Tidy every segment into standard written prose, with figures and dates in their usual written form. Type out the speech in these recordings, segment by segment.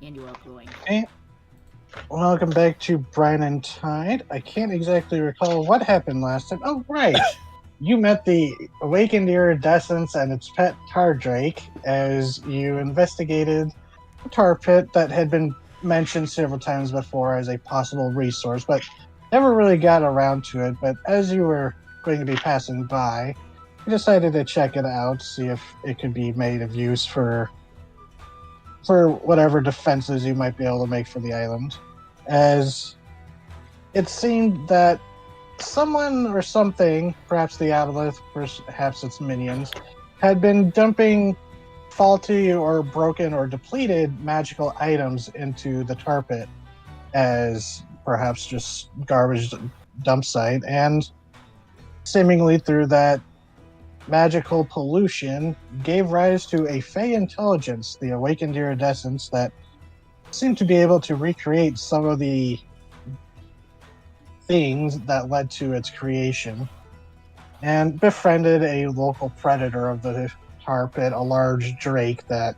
And you are glowing. Okay. Welcome back to Brine and Tide. I can't exactly recall what happened last time. Oh, right. You met the awakened iridescence and its pet Tardrake as you investigated a tar pit that had been mentioned several times before as a possible resource, but never really got around to it. But as you were going to be passing by, you decided to check it out, see if it could be made of use for whatever defenses you might be able to make for the island, as it seemed that someone or something, perhaps the Aboleth, perhaps its minions, had been dumping faulty or broken or depleted magical items into the tar pit as perhaps just garbage dump site, and seemingly through that magical pollution gave rise to a Fey intelligence, the awakened iridescence, that seemed to be able to recreate some of the things that led to its creation, and befriended a local predator of the tar pit, a large drake that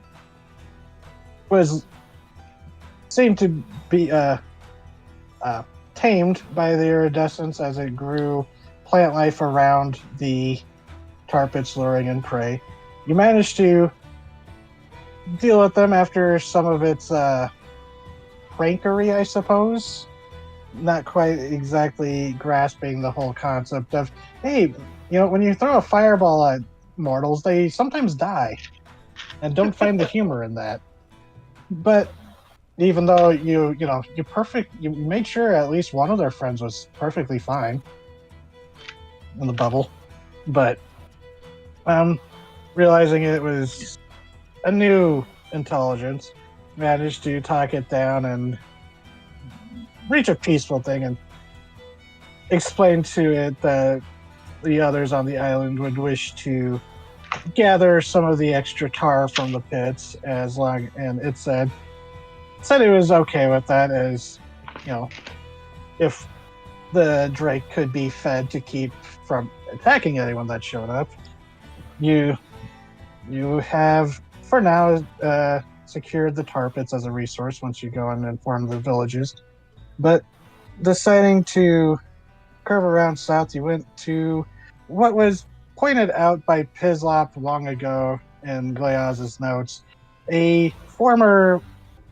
seemed to be tamed by the iridescence as it grew plant life around the tar pit's luring in prey. You managed to deal with them after some of its prankery, I suppose. Not quite exactly grasping the whole concept of, hey, when you throw a fireball at mortals, they sometimes die, and don't find the humor in that. But even though you made sure at least one of their friends was perfectly fine in the bubble, but realizing it was a new intelligence, managed to talk it down and reach a peaceful thing and explain to it that the others on the island would wish to gather some of the extra tar from the pits and it said it was okay with that, as if the drake could be fed to keep from attacking anyone that showed up. You have for now secured the tar pits as a resource once you go and inform the villages. But deciding to curve around south, you went to what was pointed out by Pizlop long ago in Gleaz's notes, a former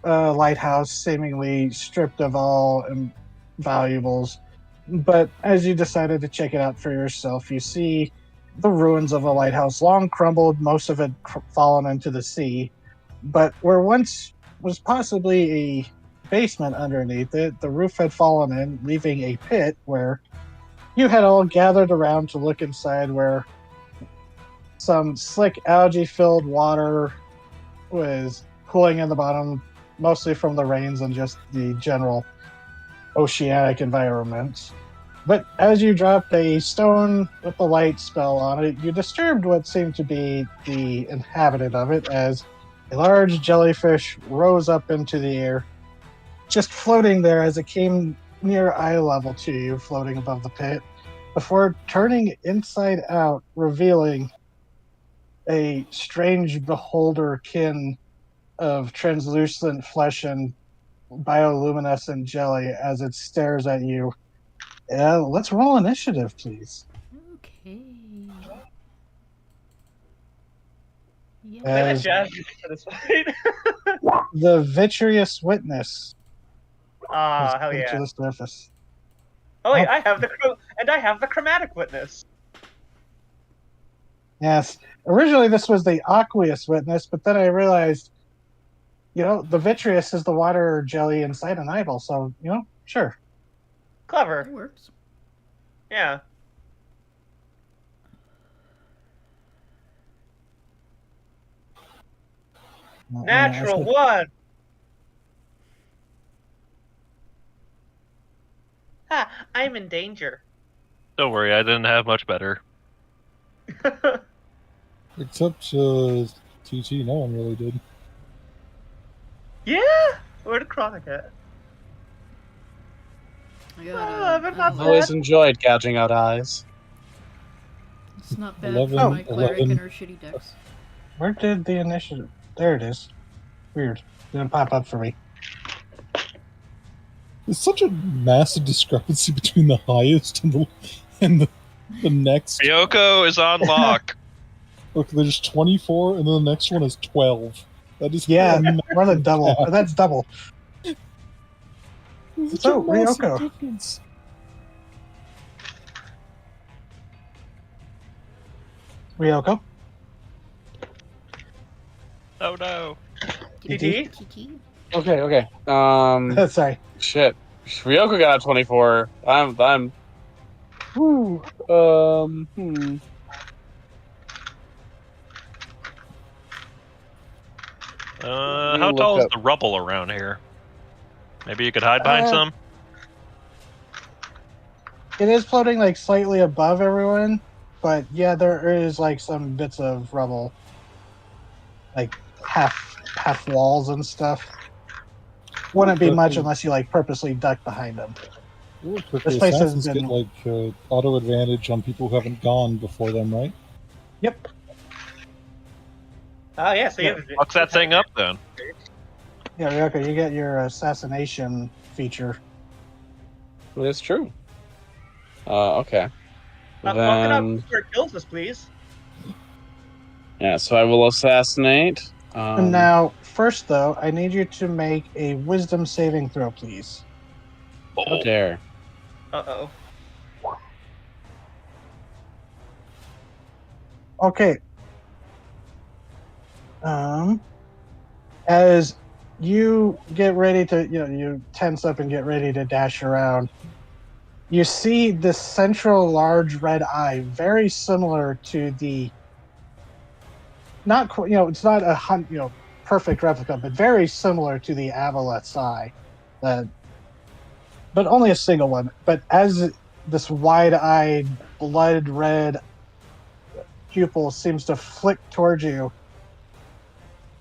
lighthouse seemingly stripped of all valuables. But as you decided to check it out for yourself, you see the ruins of a lighthouse, long crumbled, most of it fallen into the sea. But where once was possibly a basement underneath it, the roof had fallen in, leaving a pit where you had all gathered around to look inside, where some slick algae-filled water was pooling in the bottom, mostly from the rains and just the general oceanic environment. But as you dropped a stone with the light spell on it, you disturbed what seemed to be the inhabitant of it, as a large jellyfish rose up into the air, just floating there as it came near eye level to you, floating above the pit, before turning inside out, revealing a strange beholder kin of translucent flesh and bioluminescent jelly as it stares at you. Let's roll initiative, please. Okay. Yeah. As the vitreous witness has hell come yeah. to the surface. Oh wait, I have the chromatic witness. Yes. Originally this was the aqueous witness, but then I realized, the vitreous is the water jelly inside an eyeball, so, sure. Clever. It works. Yeah. Natural one. Ha! I'm in danger. Don't worry, I didn't have much better. Except TT, no one really did. Yeah? Where'd Chronic at? I've always enjoyed gouging out eyes. It's not bad 11, for my cleric 11. and her shitty decks. Where did the initiative? There it is. Weird. Didn't pop up for me. There's such a massive discrepancy between the highest and the next. Ryoko is on lock. Look, there's 24, and then the next one is 12. That is Yeah, a more than double. gap. That's double. There's So, such a massive Ryoko. difference. Ryoko. Oh no. TT? Kiki. Okay. Sorry. Shit. Ryoko got a 24. I'm. Whew. How tall is the rubble around here? Maybe you could hide behind some? It is floating like slightly above everyone, but yeah, there is like some bits of rubble, like half walls and stuff. Wouldn't be much unless you like purposely duck behind them. Real quick, This the place has assassins been- get like auto advantage on people who haven't gone before them, right? Yep. Oh, yeah, so you have Fuck that thing up then. Yeah, Ryoko, you get your assassination feature. That's true. Okay. Fuck it up Then, before it kills us, please. yeah, so I will assassinate. And now, first though, I need you to make a wisdom saving throw, please. How dare. Uh-oh. Okay. As you get ready to, you tense up and get ready to dash around, you see this central large red eye, very similar to the, it's not a perfect replica, but very similar to the Avaleth's eye, but only a single one. But as this wide-eyed, blood red pupil seems to flick towards you,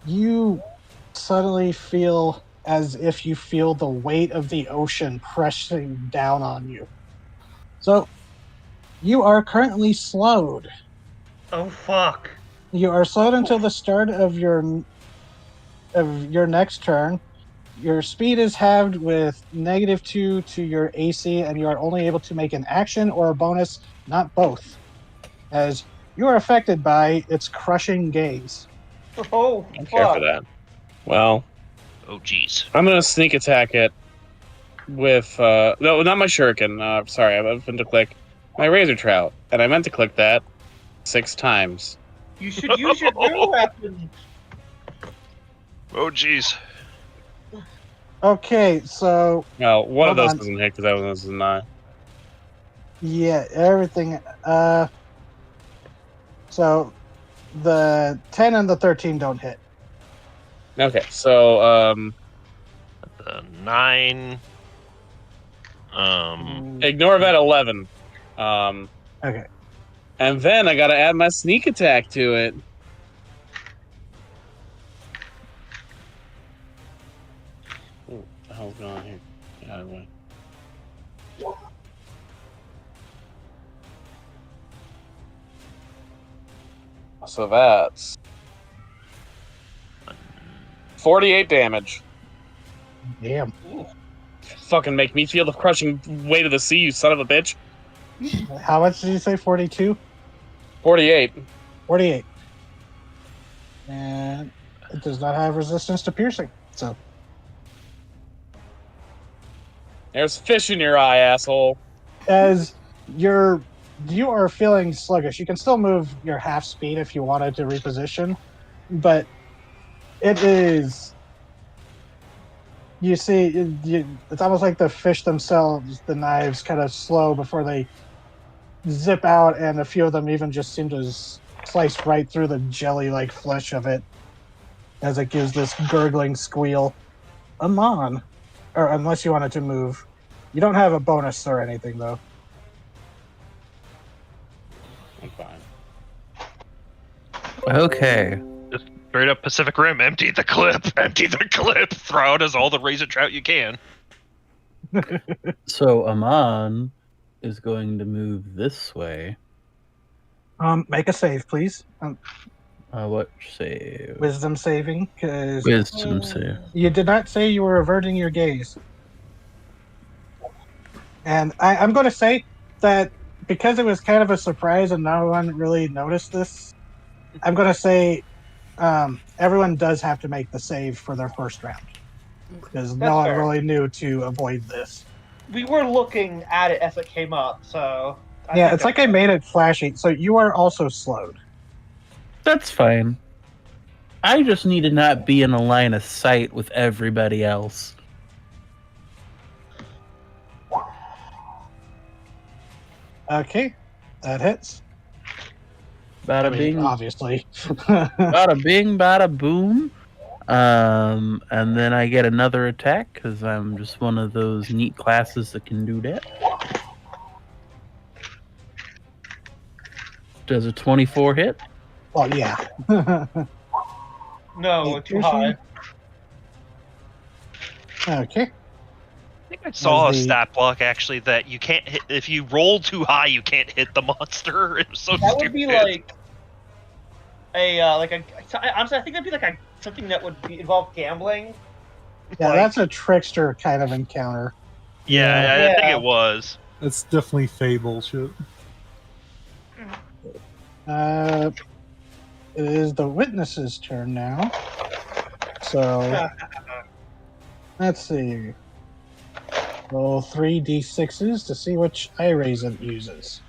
you suddenly feel as if you feel the weight of the ocean pressing down on you. So, you are currently slowed. Oh, fuck. You are slowed until the start of your next turn. Your speed is halved with -2 to your AC, and you are only able to make an action or a bonus, not both, as you are affected by its crushing gaze. Oh, I don't care for that. Well, Oh jeez. I'm gonna sneak attack it with no, not my shuriken. Sorry, I meant to click my razor trout, and I meant to click that 6 times. You should use your new weapon. Oh jeez. Okay, so Well, one of Hold those on. doesn't hit because that one is not. yeah, everything. So the 10 and the 13 don't hit. Okay, so The 9. ignore that 11. Okay. And then I gotta add my sneak attack to it. Ooh, what the hell's going on here? Get out of the way. So that's 48 damage. Damn. Fucking make me feel the crushing weight of the sea, you son of a bitch. How much did you say? 42? 48. 48. And it does not have resistance to piercing. So There's fish in your eye, asshole. as you are feeling sluggish, you can still move your half speed if you wanted to reposition, but it is, you see, it's almost like the fish themselves, the knives kind of slow before they zip out, and a few of them even just seem to slice right through the jelly-like flesh of it as it gives this gurgling squeal. Amon, or unless you wanted to move. You don't have a bonus or anything, though. I'm fine. Okay. Just straight up Pacific Rim. Empty the clip. Empty the clip. Throw out as all the razor trout you can. So Amon is going to move this way. Make a save, please. What save? Wisdom saving, because Wisdom save. you did not say you were averting your gaze. And I'm going to say that because it was kind of a surprise and no one really noticed this, I'm going to say everyone does have to make the save for their first round. Okay. Because That's no one fair. really knew to avoid this. We were looking at it as it came up, so. Yeah, think it's like I made it flashy. So you are also slowed. That's fine. I just need to not be in a line of sight with everybody else. Okay, that hits. Bada I mean, bing, obviously. bada bing, bada boom. And then I get another attack because I'm just one of those neat classes that can do that. Does a 24 hit? Well, yeah. No, too high. Okay. I think I saw a Was the- stat block actually that you can't hit if you roll too high. You can't hit the monster. It was so That stupid. would be like honestly, I think that'd be like something that would involve gambling. Yeah, Like- that's a trickster kind of encounter. Yeah, I think Yeah. it was. That's definitely Fable shit. It is the witness's turn now. So let's see. Roll 3d6s to see which eye raise it uses.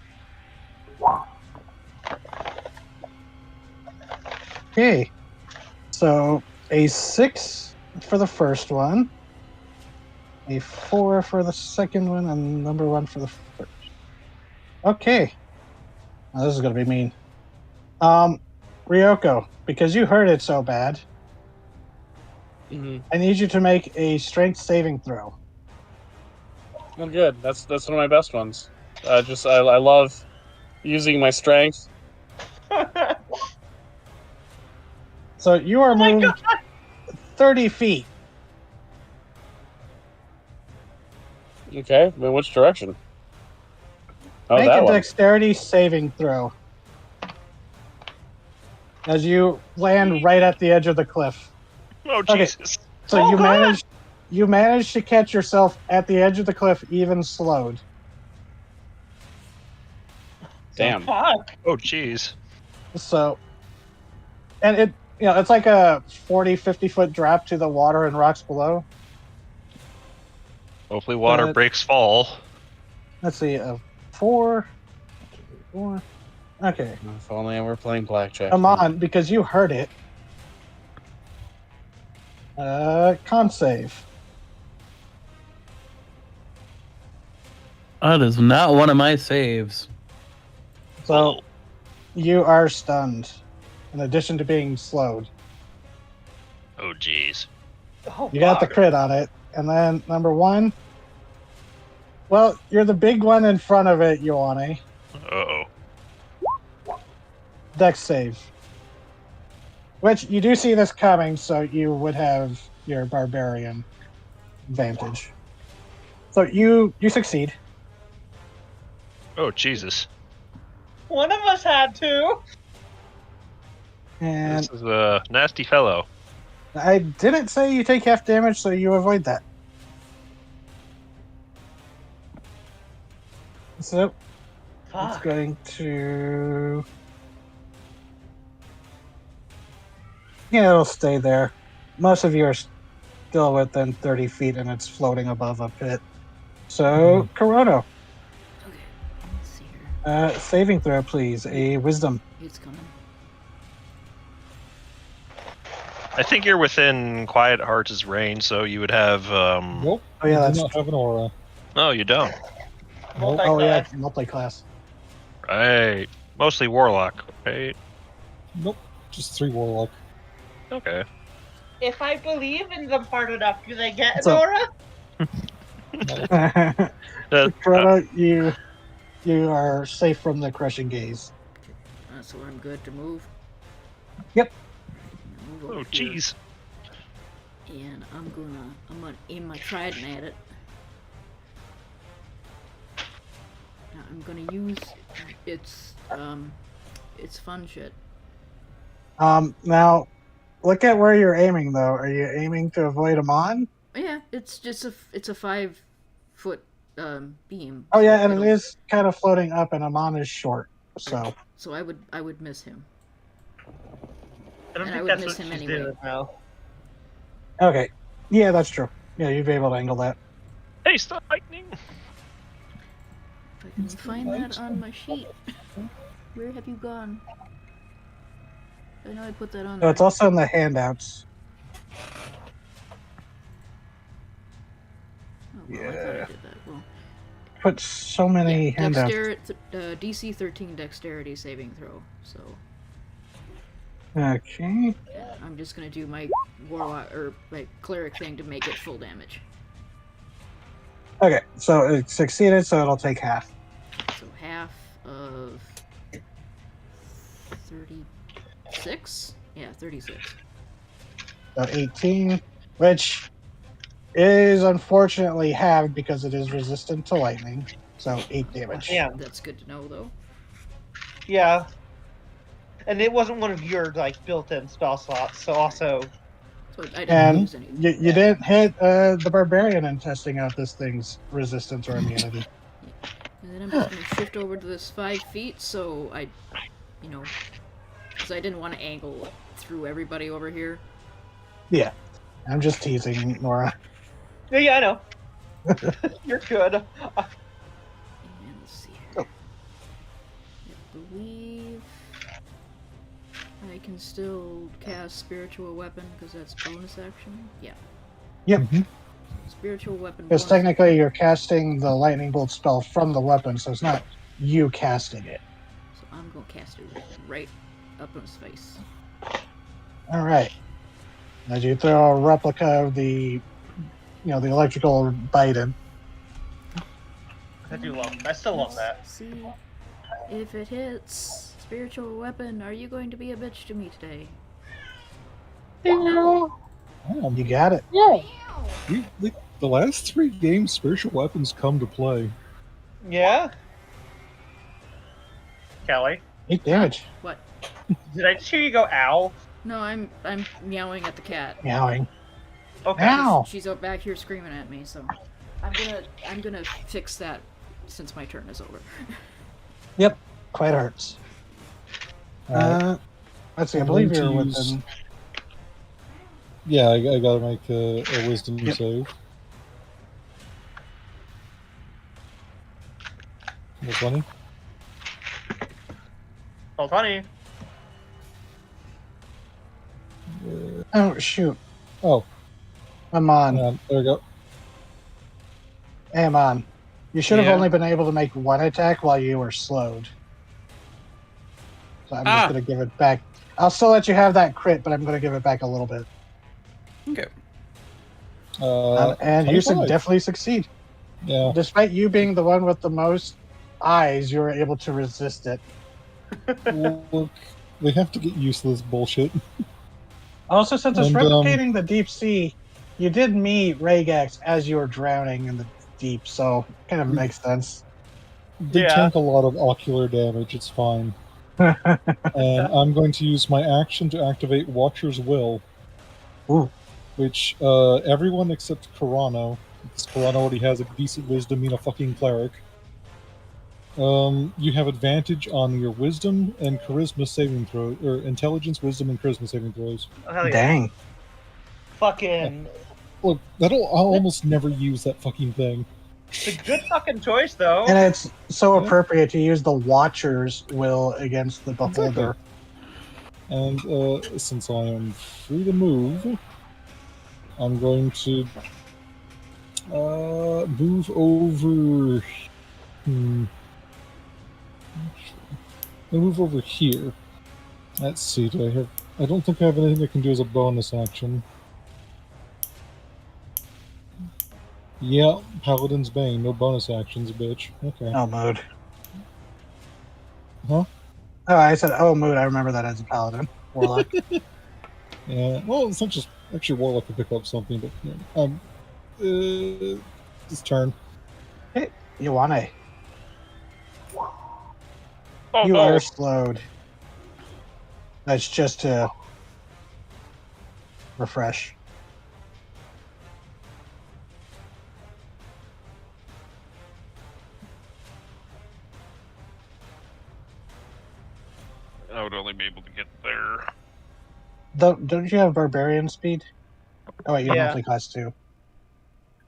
Okay. So a 6 for the first one, a 4 for the second one, and number 1 for the first. Okay. Now this is going to be mean. Ryoko, because you heard it so bad, Mm-hmm. I need you to make a strength saving throw. Well, good. That's one of my best ones. I love using my strength. So you are Oh my moved 30 feet. Okay, in which direction? Oh, Make that a one. dexterity saving throw. As you land right at the edge of the cliff. Oh Okay. Jesus! So Oh, you managed to catch yourself at the edge of the cliff, even slowed. Damn. Fuck. Oh jeez! So, and it's like a 40, 50 foot drop to the water and rocks below. Hopefully, water But- breaks fall. Let's see, a 4. Okay, If only I were playing blackjack. come on, because you heard it. Con save. That is not one of my saves. So you are stunned, in addition to being slowed. Oh jeez! Oh, You got the fuck. crit on it. And then number 1. Well, you're the big one in front of it, Ioane. Uh-oh. Dex save. Which you do see this coming, so you would have your barbarian advantage. So you succeed. Oh Jesus! One of us had to. And This is a nasty fellow. I didn't say you take half damage, so you avoid that. So it's Fuck. going to. Yeah, it'll stay there. Most of you are still within 30 feet and it's floating above a pit. So, Corono, Okay. Let's see here. saving throw, please. A wisdom. It's coming. I think you're within Quiet Hearts' range, so you would have. Nope. Oh, yeah, I that's. do not have an aura. No, you don't. Oh, yeah, Multi-class. multi-class. Right. Mostly Warlock, right? Nope. Just 3 warlock. Okay. If I believe in them hard enough, do they get an So- aura? Corono, you are safe from the crushing gaze. So I'm good to move. Yep. Move over Oh here, jeez! And I'm gonna aim my trident at it. Now I'm gonna use its fun shit. Now, look at where you're aiming, though. Are you aiming to avoid Amon? Yeah, it's just it's a 5-foot beam. Oh, so yeah, and it it'll- is kind of floating up, and Amon is short. So, So I would miss him. I don't And I think would that's miss what him she's anyway. doing now. okay. Yeah, that's true. Yeah, you'd be able to angle that. Hey, stop lightning! If I can find that on my sheet. Where have you gone? I know I put that on So there. it's also in the handouts. Oh, well, I thought I Yeah. did that. Well, Put so many yeah, handouts. DC 13 dexterity saving throw. So Okay. yeah, I'm just gonna do my warlock or my cleric thing to make it full damage. Okay, so it succeeded, so it'll take half. So half of 36. Yeah, 36. So 18, which is unfortunately halved because it is resistant to lightning. So 8 damage. Yeah, That's good to know, though. yeah. And it wasn't one of your like built-in spell slots, so also So I didn't And use any. you didn't hit the barbarian in testing out this thing's resistance or immunity. And then I'm just gonna shift over to this 5 feet, so I, because I didn't want to angle through everybody over here. Yeah, I'm just teasing, Nora. yeah, I know. You're good. And let's see here. I believe I can still cast Spiritual Weapon because that's bonus action. Yeah. Yep. Mhm. Spiritual Weapon. Because bonus technically you're casting the lightning bolt spell from the weapon, so it's not you casting it. So I'm gonna cast it right up in his face. All right. As you throw a replica of the electrical Biden. I still love that. Let's see if it hits. Spiritual Weapon, are you going to be a bitch to me today? No. You got it. The last 3 games, spiritual weapons come to play. Yeah. Kelly, 8 damage. What? did I just hear you go ow? No, I'm meowing at the cat. Meowing. Okay. Ow! She's up back here screaming at me, so I'm gonna fix that since my turn is over. Yep. Quite hurts. Let's see. I I'm believe going to you're use- within. Yeah, I gotta make a wisdom Yep. save. What's funny? Oh, funny. Oh shoot! Oh, I'm on. there we go. Hey, I'm on. You should have Yeah. only been able to make one attack while you were slowed. So I'm just going to give it back. I'll still let you have that crit, but I'm going to give it back a little bit. Okay. And you 25. definitely succeed. Yeah. Despite you being the one with the most eyes, you were able to resist it. Look, they have to get used to this bullshit. Also, since it's And, replicating the deep sea, you did meet Regex as you were drowning in the deep, so kind of makes sense. They Yeah. tank a lot of ocular damage, it's fine. And I'm going to use my action to activate Watcher's Will. Ooh. Which everyone except Corano, because Corano already has a decent wisdom being a fucking cleric. You have advantage on your wisdom and charisma saving throw, or intelligence, wisdom, and charisma saving throws. Oh, hell yeah. Dang. Fucking. Look, I'll almost never use that fucking thing. It's a good fucking choice, though. And it's so Yeah. appropriate to use the Watcher's Will against the Beholder. And since I am free to move, I'm going to move over. I'll move over here. Let's see. Do I have? I don't think I have anything I can do as a bonus action. Yeah, Paladin's Bane. No bonus actions, bitch. Okay. Oh, mood. Huh? Oh, I said, oh, mood. I remember that as a paladin. Warlock. Yeah. Well, it's not just actually Warlock to pick up something, but this turn. Ioane, Oh, you no. are slowed. That's just to refresh. I would only be able to get there. Don't you have barbarian speed? Oh wait, you're Yeah. monthly class 2.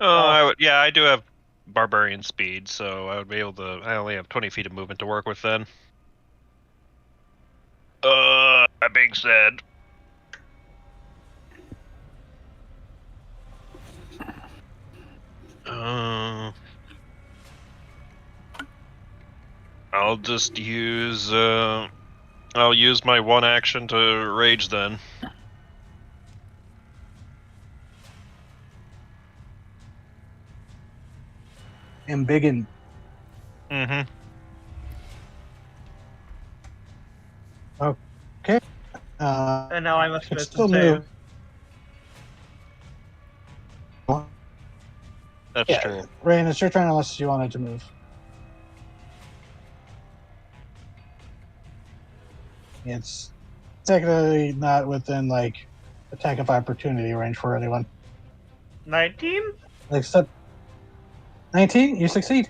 Yeah, I do have barbarian speed, so I would be able to. I only have 20 feet of movement to work with then. That being said, I'll just use. I'll use my one action to rage then. Embiggen. Mm-hmm. Okay. And now I must It's miss still the new. save. That's Yeah, true. Rain, it's your turn unless you wanted to move. It's technically not within like attack of opportunity range for anyone. 19? Except 19, you succeed.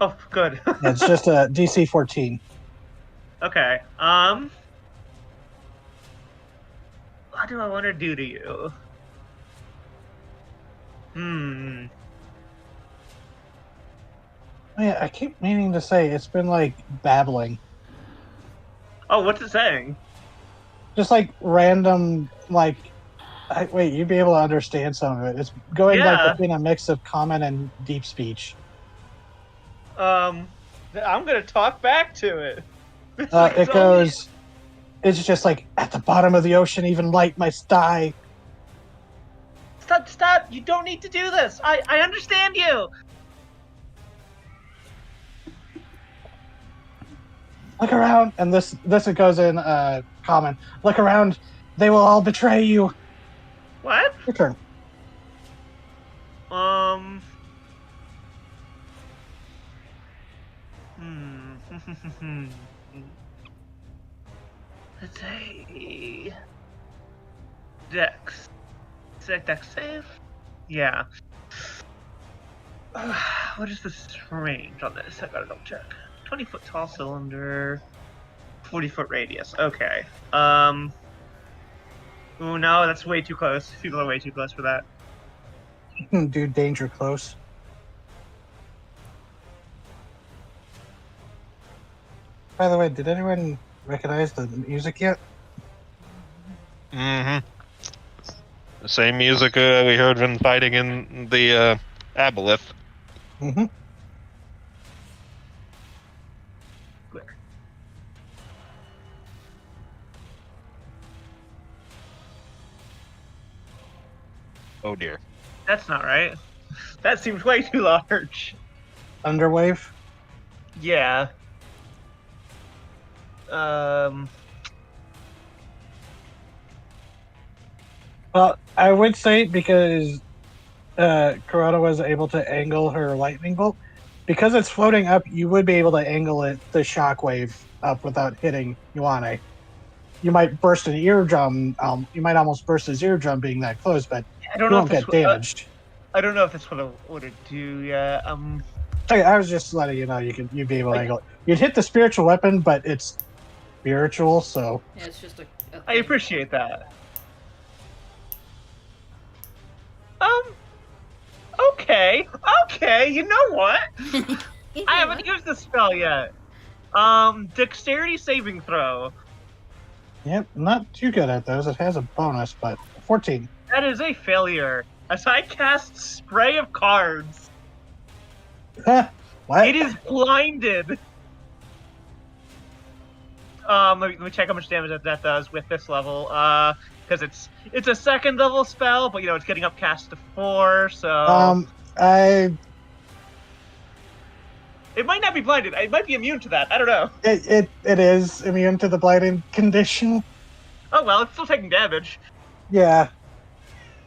Oh, good. Yeah, it's just a DC 14. Okay. What do I want to do to you? Oh, yeah, I keep meaning to say it's been like babbling. Oh, what's it saying? Just like random, like, wait, you'd be able to understand some of it. It's going like Yeah. between a mix of common and deep speech. I'm gonna talk back to it. It goes, it's just like, at the bottom of the ocean, even light must die. Stop! You don't need to do this. I understand you. Look around, and this it goes in common. Look around, they will all betray you. What? Your turn. Let's say Dex. Is that Dex save? Yeah. What is this range on this? I gotta double check. 20-foot tall cylinder, 40-foot radius. Okay. Oh no, that's way too close. People are way too close for that. Do danger close. By the way, did anyone recognize the music yet? Mm-hmm. The same music we heard when fighting in the Aboleth. Mm-hmm. Oh dear. That's not right. That seems way too large. Underwave. Yeah. Well, I would say because Corona was able to angle her lightning bolt, because it's floating up, you would be able to angle it the shockwave up without hitting Ioane. You might burst an eardrum. You might almost burst his eardrum being that close, but I don't you know won't if get damaged. I don't know if that's what I would do. Yeah. Okay, I was just letting you know you'd be able to angle it. You'd hit the spiritual weapon, but it's spiritual, so Yeah, it's just a I thing. appreciate that. Okay. You know what? I haven't used this spell yet. Dexterity saving throw. yep, not too good at those. It has a bonus, but 14. That is a failure. As I cast Spray of Cards, What? it is blinded. Let me check how much damage that does with this level. Because it's a second level spell, but it's getting upcast to 4, so it might not be blinded. It might be immune to that. I don't know. It is immune to the blinding condition. Oh well, it's still taking damage. Yeah.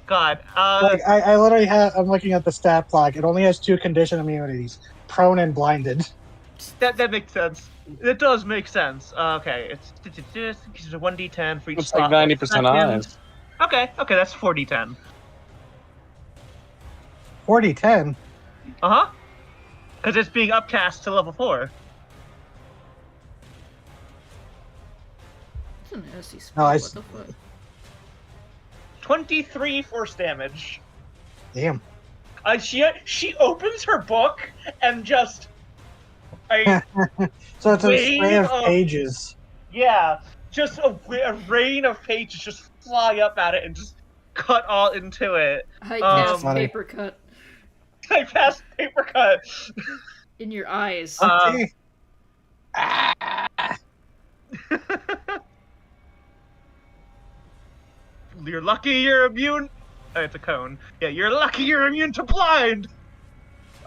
God. Like I literally I'm looking at the stat block. It only has 2 condition immunities: prone and blinded. That makes sense. It does make sense. Okay, it's 1d10 for each It's like slot. per 90% second. eyes. Okay, that's 4d10. 40-10. Uh-huh. Because it's being upcast to level 4. That's a nasty spell. No, What the fuck? 23 force damage. Damn. She opens her book and just So it's a Wave spray of of- pages. yeah, just a rain of pages just fly up at it and just cut all into it. I cast funny. paper cut I cast paper cut. in your eyes. Okay. You're lucky you're immune. It's a cone. Yeah, you're lucky you're immune to blind.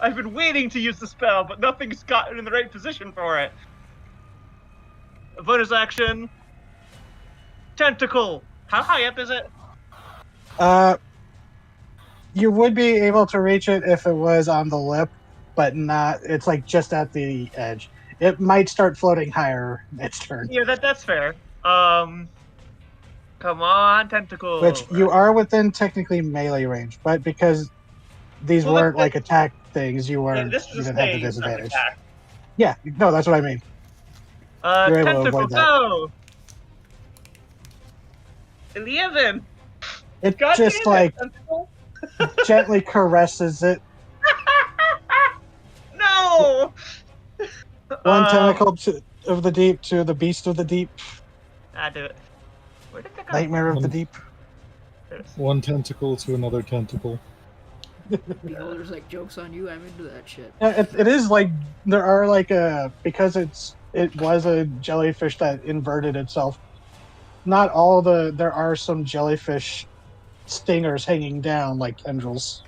I've been waiting to use the spell, but nothing's gotten in the right position for it. A bonus action. Tentacle. How high up is it? You would be able to reach it if it was on the lip, but not. It's like just at the edge. It might start floating higher next turn, Yeah, that's fair. Come on, tentacle. which you are within technically melee range, but because these Well, weren't like attack things, you Yeah, weren't. this You was a didn't have the save, not disadvantage. attack. Yeah, no, that's what I mean. You're able to Tentacle, avoid that. go! 11! It God just damn like it, tentacle! gently caresses it. No! One tentacle of the deep to the beast of the deep, I do it. Where did that go? nightmare of the deep. There it is. One tentacle to another tentacle. Beholder's like, joke's on you, I'm into that shit. Yeah, it is like there are like because it was a jellyfish that inverted itself. Not all there are some jellyfish stingers hanging down like tendrils.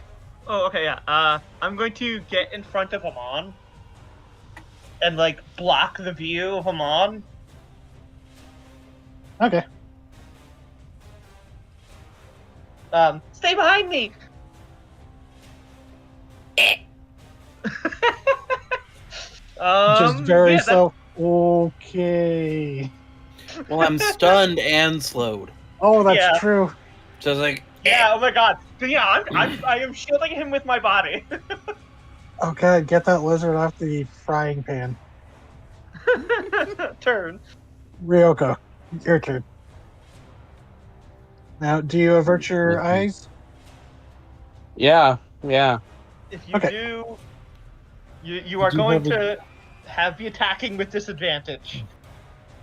Oh, okay, yeah. I'm going to get in front of Amon and, like, block the view of Amon. Okay. Stay behind me! Just very yeah, so. Okay. Well, I'm stunned and slowed. Oh, that's Yeah. true. So I was like, Yeah, oh my god. Yeah, I am shielding him with my body. Oh god, get that lizard off the frying pan. Turn. Ryoko, your turn. Now, do you avert your Mhm. eyes? Yeah. If you Okay. do, you are Do going have to have the attacking with disadvantage.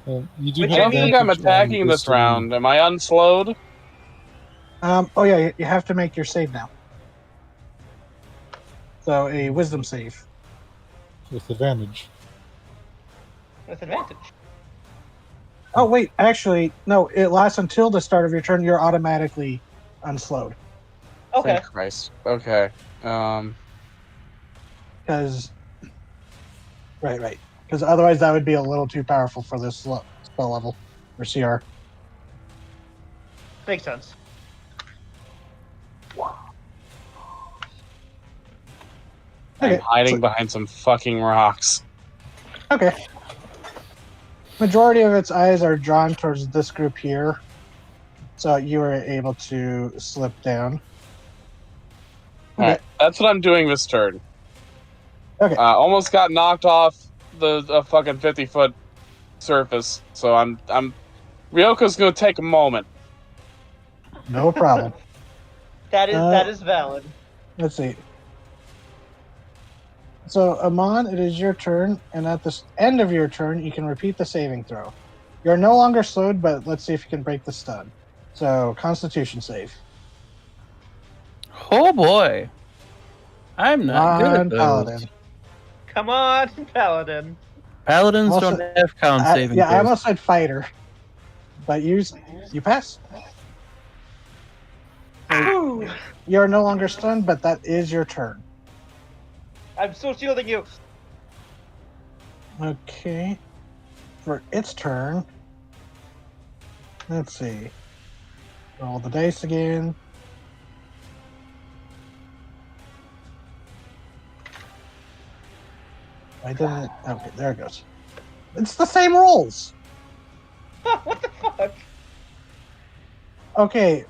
You do Which I have don't think I'm advantage on attacking this wisdom. round. Am I unslowed? Oh yeah, you have to make your save now. So a wisdom save. With advantage. With advantage. Oh wait, actually, no. It lasts until the start of your turn. You're automatically unslowed Okay. Thank Christ. Okay. because right. Because otherwise, that would be a little too powerful for this spell level or CR. Makes sense. Okay, I'm hiding so- behind some fucking rocks. Okay. Majority of its eyes are drawn towards this group here, so you were able to slip down. Alright, that's what I'm doing this turn. Okay. Almost got knocked off the fucking 50-foot surface, so I'm Ryoko's gonna take a moment. No problem. That is valid. Let's see. So, Amon, it is your turn, and at the end of your turn, you can repeat the saving throw. You're no longer slowed, but let's see if you can break the stun. So, Constitution save. oh boy. I'm not good at those. Paladin. Come on, Paladin. Paladins Also- don't have con saving Yeah, I throws. almost said fighter, but you pass. Ooh, You're no longer stunned, but that is your turn. I'm still shielding you. Okay. For its turn, let's see. Roll the dice again. I didn't. Okay, there it goes. It's the same rolls. What the fuck? Okay,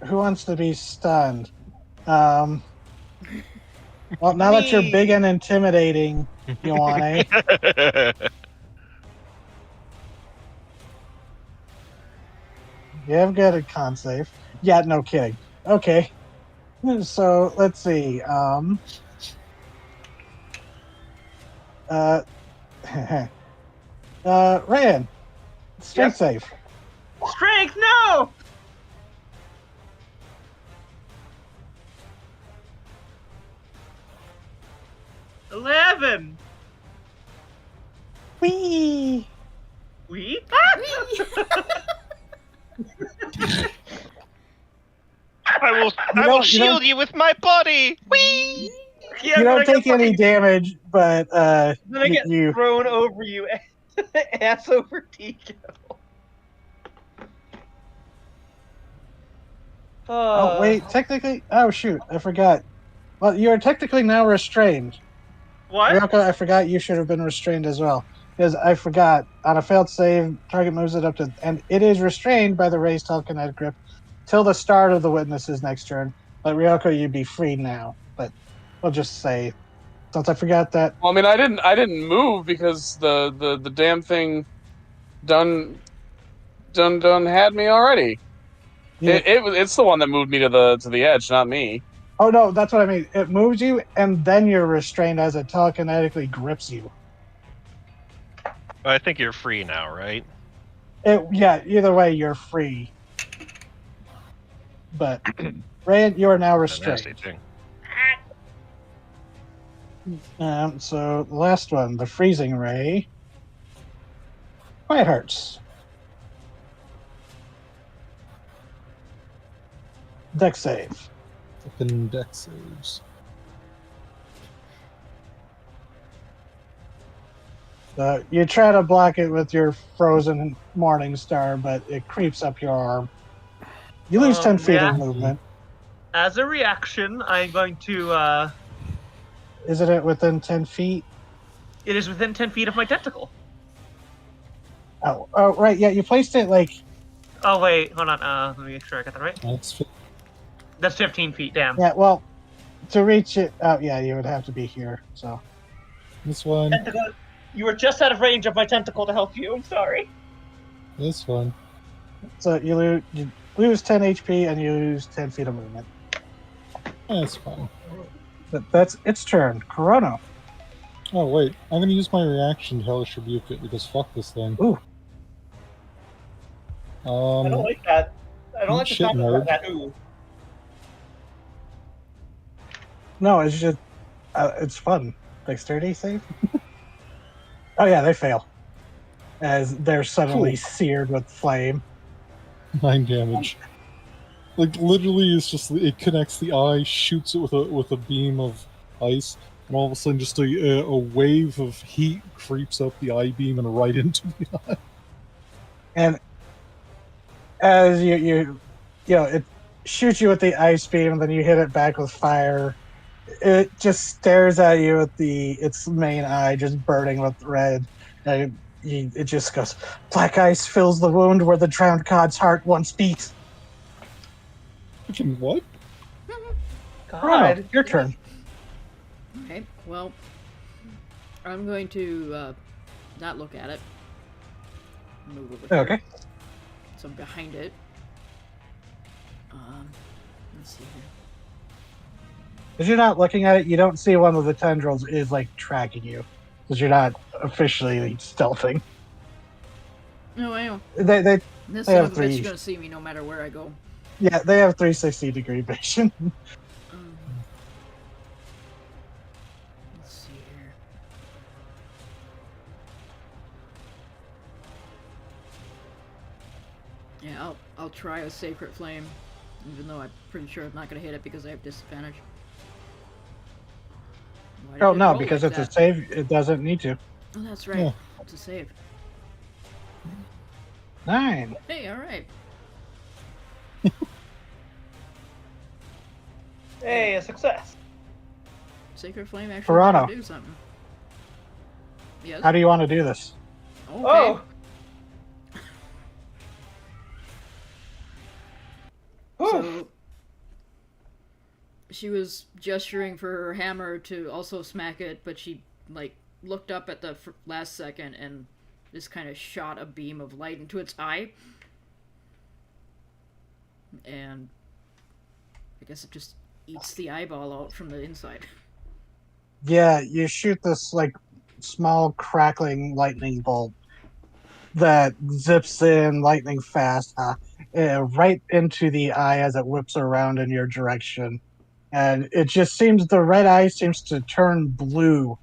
who wants to be stunned? Well, now that you're big Me. and intimidating, Ioane, you have good at con save. Yeah, no kidding. Okay, so let's see. Uh, Ryan, strength save. Strength, no! $11. Whee! We? I will shield you with my body. Whee! Yeah, You but don't I get take any fucking- damage, but Then I get you. thrown over you, ass over tea kettle. Oh wait, technically. Oh shoot, I forgot. Well, you are technically now restrained. What? Ryoko, I forgot you should have been restrained as well. Because I forgot, on a failed save, target moves it up to, and it is restrained by the raised telekinetic grip till the start of the witness's next turn. But Ryoko, you'd be free now. But we'll just say, since I forgot that. Well, I mean, I didn't move because the damn thing done had me already. Yeah. It's the one that moved me to the edge, not me. Oh no, that's what I mean. It moves you, and then you're restrained as it telekinetically grips you. I think you're free now, right? Yeah, either way, you're free. But Ryan, you are now That's a nasty restrained. thing. So the last one, the freezing ray. Quiet Hearts. Deck save. Fucking deck saves. You try to block it with your frozen Morning Star, but it creeps up your arm. You lose 10 feet of movement. As a reaction, I'm going to, Isn't it within 10 feet? It is within 10 feet of my tentacle. Oh, right. Yeah, you placed it like. Oh, wait, hold on. Let me make sure I got that right. That's That's 15 feet, damn. Yeah, well, to reach it. Oh, yeah, you would have to be here. So. this one. Tentacle, you were just out of range of my tentacle to help you. I'm sorry. This one. So you lose 10 HP and you lose 10 feet of movement. That's fine. But that's its turn. Corona. Oh wait, I'm gonna use my reaction to Hellish Rebuke it because fuck this thing. Ooh. I don't like that. I don't like the shit, sound of nerd. that. Ooh. No, it's just. It's fun. Dexterity save? Oh, yeah, they fail. As they're suddenly Cool. seared with flame. 9 damage. Like literally, it's just it connects the eye, shoots it with a beam of ice, and all of a sudden, just a wave of heat creeps up the eye beam and right into the eye. And as you know, it shoots you with the ice beam, and then you hit it back with fire. It just stares at you with its main eye just burning with red. And it just goes, black ice fills the wound where the drowned god's heart once beat. Fucking what? Corona, your turn. Okay, well, I'm going to not look at it. Move over here. Okay. So I'm behind it. Let's see here. If you're not looking at it, you don't see one of the tendrils is like tracking you. Because you're not officially stealthing. No, I know. They This They son have of a bitch is three. gonna see me no matter where I go. Yeah, they have 360-degree vision. Let's see here. Yeah, I'll try a Sacred Flame, even though I'm pretty sure I'm not gonna hit it because I have disadvantage. Why did Oh it no, roll because like it's a that? save, it doesn't need to. Oh, that's right. Yeah. It's a save. 9. Hey, alright. Hey, a success. Sacred Flame actually Toronto. can do something. Yes. How do you want to do this? Okay. Oh. So she was gesturing for her hammer to also smack it, but she like looked up at the last second and just kind of shot a beam of light into its eye. And I guess it just eats the eyeball out from the inside. Yeah, you shoot this like small crackling lightning bolt that zips in lightning fast, right into the eye as it whips around in your direction. And it just seems the red eye seems to turn blue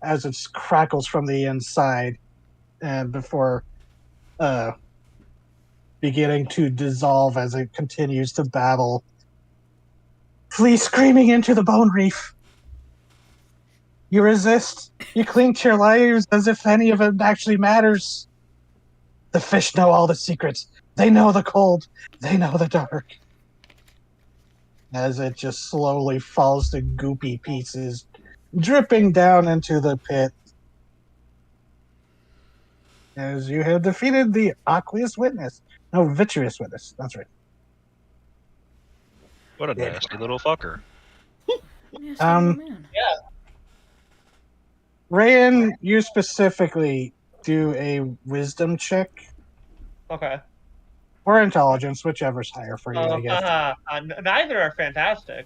as it crackles from the inside, and before beginning to dissolve as it continues to babble. Flee screaming into the bone reef. You resist. You cling to your lives as if any of it actually matters. The fish know all the secrets. They know the cold. They know the dark. As it just slowly falls to goopy pieces, dripping down into the pit. As you have defeated the aqueous witness. No, vitreous witness. That's right. What a Yeah. nasty little fucker. Nasty little man. Rayan, you specifically do a wisdom check Okay. or intelligence, whichever's higher for you, I guess. Neither are fantastic.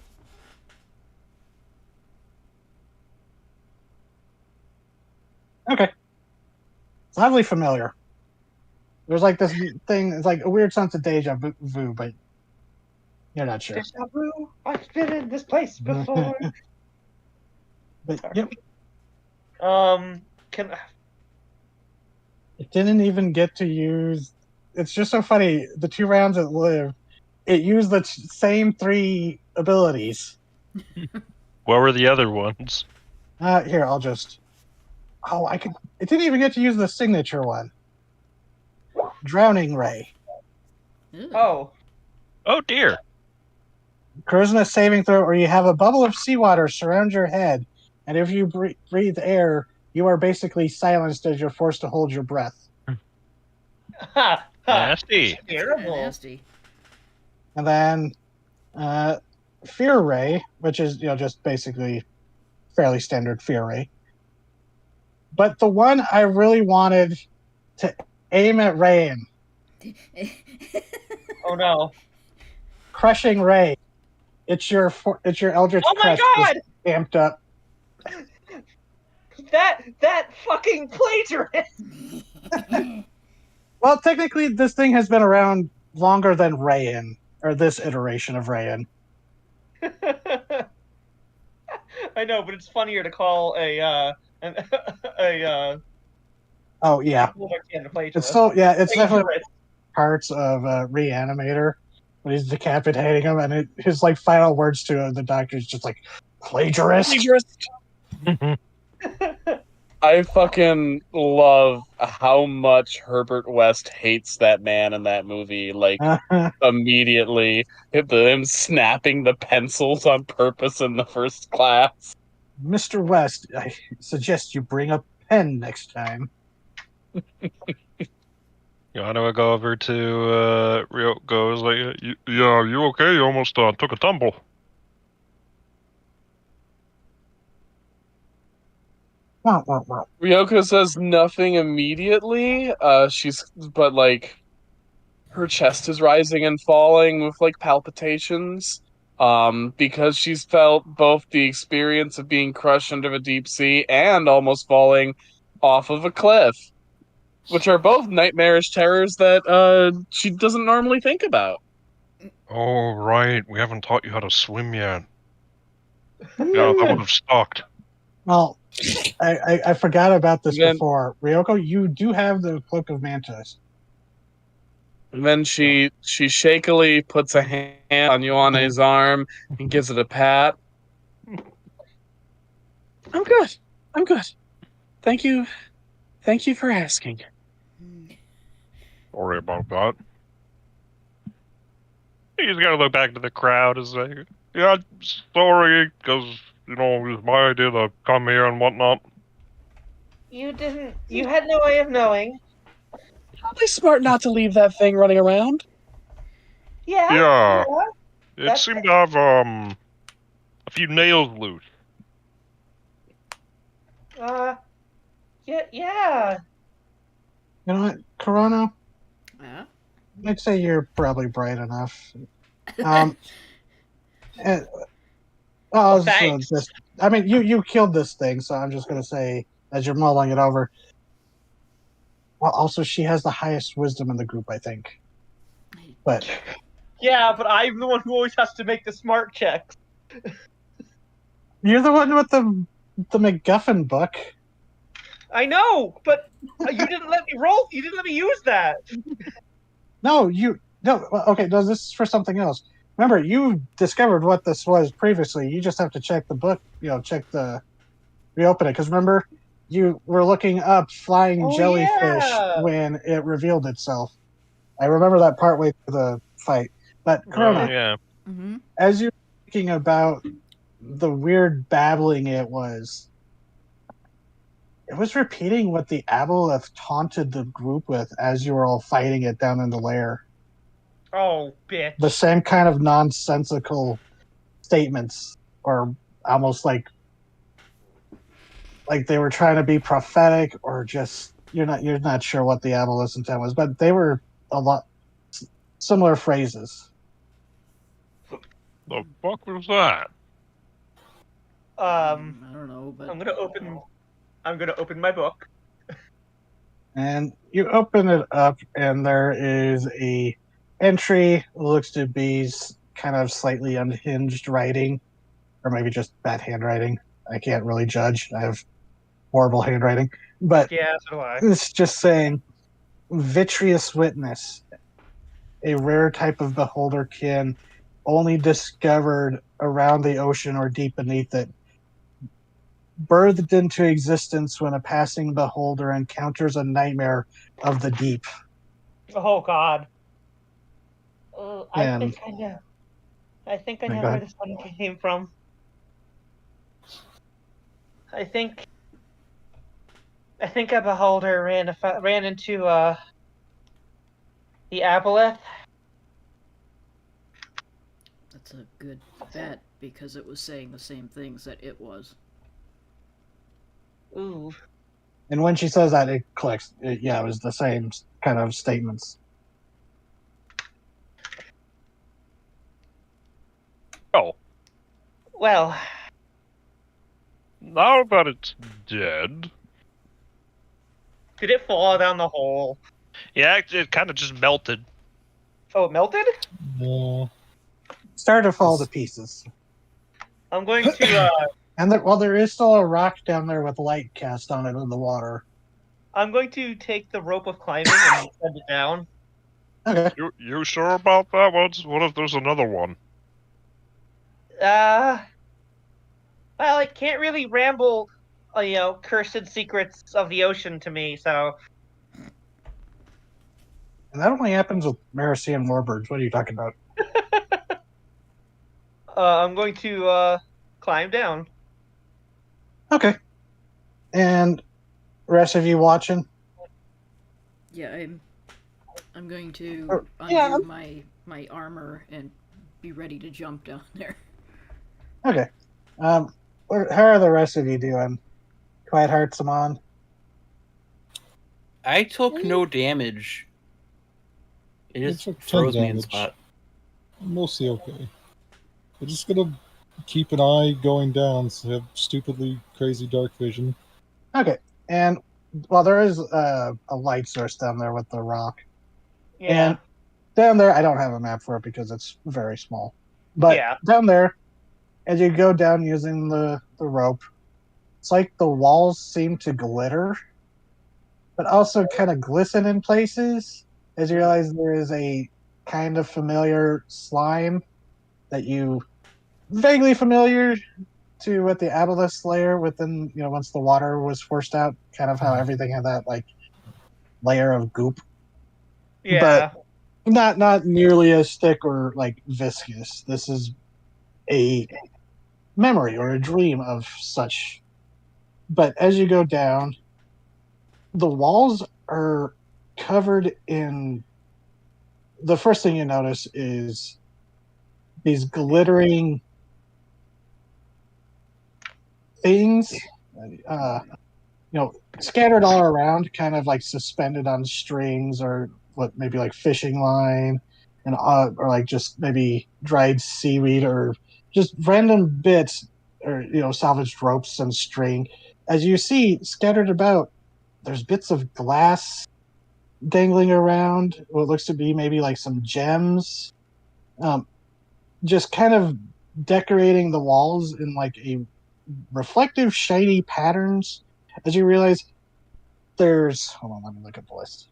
Okay. It's oddly familiar. There's like this thing, it's like a weird sense of deja vu, but you're not sure. Deja vu. I've been in this place before. But yep, Can it didn't even get to use. It's just so funny. The 2 rounds it lived, it used the same 3 abilities. What were the other ones? Here, I'll just. Oh, I could. It didn't even get to use the signature one. Drowning Ray. Ew. Oh. Oh dear. Charisma saving throw, or you have a bubble of seawater surround your head, and if you breathe air, you are basically silenced as you're forced to hold your breath. Nasty. Terrible. Nasty. And then Fear Ray, which is just basically fairly standard Fear Ray. But the one I really wanted to aim at Rayan, Oh no. Crushing Ray. It's your Eldritch Oh my Crush god! amped up. That fucking plagiarist. Well, technically, this thing has been around longer than Rayan, or this iteration of Rayan. I know, but it's funnier to call a Oh yeah, it's so it's definitely parts of Reanimator when he's decapitating him, and his like final words to the doctor is just like plagiarist. I fucking love how much Herbert West hates that man in that movie. Like, immediately, him snapping the pencils on purpose in the first class. Mr. West, I suggest you bring a pen next time. You want to go over to Ryoko? Is like, yeah, you okay? You almost took a tumble. Ryoko says nothing immediately. But like, her chest is rising and falling with like palpitations. Because she's felt both the experience of being crushed under the deep sea and almost falling off of a cliff, which are both nightmarish terrors that she doesn't normally think about. Oh, right. We haven't taught you how to swim yet. Yeah, that would have sucked. Well, I forgot about this before. Ryoko, you do have the Cloak of Mantis. And then she shakily puts a hand on Ioane's arm and gives it a pat. I'm good. I'm good. Thank you. Thank you for asking. Sorry about that. He's got to look back to the crowd and say, yeah, sorry, because, it was my idea to come here and whatnot. You didn't. You had no way of knowing. Probably smart not to leave that thing running around. Yeah. Yeah. It That's- seemed to have a few nails loose. Yeah. You know what, Corona? Yeah. I'd say you're probably bright enough. And, I was Thanks. just. I mean, you killed this thing, so I'm just gonna say, as you're mulling it over. Well, also, she has the highest wisdom in the group, I think. But Yeah, but I'm the one who always has to make the smart checks. you're the one with the MacGuffin book. I know, but you didn't let me roll. You didn't let me use that. No, okay, no, this is for something else. Remember, you discovered what this was previously. You just have to check the book, reopen it. Because remember, you were looking up flying Oh, jellyfish yeah. when it revealed itself. I remember that partway through the fight. But Oh, Corona, yeah. Mm-hmm. as you're thinking about the weird babbling it was repeating what the Aboleth taunted the group with as you were all fighting it down in the lair. Oh, bitch. The same kind of nonsensical statements, or almost like they were trying to be prophetic, or just you're not sure what the Aboleth intent was, but they were a lot similar phrases. The fuck was that? I don't know, but I'm gonna open my book. And you open it up, and there is a entry. Looks to be kind of slightly unhinged writing, or maybe just bad handwriting. I can't really judge. I have horrible handwriting, but Yeah, so do I. it's just saying vitreous witness, a rare type of beholder kin, only discovered around the ocean or deep beneath it. Birthed into existence when a passing beholder encounters a nightmare of the deep. Oh God. I And think I know. I think I go know where ahead. this one came from. I think a beholder ran into the Aboleth. that's a good bet because it was saying the same things that it was. Ooh. And when she says that, it clicks. It was the same kind of statements. Oh, Well, now that it's dead. did it fall down the hole? Yeah, it kind of just melted. Oh, it melted? Yeah. Started to fall to pieces. I'm going to And there is still a rock down there with light cast on it in the water. I'm going to take the rope of climbing and send it down. Okay. You sure about that? What if there's another one? Well, it can't really ramble, cursed secrets of the ocean to me, so And that only happens with Marician warbirds. What are you talking about? I'm going to climb down. Okay. And rest of you watching? Yeah, I'm going to yeah. undo my armor and be ready to jump down there. Okay. How are the rest of you doing? Quiet Hearts, I'm on. I took no damage. It I just took 10 froze me in damage. spot. Mostly okay. I'm just gonna keep an eye going down so I have stupidly crazy dark vision. Okay. And there is a light source down there with the rock. Yeah. And down there, I don't have a map for it because it's very small. But Yeah. down there, as you go down using the rope, it's like the walls seem to glitter, but also kind of glisten in places as you realize there is a kind of familiar slime that you vaguely familiar to with the Aboleth layer within, once the water was forced out, kind of how everything had that like layer of goop. Yeah. But not nearly as thick or like viscous. This is a memory or a dream of such. But as you go down, the walls are covered in. The first thing you notice is these glittering things, scattered all around, kind of like suspended on strings, or what maybe like fishing line, and or like just maybe dried seaweed, or just random bits, or salvaged ropes and string. As you see scattered about, there's bits of glass dangling around. What looks to be maybe like some gems, um, just kind of decorating the walls in like a reflective, shiny patterns. As you realize, hold on, let me look at the list.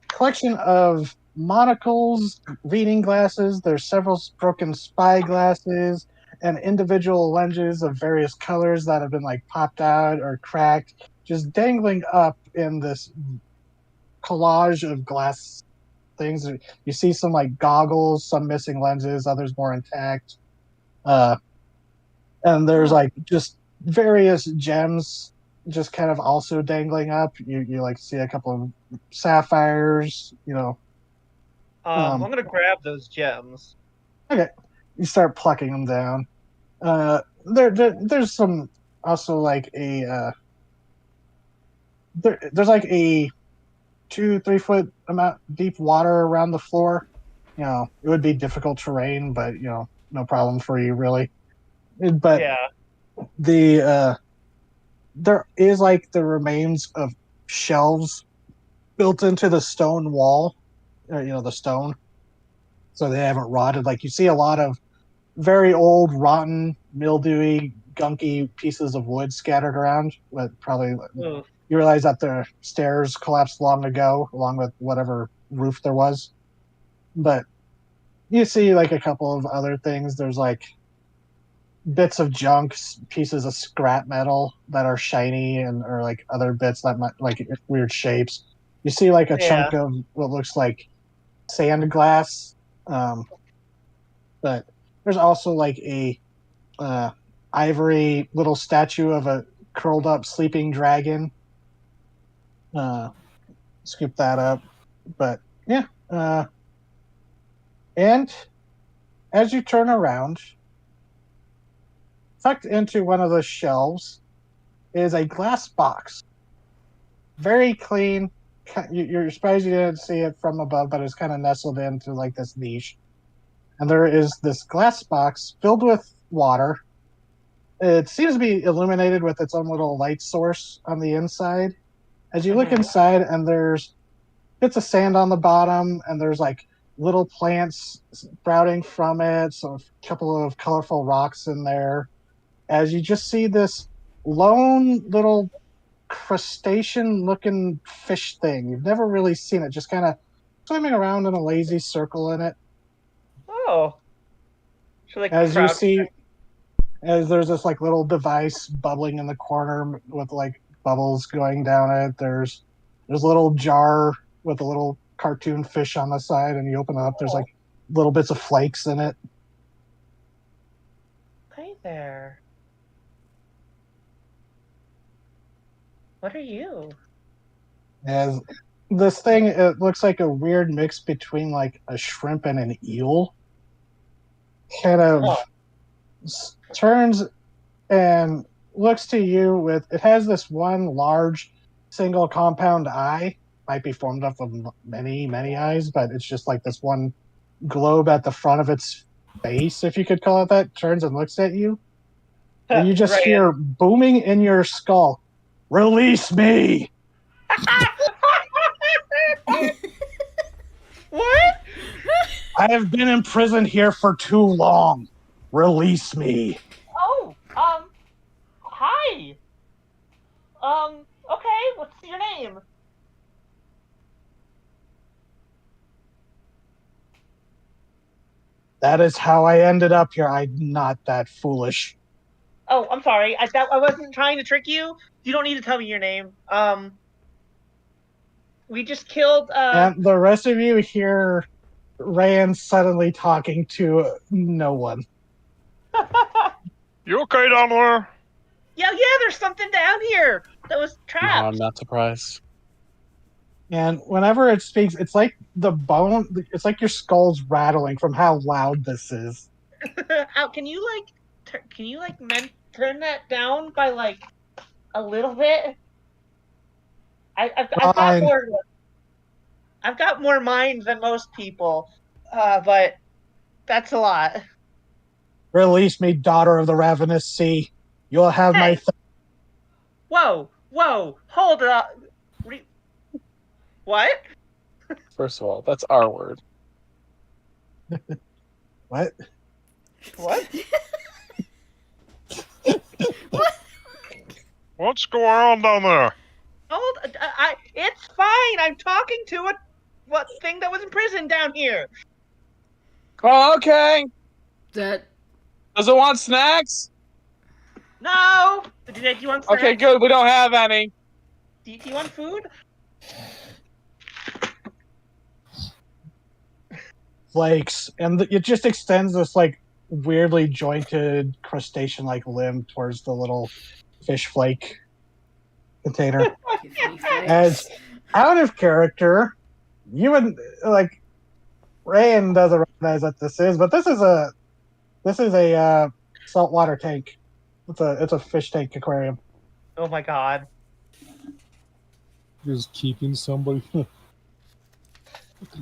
Collection of monocles, reading glasses. There's several broken spy glasses and individual lenses of various colors that have been like popped out or cracked, just dangling up in this collage of glass things. You see some like goggles, some missing lenses, others more intact. And there's like just various gems just kind of also dangling up. You like see a couple of sapphires, I'm gonna grab those gems. Okay, you start plucking them down. There's some also like there's like a 2-3 foot amount deep water around the floor. It would be difficult terrain, but no problem for you really. But Yeah. There is like the remains of shelves built into the stone wall, the stone, so they haven't rotted. Like you see a lot of very old, rotten, mildewy, gunky pieces of wood scattered around. But probably you realize that the stairs collapsed long ago, along with whatever roof there was. But you see like a couple of other things. There's like bits of junk, pieces of scrap metal that are shiny, and or like other bits that might like weird shapes. You see like a chunk of what looks like sand glass, but there's also like a ivory little statue of a curled up sleeping dragon. Scoop that up, but yeah. And as you turn around, tucked into one of the shelves is a glass box. Very clean. You're surprised you didn't see it from above, but it's kind of nestled into like this niche. And there is this glass box filled with water. It seems to be illuminated with its own little light source on the inside. As you look inside, and there's bits of sand on the bottom, and there's like little plants sprouting from it, so a couple of colorful rocks in there. As you just see this lone little crustacean looking fish thing. You've never really seen it, just kind of swimming around in a lazy circle in it. Oh. So like As you see, as there's this like little device bubbling in the corner with like bubbles going down it. There's a little jar with a little cartoon fish on the side, and you open it up, there's like little bits of flakes in it. Hi there. What are you? As this thing, it looks like a weird mix between like a shrimp and an eel. Kind of turns and looks to you with, it has this one large single compound eye. Might be formed up of many eyes, but it's just like this one globe at the front of its face, if you could call it that. Turns and looks at you, and you just hear booming in your skull, "Release me!" What? I have been imprisoned here for too long. Release me. Oh, hi. Okay, what's your name? That is how I ended up here. I'm not that foolish. Oh, I'm sorry. I wasn't trying to trick you. You don't need to tell me your name. We just killed, And the rest of you hear Rand suddenly talking to no one. You okay down there? Yeah, there's something down here that was No, trapped. I'm not surprised. And whenever it speaks, it's like the bone. It's like your skull's rattling from how loud this is. Ow, can you turn that down by like a little bit? I've got Fine. more. I've got more mind than most people, but that's a lot. Release me, daughter of the ravenous sea. You'll have my. Hey! Whoa, hold up. What? First of all, that's our word. What? What? What's going on down there? It's fine. I'm talking to what thing that was in prison down here. Oh, okay. That Does it want snacks? No. Do you want snacks? Okay, good. We don't have any. Do you want food? Flakes, and it just extends this like weirdly jointed crustacean-like limb towards the little fish flake container. As out of character, you would like Rayan doesn't recognize what this is, but this is a saltwater tank. It's a fish tank aquarium. Oh my god. Just keeping somebody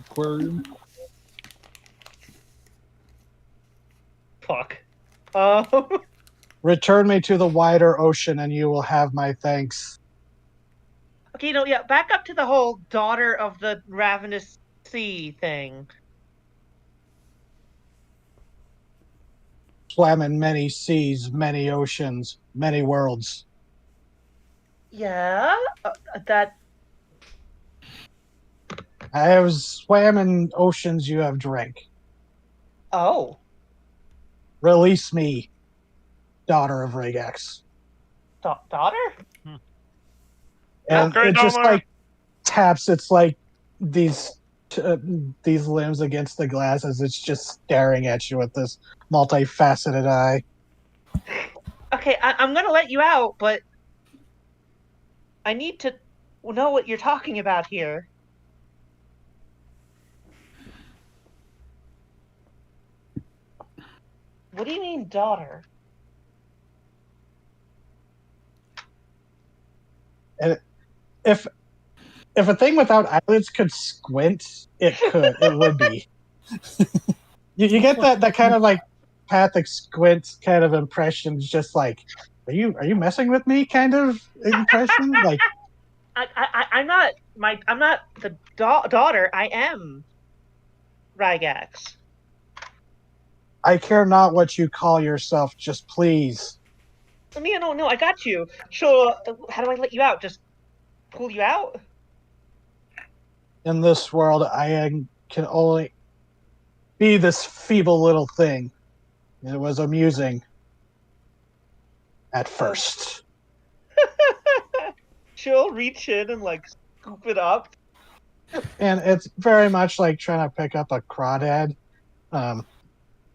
aquarium. Fuck. Return me to the wider ocean, and you will have my thanks. Okay, back up to the whole daughter of the ravenous sea thing. Swam in many seas, many oceans, many worlds. Yeah, that. I have swam in oceans you have drank. Oh, Release me, daughter of Regax. daughter? And Okay, it just daughter. like taps its like these limbs against the glass as it's just staring at you with this multifaceted eye. Okay, I'm gonna let you out, but I need to know what you're talking about here. What do you mean, daughter? And if a thing without eyelids could squint, it would be. You get that kind of like pathic squint kind of impression, just like, are you messing with me kind of impression? Like, I'm not the daughter. I am Rygax. I care not what you call yourself, just please. No, I got you. Sure, how do I let you out? Just pull you out? In this world, can only be this feeble little thing. It was amusing at first. She'll reach in and like scoop it up. And it's very much like trying to pick up a crawdad.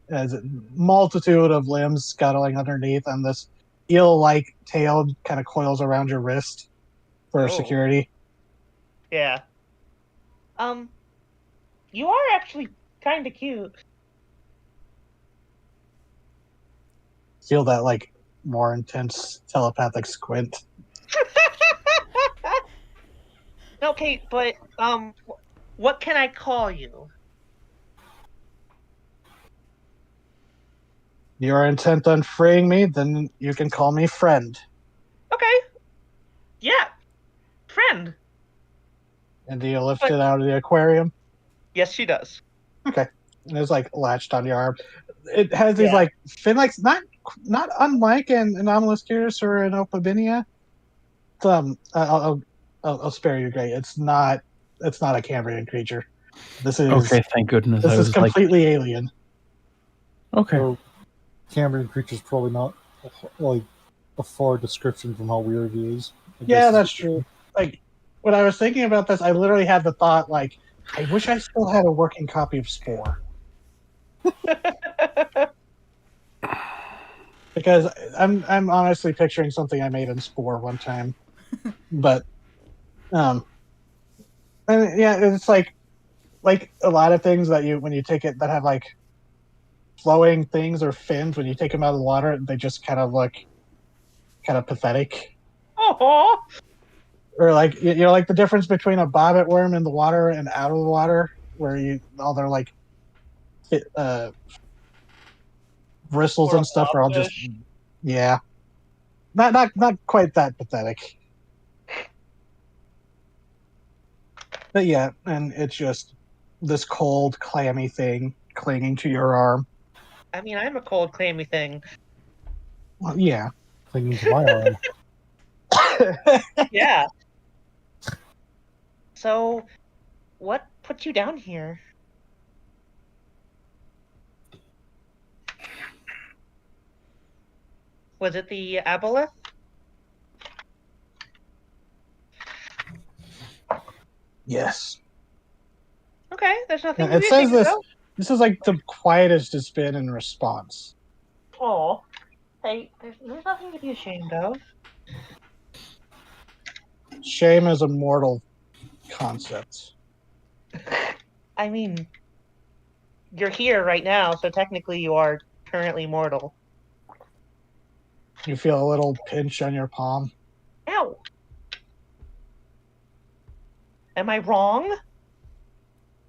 As a multitude of limbs scuttling underneath, and this eel-like tail kind of coils around your wrist for security. Yeah. You are actually kind of cute. Feel that like more intense telepathic squint. Okay, but what can I call you? You're intent on freeing me, then you can call me friend. Okay. Yeah. Friend. And do you lift it out of the aquarium? Yes, she does. Okay. And it's like latched on your arm. It has these like fin like not unlike an anomalous Curus or an Opabinia. I'll spare you, Gray. It's not a Cambrian creature. This is Okay, thank goodness. This is completely alien. Okay. So, Cambrian creature's probably not like a far description from how weird it is. Yeah, that's true. Like when I was thinking about this, I literally had the thought like, I wish I still had a working copy of Spore. Because I'm honestly picturing something I made in Spore one time, but and yeah, it's like a lot of things that you when you take it that have like flowing things or fins when you take them out of the water, they just kind of look kind of pathetic. Oh, Or like you know, like the difference between a bobbit worm in the water and out of the water, where all their like bristles or a and stuff are all just blobfish. yeah, not quite that pathetic. But yeah, and it's just this cold, clammy thing clinging to your arm. I mean, I'm a cold, clammy thing. Well, yeah. Clinging to my arm. Yeah. So, what put you down here? Was it the aboleth? Yes. Okay, there's nothing And to it be says ashamed this. of. This is like the quietest it's been in response. Oh, hey, there's nothing to be ashamed of. Shame is a mortal concept. I mean, you're here right now, so technically you are currently mortal. You feel a little pinch on your palm. Ow! Am I wrong?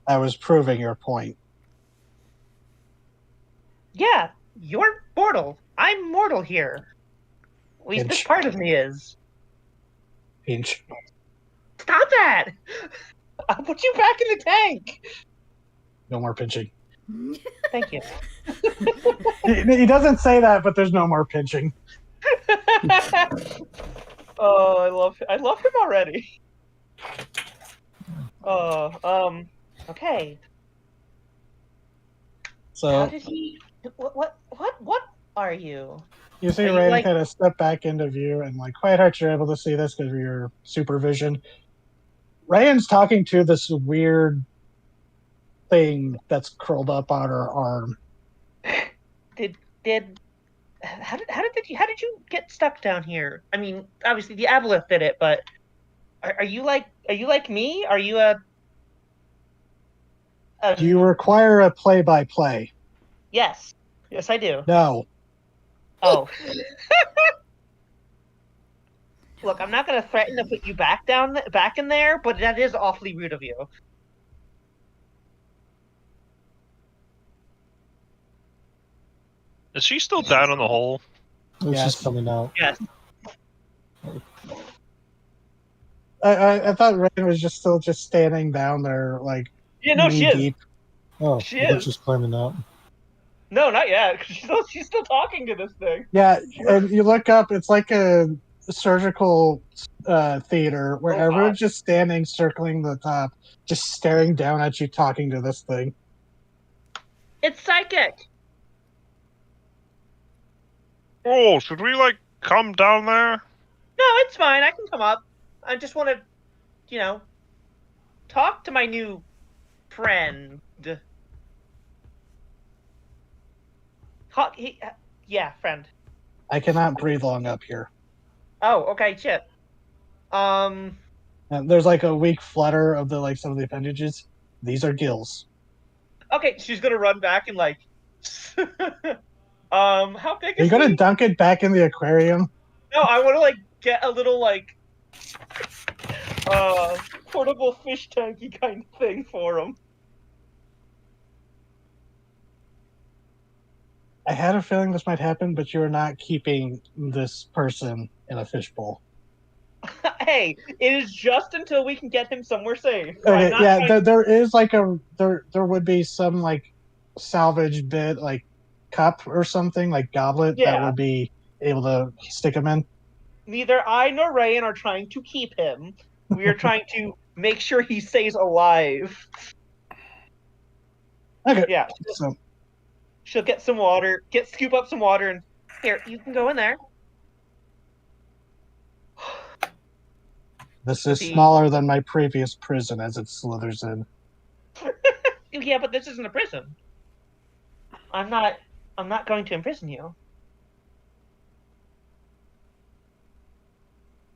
I was proving your point. Yeah, you're mortal. I'm mortal here. At least this Pinch. part of me is. Pinch. Stop that! I'll put you back in the tank! No more pinching. Thank you. He doesn't say that, but there's no more pinching. Oh, I love him already. Okay. How So did he? What are you? you see Are you Rain like? kind of step back into view, and like Quiet Heart, you're able to see this because of your supervision. Ryan's talking to this weird thing that's curled up on her arm. Did how did you get stuck down here? I mean, obviously the aboleth did it, but are you like me? Are you a Do you require a play-by-play? Yes. Yes, I do. No. Oh. Look, I'm not gonna threaten to put you back in there, but that is awfully rude of you. Is she still down in the hole? It's Yes. just coming out. Yes. I thought Rain was just still just standing down there, like Yeah, no, knee she is. deep. Oh, She I thought is. she's climbing out. No, not yet. She's still talking to this thing. Yeah, and you look up, it's like a surgical theater where Oh, everyone's God. just standing, circling the top, just staring down at you, talking to this thing. It's psychic. Oh, should we like come down there? No, it's fine. I can come up. I just want to, talk to my new friend. Yeah, friend. I cannot breathe long up here. Oh, okay, shit. And there's like a weak flutter of the like some of the appendages. These are gills. Okay, she's gonna run back and like. How big Are you is gonna he? dunk it back in the aquarium? No, I want to like get a little like, portable fish tanky kind of thing for him. I had a feeling this might happen, but you're not keeping this person in a fishbowl. Hey, it is just until we can get him somewhere safe. Okay, yeah, trying... there is like there would be some like salvage bit like cup or something like goblet that would be able to stick him in. Neither I nor Rayan are trying to keep him. We are trying to make sure he stays alive. Okay, Yeah. so She'll get some water, scoop up some water, and here, you can go in there. this is smaller than my previous prison as it slithers in. Yeah, but this isn't a prison. I'm not going to imprison you.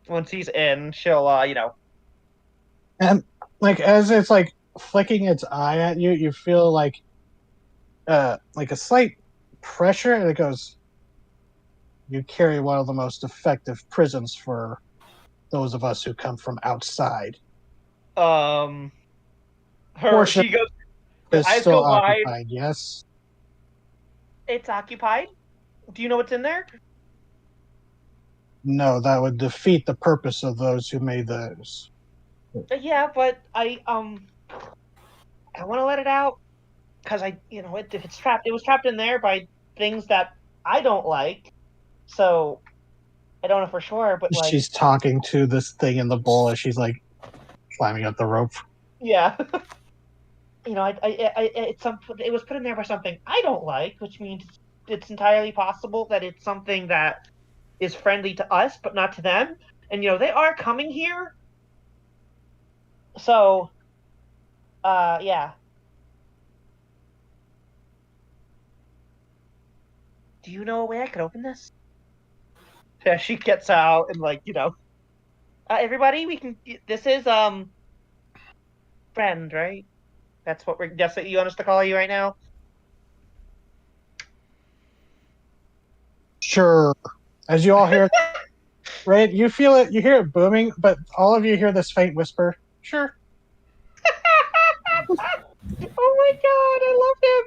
Once he's in, she'll And like as it's like flicking its eye at you, you feel like a slight pressure, and it goes. You carry one of the most effective prisons for those of us who come from outside. her Portion she goes. is The eyes still go wide. occupied. Yes. It's occupied. Do you know what's in there? No, that would defeat the purpose of those who made those. Yeah, but I want to let it out because if it's trapped, it was trapped in there by things that I don't like. So I don't know for sure, but like, She's talking to this thing in the bowl as she's like climbing up the rope. yeah, it was put in there by something I don't like, which means it's entirely possible that it's something that is friendly to us, but not to them. And they are coming here. So, yeah. Do you know a way I could open this? Yeah, she gets out and everybody, we can. This is friend, right? That's what you want us to call you right now. Sure. As you all hear, right? You feel it. You hear it booming, but all of you hear this faint whisper. Sure. Oh my god, I love him.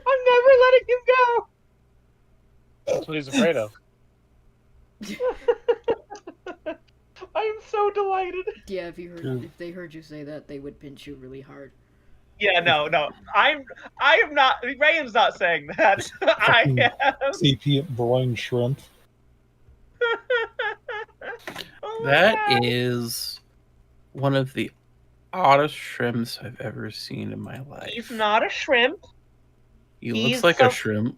I'm never letting him go. That's what he's afraid of. I am so delighted. Yeah, if they heard you say that, they would pinch you really hard. Yeah, no. I am not. Rayan's not saying that. I am. Sapient brine shrimp. Oh my That God. is one of the oddest shrimps I've ever seen in my life. He's not a shrimp. He looks like a shrimp.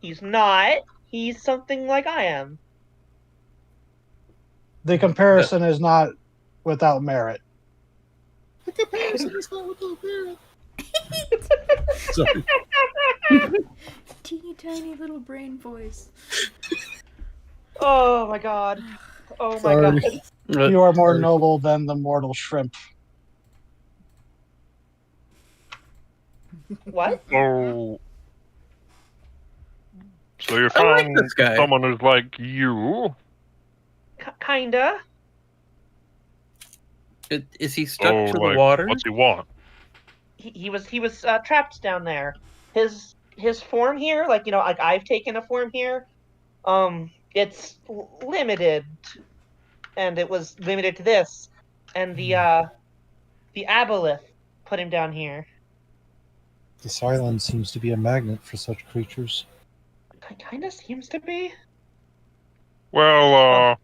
He's not. He's something like I am. The comparison is not without merit. The comparison is not without merit. Sorry. Teeny tiny little brain voice. Oh my god. Oh my Sorry. god. You are more noble than the mortal shrimp. What? Oh. So you're I like finding this guy. someone who's like you? Kinda. Is he stuck Oh, to the like, water? what's he want? He was trapped down there. His form here, like I've taken a form here. It's limited, and it was limited to this, and the aboleth put him down here. This island seems to be a magnet for such creatures. Kind of seems to be. Well,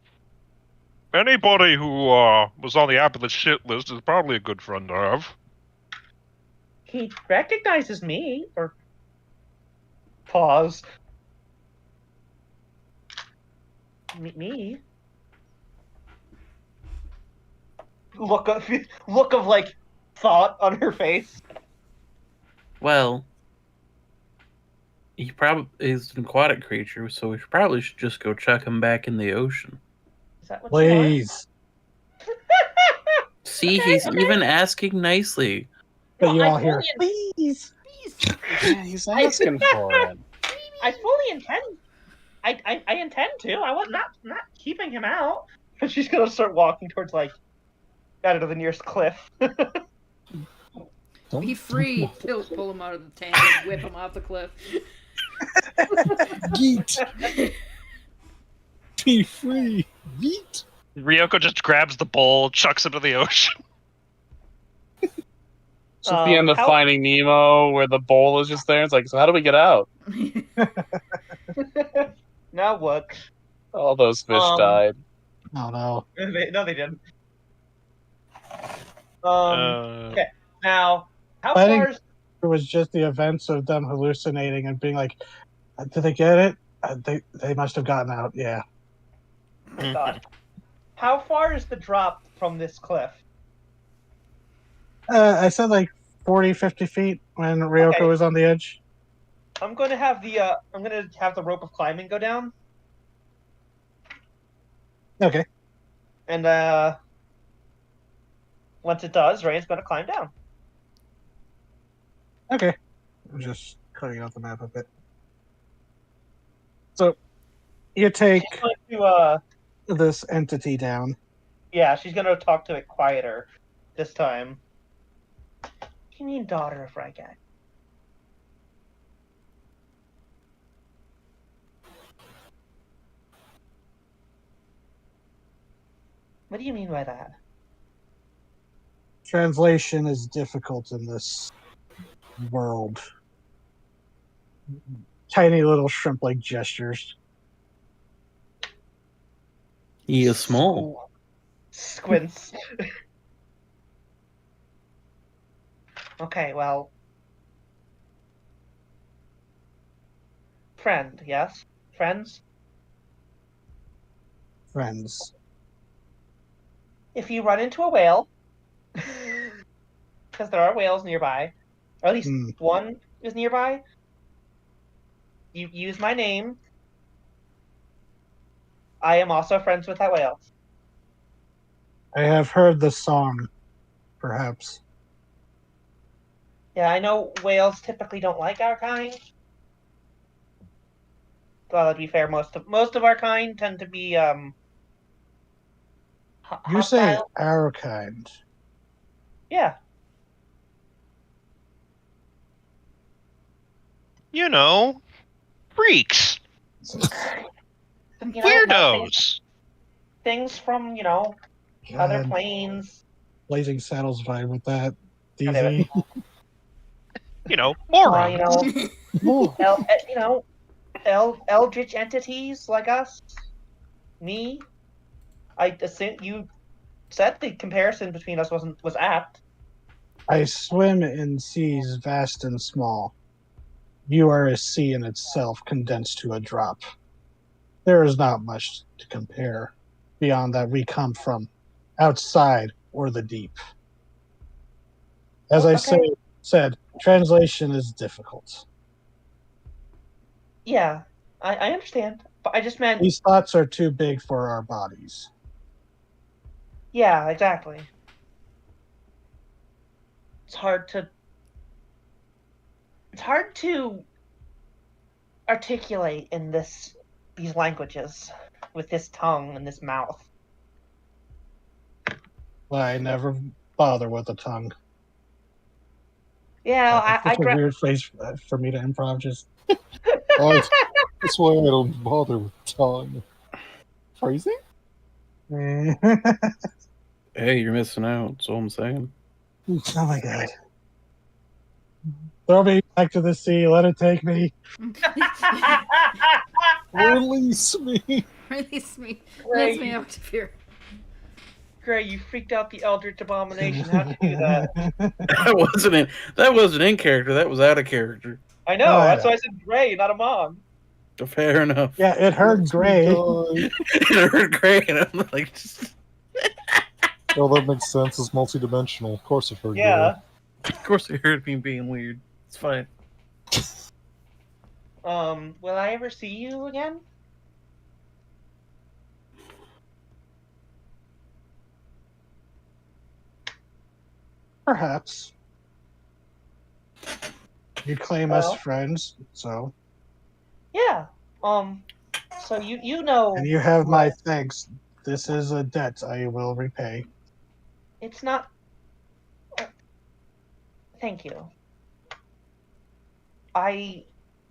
anybody who was on the Aboleth shit list is probably a good friend to have. He recognizes me, or pause. Me. Look of like thought on her face. Well, he probably is an aquatic creature, so we probably should just go chuck him back in the ocean. Is that what you want? Please. See, Okay, he's okay. even asking nicely. But you I all hear, fully- please. Yeah, he's asking for it. I fully intend. I intend to. I was not keeping him out. But she's gonna start walking towards out of the nearest cliff. Don't, Be free. He'll pull him out of the tank and whip him off the cliff. Yeet! Be free! Yeet! Ryoko just grabs the bowl, chucks it to the ocean. It's at the end of Finding Nemo, where the bowl is just there. It's like, so how do we get out? Now what? All those fish died. Oh no. No, they didn't. Uh, Okay. Now, how I think- far is It was just the events of them hallucinating and being like, did they get it? They must have gotten out. Yeah. God. How far is the drop from this cliff? I said like 40, 50 feet when Ryoko Okay. was on the edge. I'm gonna have the rope of climbing go down. Okay. And once it does, Ray's going to climb down. Okay. I'm just cutting out the map a bit. So you take She's going to, this entity down. yeah, she's going to talk to it quieter this time. What do you mean, daughter of Rygat? What do you mean by that? Translation is difficult in this world. Tiny little shrimp-like gestures. He is small. Squints. Okay, well. Friend, yes? Friends? Friends. If you run into a whale, because there are whales nearby, or at least one is nearby, you use my name. I am also friends with that whale. I have heard the song, perhaps. Yeah, I know whales typically don't like our kind. Well, to be fair, most of our kind tend to be You say hostile. our kind. Yeah. You know, freaks, You know, weirdos. things from, other God, planes. Blazing Saddles vibe with that. God damn it. DZ. You know, You morons. know, eldritch entities like us. Me. I assume you said the comparison between us was apt. I swim in seas vast and small. You are a sea in itself condensed to a drop. There is not much to compare beyond that we come from outside or the deep. As I said, translation is difficult. Yeah, I understand. But I just meant, These thoughts are too big for our bodies. yeah, exactly. It's hard to articulate in these languages with this tongue and this mouth. I never bother with the tongue. Yeah, It's such a weird phrase for me to improv. Just That's why I don't bother with tongue. Phrasing? Hey, you're missing out. That's all I'm saying. Oh my god. Throw me back to the sea. Let it take me. Release me! Release me. Ray, Let me out of here. Gray, you freaked out the Eldritch Abomination. How'd you do that? That wasn't in character. That was out of character. I know. That's why I said Gray, not a mom. Fair enough. Yeah, it heard Gray. It heard Gray, and I'm like, just... Oh, that makes sense. It's multidimensional. Of course it heard Yeah. Of course it heard me being weird. It's fine. Will I ever see you again? Perhaps. You claim us friends, so. Yeah. So you know. And you have my thanks. This is a debt I will repay. It's not. Thank you. I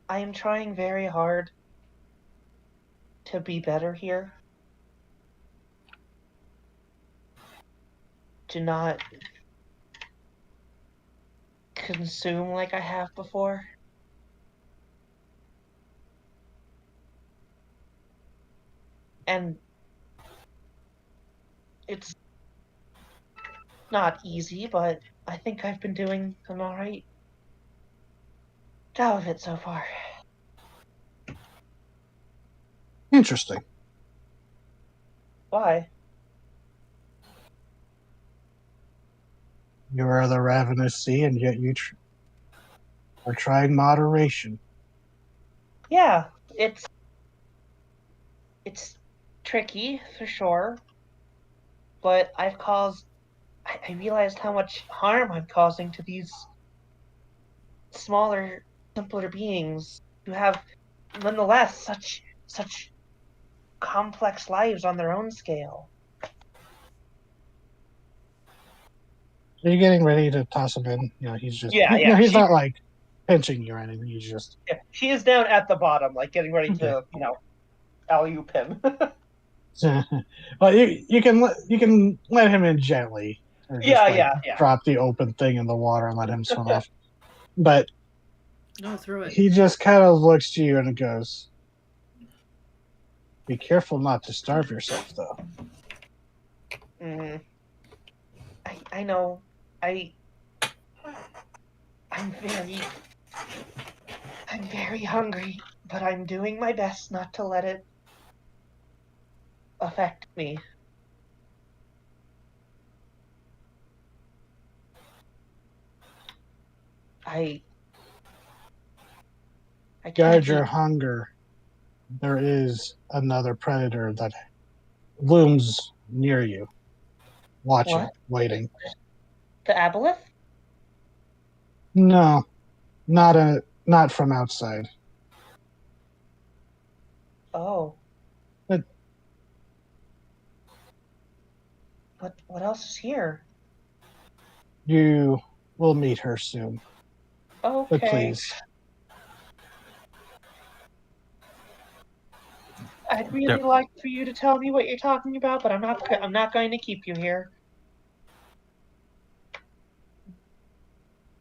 am trying very hard to be better here. To not consume like I have before. And it's not easy, but I think I've been doing an alright job of it so far. Interesting. Why? You are the ravenous sea, and yet you are trying moderation. Yeah, it's tricky for sure, but I've caused. I realized how much harm I'm causing to these smaller, simpler beings who have, nonetheless, such complex lives on their own scale. Are you getting ready to toss him in? He's just Yeah. he's not like pinching you or anything. He's just She is down at the bottom, like getting ready okay. to, alley-oop him. Well, you can let him in gently, or just Yeah. drop the open thing in the water and let him swim off. But No, throw it. he just kind of looks to you and goes, "Be careful not to starve yourself, though." Mm-hmm. I know. I'm very hungry, but I'm doing my best not to let it affect me. I can't Guard your eat. hunger. There is another predator that looms near you, watching, What? waiting. The aboleth? No, not from outside. Oh. But What else is here? you will meet her soon. But Okay. please, I'd really like for you to tell me what you're talking about, but I'm not going to keep you here.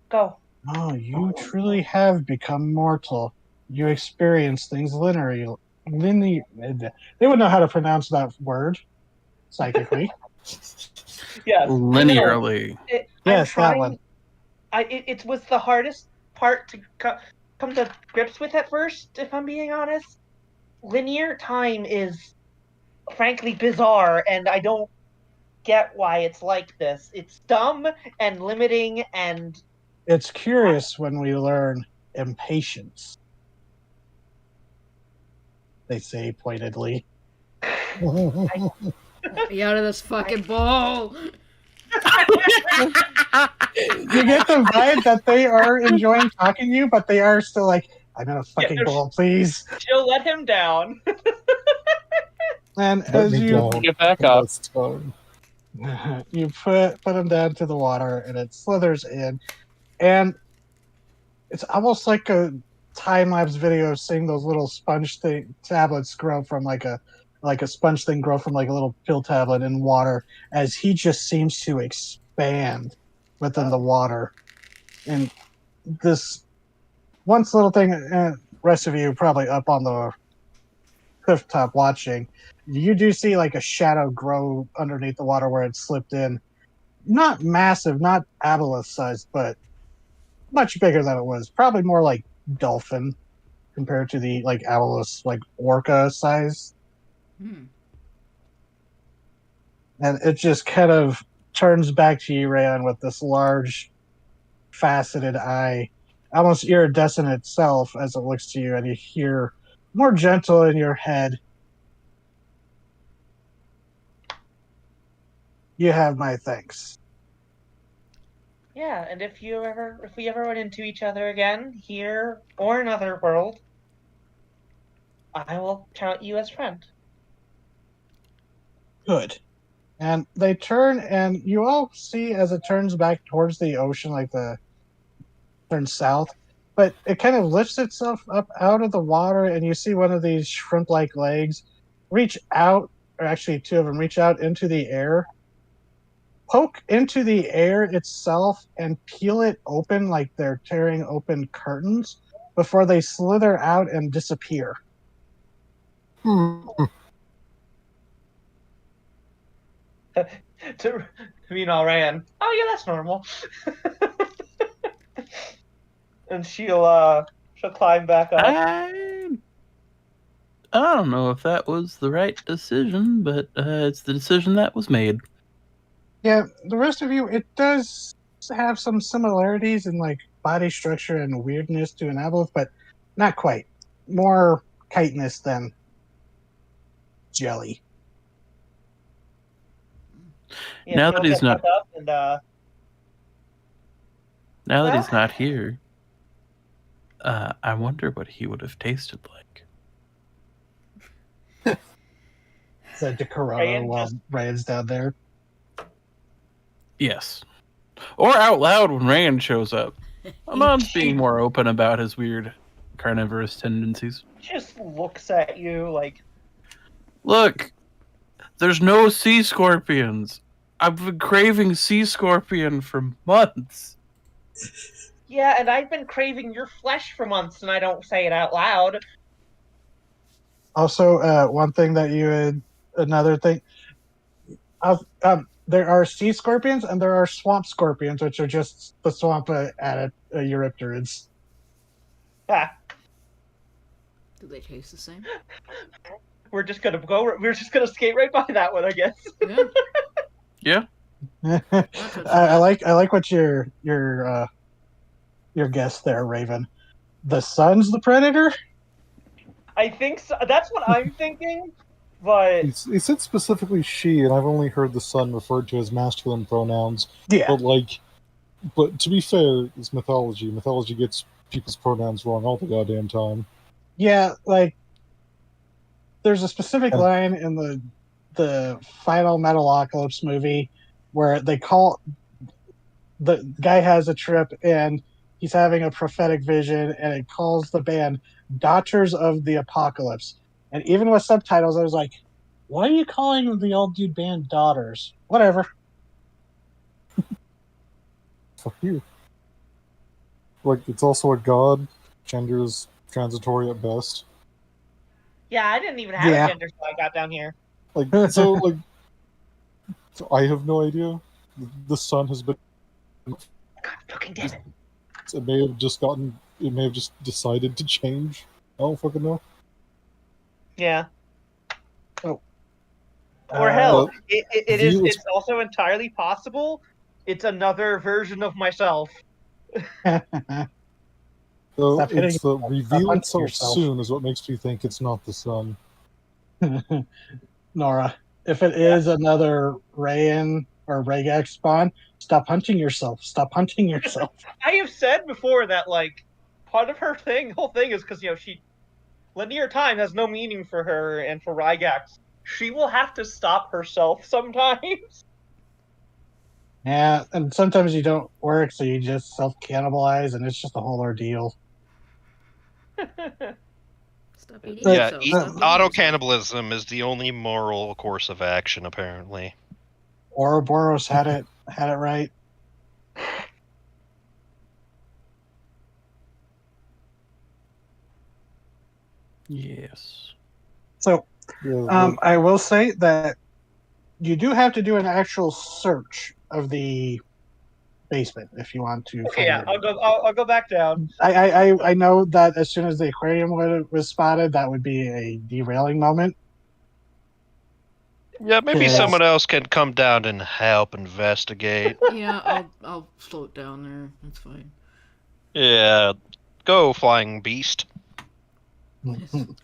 Go. oh, you truly have become mortal. You experience things linearly. They would know how to pronounce that word psychically. Yes. Linearly. Yes, that one. It was the hardest part to come to grips with at first, if I'm being honest. Linear time is frankly bizarre, and I don't get why it's like this. It's dumb and limiting, and It's curious when we learn impatience, they say pointedly. Be out of this fucking bowl. You get the vibe that they are enjoying talking to you, but they are still like, I'm in a fucking bowl, please. she'll let him down. And Let as me you down. Get back one up. last time. you put him down to the water and it slithers in, and it's almost like a time-lapse video of seeing those little sponge tablets grow from like a sponge thing grow from like a little pill tablet in water as he just seems to expand within the water. And this once little thing, rest of you probably up on the cliff top watching, you do see like a shadow grow underneath the water where it slipped in. Not massive, not aboleth sized, but much bigger than it was. Probably more like dolphin compared to the like aboleth, like orca size. Hmm. And it just kind of turns back to you, Rayon, with this large, faceted eye, almost iridescent itself as it looks to you, and you hear more gentle in your head, "You have my thanks." Yeah, and if we ever run into each other again, here or another world, I will count you as friend. Good. And they turn, and you all see as it turns back towards the ocean, like turns south, but it kind of lifts itself up out of the water, and you see one of these shrimp-like legs reach out, or actually two of them reach out into the air, poke into the air itself, and peel it open like they're tearing open curtains before they slither out and disappear. To Ryan. Oh yeah, that's normal. And she'll climb back up. I don't know if that was the right decision, but it's the decision that was made. Yeah, the rest of you, it does have some similarities in like body structure and weirdness to an aboleth, but not quite. More chitinous than jelly. Yeah, Now he'll that he's get not- back up and Now that Well- he's not here, I wonder what he would have tasted like. Said to Corona Ryan while just- Ryan's down there. Yes. Or out loud when Rand shows up. Amon's He- being more open about his weird carnivorous tendencies. just looks at you like, Look, there's no sea scorpions. I've been craving sea scorpion for months. yeah, and I've been craving your flesh for months, and I don't say it out loud. Also, one thing that another thing, there are sea scorpions and there are swamp scorpions, which are just the swamp Eurypterids. Ah, Do they taste the same? we're just gonna skate right by that one, I guess. Yeah. Yeah. I like what your guess there, Raven. The sun's the predator. I think so. That's what I'm thinking, but He said specifically she, and I've only heard the son referred to as masculine pronouns. Yeah, But to be fair, it's mythology. Mythology gets people's pronouns wrong all the goddamn time. yeah. Like, there's a specific Yeah. line in the final Metalocalypse movie where the guy has a trip and he's having a prophetic vision, and it calls the band Daughters of the Apocalypse. And even with subtitles, I was like, why are you calling the old dude band Daughters? Whatever. Fuck you. Like, it's also a god. Gender is transitory at best. yeah, I didn't even have Yeah. a gender till I got down here. So I have no idea. The sun has been. God fucking damn it. It may have just decided to change. I don't fucking know. Yeah. Oh. Or hell, Well, it's also entirely possible it's another version of myself. So Stop hitting it's the reveal hunting itself yourself. soon is what makes me think it's not the sun. Nora, if it is another Rayan or Regax spawn, stop hunting yourself. Stop hunting yourself. I have said before that, like, part of her whole thing is because, linear time has no meaning for her and for Rygax. She will have to stop herself sometimes. Yeah, and sometimes you don't work, so you just self-cannibalize, and it's just a whole ordeal. Stop eating Yeah, yourself. Stop eating Auto yourself. cannibalism is the only moral course of action, apparently. Ouroboros had it right. Yes. So, Yeah, I will say that you do have to do an actual search of the basement if you want to. Okay, find yeah, it. I'll go back down. I know that as soon as the aquarium was spotted, that would be a derailing moment. Yeah, maybe Yeah. someone else can come down and help investigate. Yeah, I'll float down there. That's fine. Yeah, go, flying beast.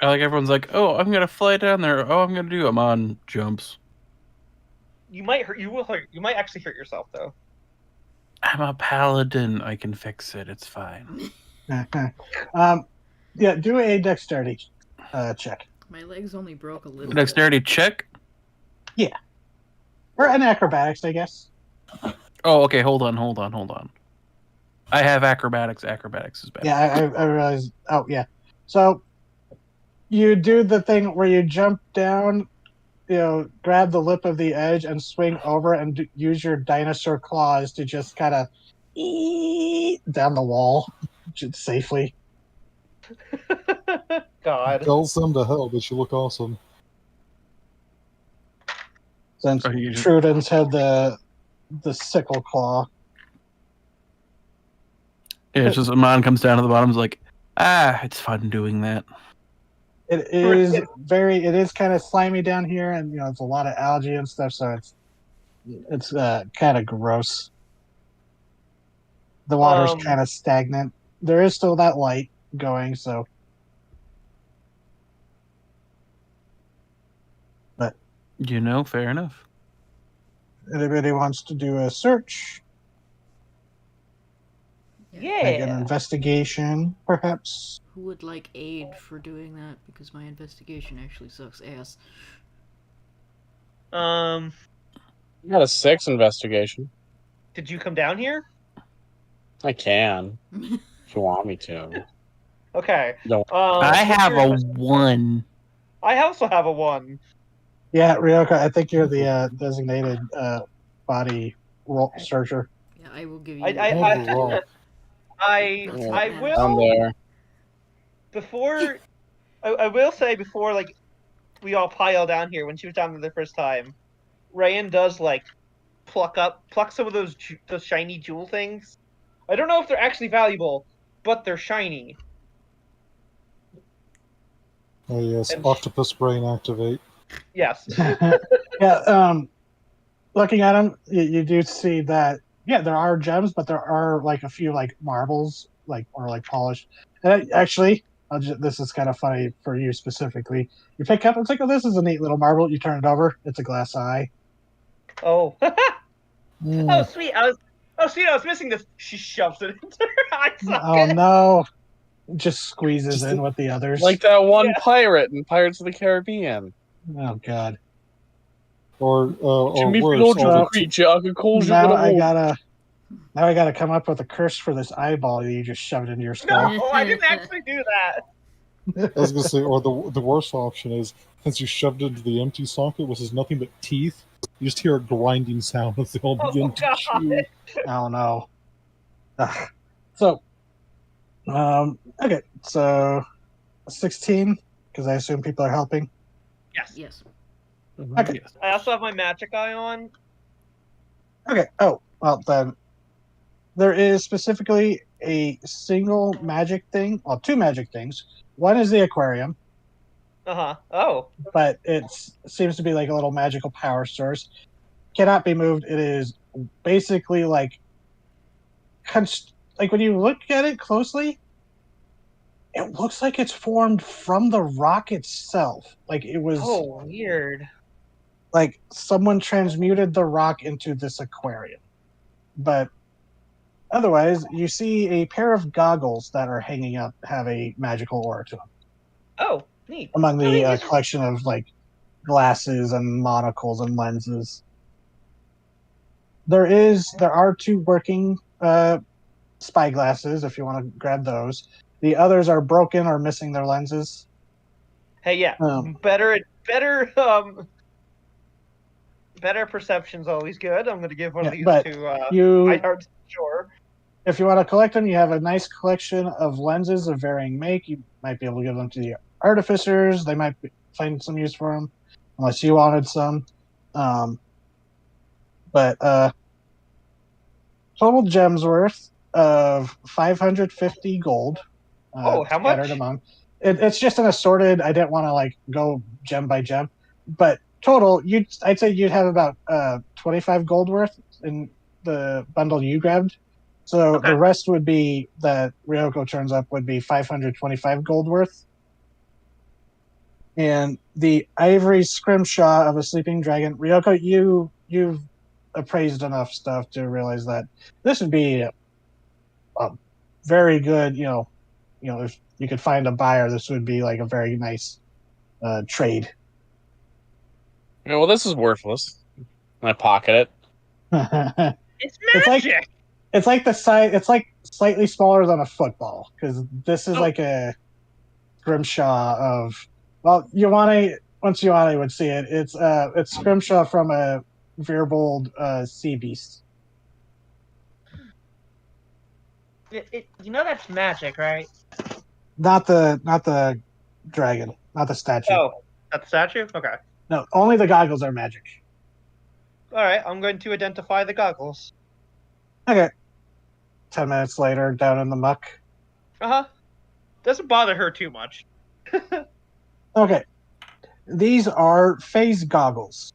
Like everyone's like, oh, I'm gonna fly down there. Oh, I'm gonna do. I'm on jumps. You might actually hurt yourself though. I'm a paladin. I can fix it. It's fine. Yeah, do a dexterity check. My legs only broke a little. Dexterity check. Or an acrobatics, I guess. Oh, okay. Hold on. I have acrobatics. Acrobatics is better. Yeah, I realized. Oh, yeah. So you do the thing where you jump down, grab the lip of the edge and swing over and use your dinosaur claws to just kind of down the wall just safely. God. tells them to hell, but you look awesome. Since Oh, you just- Trudens had the sickle claw. Yeah, it's just Amon comes down to the bottom. Is like, it's fun doing that. It is kind of slimy down here, and it's a lot of algae and stuff, so it's kind of gross. The water's kind of stagnant. There is still that light going, so. But Fair enough. Anybody wants to do a search? Make an Yeah. investigation, perhaps? Who would like aid for doing that? Because my investigation actually sucks ass. Um, I got a 6 investigation. did you come down here? I can if you want me to. Okay. No. I what's have your a investi- 1. I also have a 1. Yeah, Ryoka, I think you're the designated body searcher. Yeah, I will give you. I Not that it I matters. I'm will there. before I will say before like we all pile down here when she was down there the first time, Rayan does like pluck some of those shiny jewel things. I don't know if they're actually valuable, but they're shiny. Oh yes, And octopus brain activate. yes. Yeah, looking at them, you do see that, yeah, there are gems, but there are like a few like marbles, like or like polished. And actually, this is kind of funny for you specifically. You pick up, it's like, oh, this is a neat little marble. You turn it over, it's a glass eye. Oh. Mm. Sweet. I was missing this. She shoves it into her eye Oh socket. no, just squeezes Just in with the others. Like that one Yeah. pirate in Pirates of the Caribbean. Oh god. To Or me, worse, no all the creature, I can call you Now what I I want. gotta come up with a curse for this eyeball that you just shoved into your skull. No, I didn't actually do that. I was gonna say, or the worst option is since you shoved it into the empty socket, which is nothing but teeth. You just hear a grinding sound as they all begin to God. chew. Oh no. Ugh. So, okay, so 16, because I assume people are helping. Yes. Yes. Okay. I also have my magic eye on. Okay. Oh, well then, there is specifically a single magic thing. Well, two magic things. One is the aquarium, Uh-huh. Oh. but it seems to be like a little magical power source. Cannot be moved. It is basically like, like when you look at it closely, it looks like it's formed from the rock itself. Like it was, Oh, weird. like someone transmuted the rock into this aquarium. But otherwise, you see a pair of goggles that are hanging up have a magical aura to them. Oh, neat. Among I mean, the these- collection of like glasses and monocles and lenses, there are two working spyglasses if you want to grab those. The others are broken or missing their lenses. Hey, yeah. Better perception's always good. I'm gonna give one of Yeah, these but to you, Neidhart, sure. if you want to collect them, you have a nice collection of lenses of varying make. You might be able to give them to the artificers. They might find some use for them, unless you wanted some. But total gems worth of 550 gold. Oh, how scattered much? among. It's just an assorted. I didn't want to like go gem by gem, but total, I'd say you'd have about 25 gold worth in the bundle you grabbed. So Okay. the rest would be that Ryoko turns up would be 525 gold worth. And the ivory scrimshaw of a sleeping dragon, Ryoko, you've appraised enough stuff to realize that this would be a very good, if you could find a buyer, this would be like a very nice trade. Yeah, well, this is worthless. I pocket it. It's It's like- magic. It's like the size. It's like slightly smaller than a football because this is like a scrimshaw of. Well, once Ioane would see it. It's scrimshaw from a Veerbold sea beast. That's magic, right? Not the dragon, not the statue. Oh, that's the statue? Okay. No, only the goggles are magic. Alright, I'm going to identify the goggles. Okay. 10 minutes later, down in the muck. Uh-huh. Doesn't bother her too much. Okay. These are phase goggles.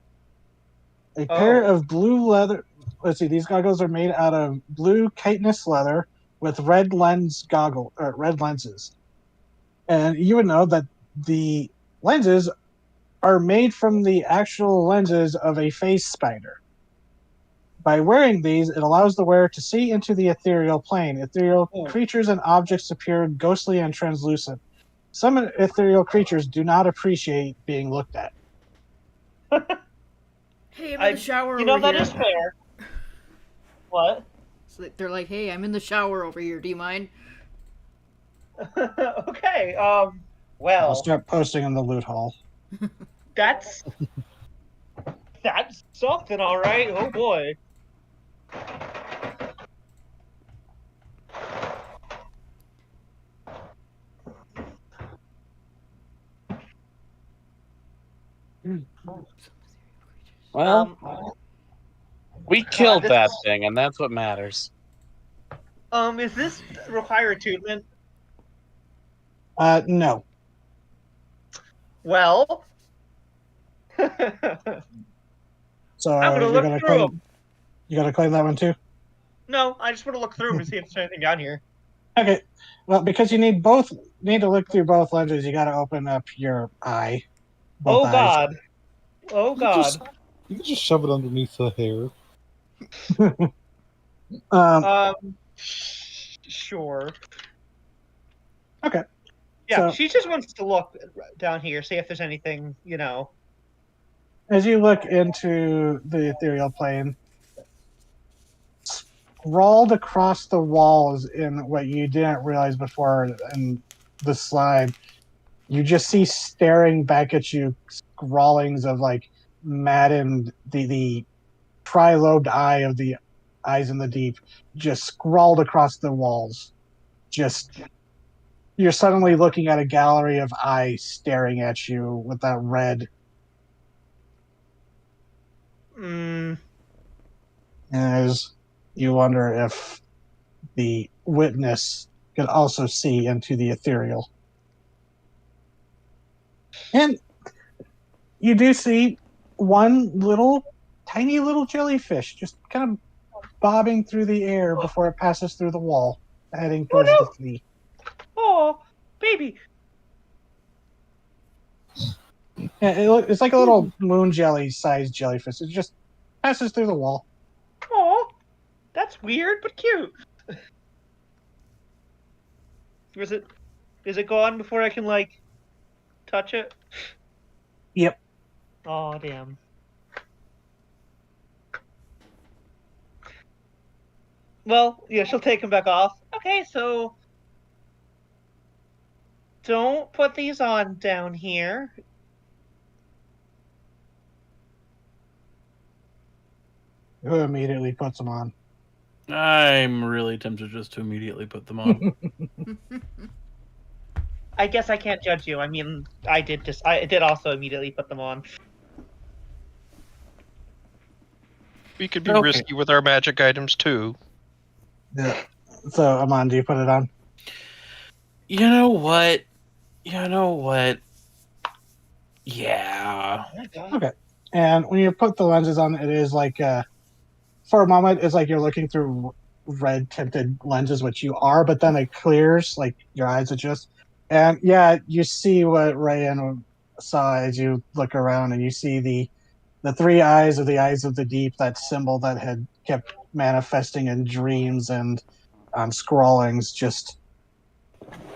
A pair of blue leather. Let's see. These goggles are made out of blue chitinous leather with red lenses, and you would know that the lenses are made from the actual lenses of a phase spider. By wearing these, it allows the wearer to see into the ethereal plane. Ethereal Oh. creatures and objects appear ghostly and translucent. Some ethereal creatures do not appreciate being looked at. Hey, I'm in the shower over that here. is fair. What? So they're like, hey, I'm in the shower over here. Do you mind? Okay. I'll Well, start posting in the loot hall. that's something, all right. Oh boy. Well, we killed this that is- thing, and that's what matters. Is this require attunement? No. Well, So I'm gonna you're look gonna through claim. them. You gonna claim that one too? No, I just want to look through them and see if there's anything down here. Okay. Well, because you need to look through both lenses, you got to open up your eye. Both Oh eyes. God. Oh You God. you can just shove it underneath the hair. Sure. Okay. Yeah, So- she just wants to look down here, see if there's anything, As you look into the ethereal plane, scrawled across the walls in what you didn't realize before in the slide, you just see staring back at you scrawlings of like maddened the tri-lobed eye of the eyes in the deep just scrawled across the walls. Just you're suddenly looking at a gallery of eyes staring at you with that red. As you wonder if the witness could also see into the ethereal. And you do see one tiny little jellyfish just kind of bobbing through the air before it passes through the wall, heading towards no! the three. Oh, baby. Yeah, it's like a little moon jelly-sized jellyfish. It just passes through the wall. Oh, that's weird but cute. Is it gone before I can touch it? Yep. Oh damn. Well, yeah, she'll take him back off. Okay, so don't put these on down here. Who immediately puts them on? I'm really tempted just to immediately put them on. I guess I can't judge you. I mean, I did also immediately put them on. We could be Okay. risky with our magic items too. Yeah. So, Amon, do you put it on? You know what? Yeah. Okay. And when you put the lenses on, it is like, for a moment, it's like you're looking through red tinted lenses, which you are, but then it clears, like your eyes adjust. And yeah, you see what Rayan saw as you look around, and you see the three eyes of the eyes of the deep, that symbol that had kept manifesting in dreams and scrawlings, just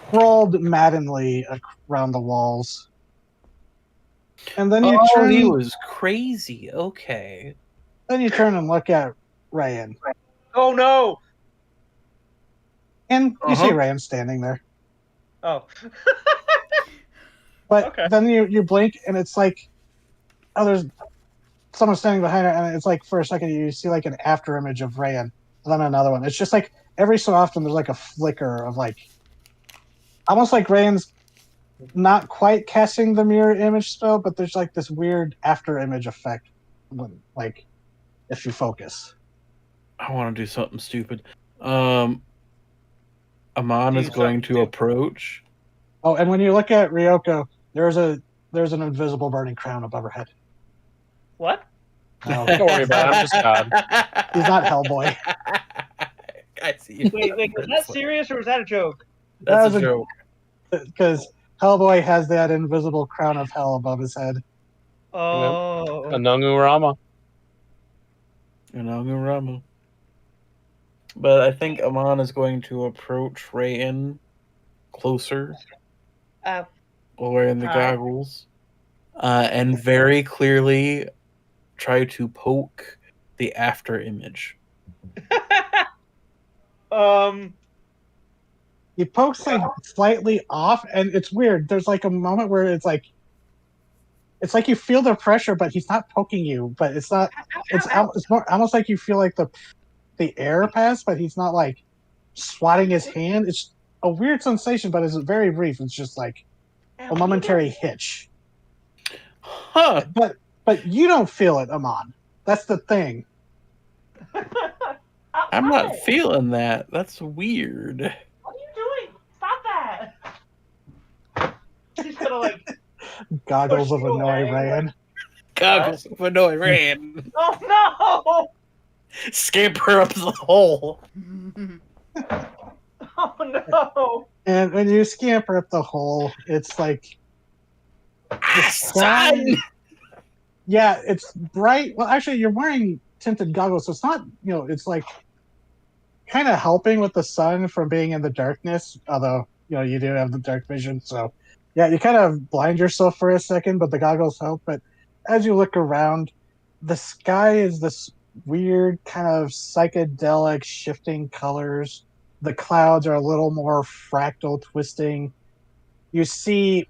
scrawled maddeningly around the walls. And then you turn. he was crazy. Okay. Then you turn and look at Rayan, Oh no! and you see Uh-huh. Rayan standing there. Oh. But Okay. then you blink, and it's like, oh, there's someone standing behind her, and it's like for a second you see like an after image of Rayan, and then another one. It's just like every so often there's like a flicker of like, almost like Rayan's not quite casting the mirror image spell, but there's like this weird after image effect when, like, if you focus. I want to do something stupid. Amon Do is going to something approach. Oh, and when you look at Ryoko, there's an invisible burning crown above her head. What? No, Don't worry about it. I'm just God. he's not Hellboy. I see you. Wait, was that serious or was that a joke? That's That was a a- joke. Because Hellboy has that invisible crown of hell above his head. Oh. Anungu Rama. Inagurama. But I think Amon is going to approach Rayan closer Uh, while wearing the Hi. goggles. And very clearly try to poke the after image. He pokes like slightly off, and it's weird. There's like a moment where it's like you feel the pressure, but he's not poking you. But it's not. It's more almost like you feel like the air pass, but he's not like swatting his hand. It's a weird sensation, but it's very brief. It's just like a momentary hitch. Huh. But you don't feel it, Amon. That's the thing. I'm not feeling that. That's weird. What are you doing? Stop that! He's gonna like Goggles push of you annoy away, Ran. Goggles of annoy Ran. Oh Scamper up the hole. no! Oh no! And when you scamper up the hole, it's like the sky. Son! Yeah, it's bright. Well, actually, you're wearing tinted goggles, so it's not. It's like kind of helping with the sun from being in the darkness. Although you do have the dark vision, so yeah, you kind of blind yourself for a second, but the goggles help. But as you look around, the sky is this weird kind of psychedelic shifting colors. The clouds are a little more fractal twisting. You see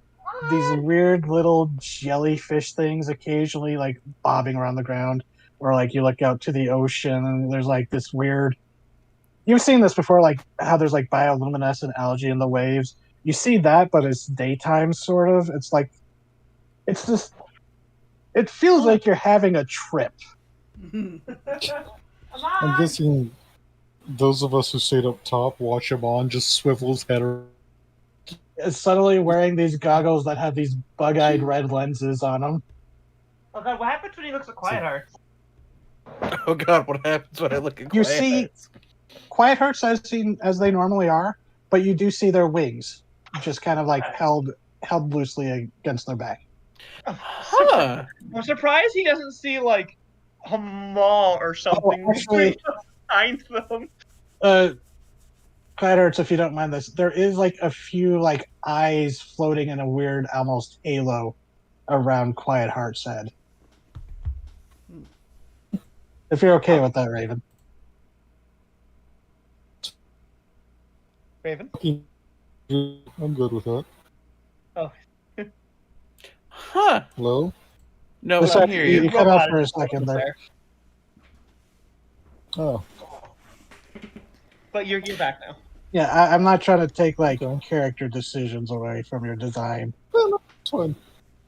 these weird little jellyfish things occasionally like bobbing around the ground, or like you look out to the ocean and there's like this weird. You've seen this before, like how there's like bioluminescent algae in the waves. You see that, but it's daytime sort of. It's like it's just. It feels like you're having a trip. I'm guessing those of us who stayed up top watch him on just swivel his head around. Suddenly wearing these goggles that have these bug-eyed red lenses on them. Oh god, what happens when he looks at Quiet Heart? Oh god, what happens when I look at You Quiet see Hearts? Quiet Hearts as they normally are, but you do see their wings just kind of like held loosely against their back. Huh. I'm surprised he doesn't see like a maw or something actually- behind them. Quiet Hearts, if you don't mind this, there is like a few like eyes floating in a weird almost halo around Quiet Heart's head. If you're okay with that, Raven. Raven? I'm good with that. Oh. Huh. Hello? No, Sorry, I hear you. you cut off for a second there. Oh, But you're back now. Yeah, I'm not trying to take like Okay. character decisions away from your design. it's fine.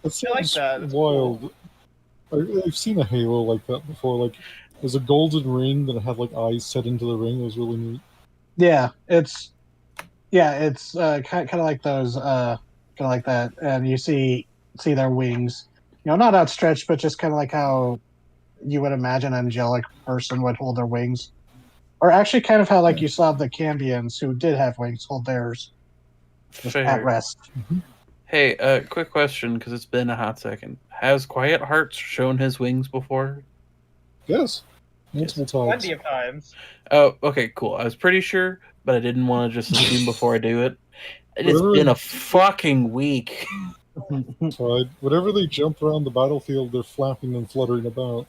That I like sounds that. That's wild. I've seen a halo like that before. Like, there's a golden ring that had like eyes set into the ring. It was really neat. Yeah, it's kind of like those, kind of like that, and you see their wings. Not outstretched, but just kind of like how you would imagine an angelic person would hold their wings, or actually kind of how like you saw the Cambians who did have wings hold theirs just at Fair. rest. Hey, quick question, because it's been a hot second. Has Quiet Hearts shown his wings before? Yes, multiple times. Plenty of times. Oh, okay, cool. I was pretty sure, but I didn't want to just assume before I do it. It's Whatever. been a fucking week. Fine. Whenever they jump around the battlefield, they're flapping and fluttering about.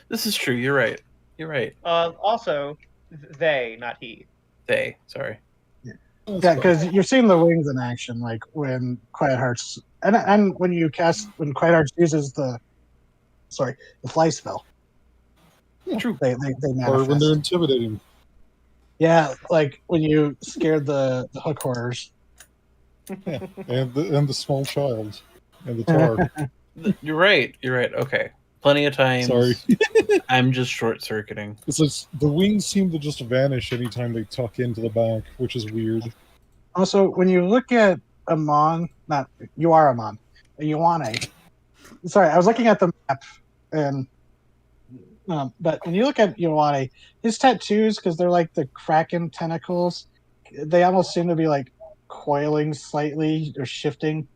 This is true. You're right. You're right. Also, they, not he. They. Sorry. That's Yeah, fine. because you're seeing the wings in action, like when Quiet Hearts, and when Quiet Hearts uses the fly spell. True. They Or when manifest. they're intimidating. Yeah, like when you scared the hook horrors. And the small child. And the tar. You're right. You're right. Okay. Plenty of times. Sorry. I'm just short circuiting. It's like the wings seem to just vanish anytime they tuck into the back, which is weird. Also, when you look at Amon, you are Amon, Ioane. Sorry, I was looking at the map, and but when you look at Ioane, his tattoos, because they're like the kraken tentacles, they almost seem to be like coiling slightly or shifting.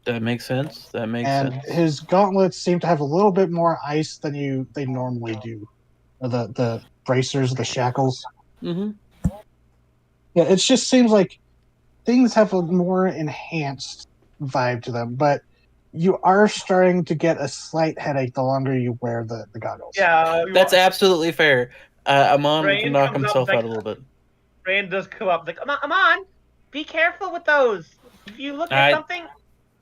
That makes sense. That makes And sense. his gauntlets seem to have a little bit more ice than they normally do. Or the bracers, the shackles. Mm-hmm. Yeah, it just seems like things have a more enhanced vibe to them, but you are starting to get a slight headache the longer you wear the goggles. Yeah, That's absolutely fair. Amon can Rain knock comes up himself like- out a little bit. Rain does come up like, Amon, be careful with those. If you look at something,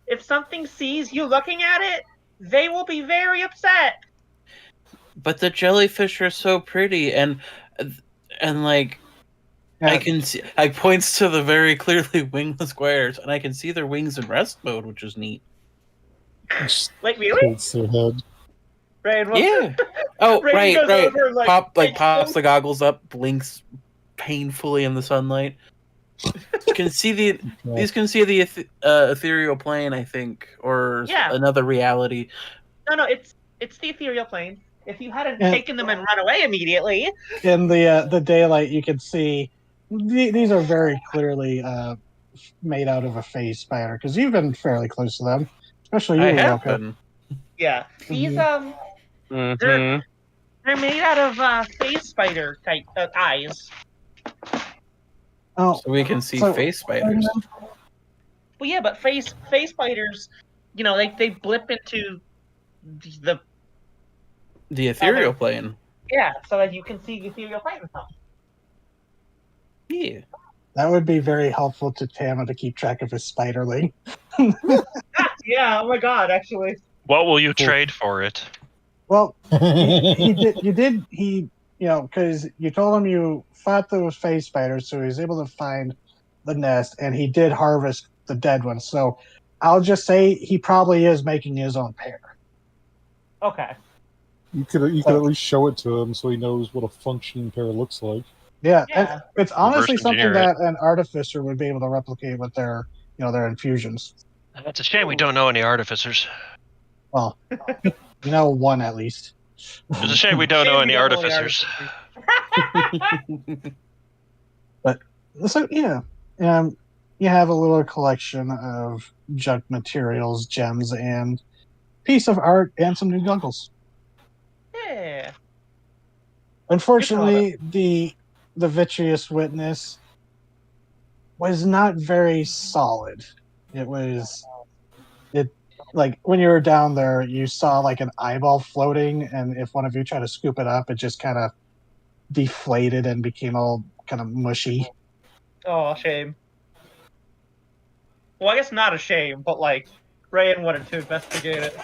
if something sees you looking at it, they will be very upset. But the jellyfish are so pretty, and like Yeah. I can see. I points to the very clearly wingless squares, and I can see their wings in rest mode, which is neat. Just Wait, really? tilts their head. Rain, Yeah. Oh, Rain goes right. over and, like, Pops the goggles up, blinks painfully in the sunlight. You can see these can see the ethereal plane, I think, or Yeah. another reality. No, it's the ethereal plane. If you hadn't taken them and run away immediately. In the daylight, you can see these are very clearly made out of a phase spider because you've been fairly close to them, especially you, I have Ryoko. been. Yeah, these Mm-hmm. they're made out of phase spider type eyes. Oh, So we can see so- face spiders. Well, yeah, but phase spiders, they blip into the The ethereal plane. yeah, so that you can see the ethereal plane with them. Yeah. that would be very helpful to Tama to keep track of his spiderling. Yeah, oh my god, actually. What will you trade for it? Well, he did, because you told him you fought those phase spiders, so he was able to find the nest, and he did harvest the dead ones. So I'll just say he probably is making his own pair. Okay. You could at least show it to him so he knows what a functioning pair looks like. Yeah, Yeah. and it's honestly Reverse something engineer that an artificer would be able to replicate with their infusions. It's a shame we don't know any artificers. Well, one at least. It's a shame we don't know any artificers. But so yeah, you have a little collection of junk materials, gems, and piece of art, and some new goggles. Yeah. Unfortunately, the vitreous witness was not very solid. It like when you were down there, you saw like an eyeball floating, and if one of you tried to scoop it up, it just kind of deflated and became all kind of mushy. Oh, shame. Well, I guess not a shame, but Rayan wanted to investigate it.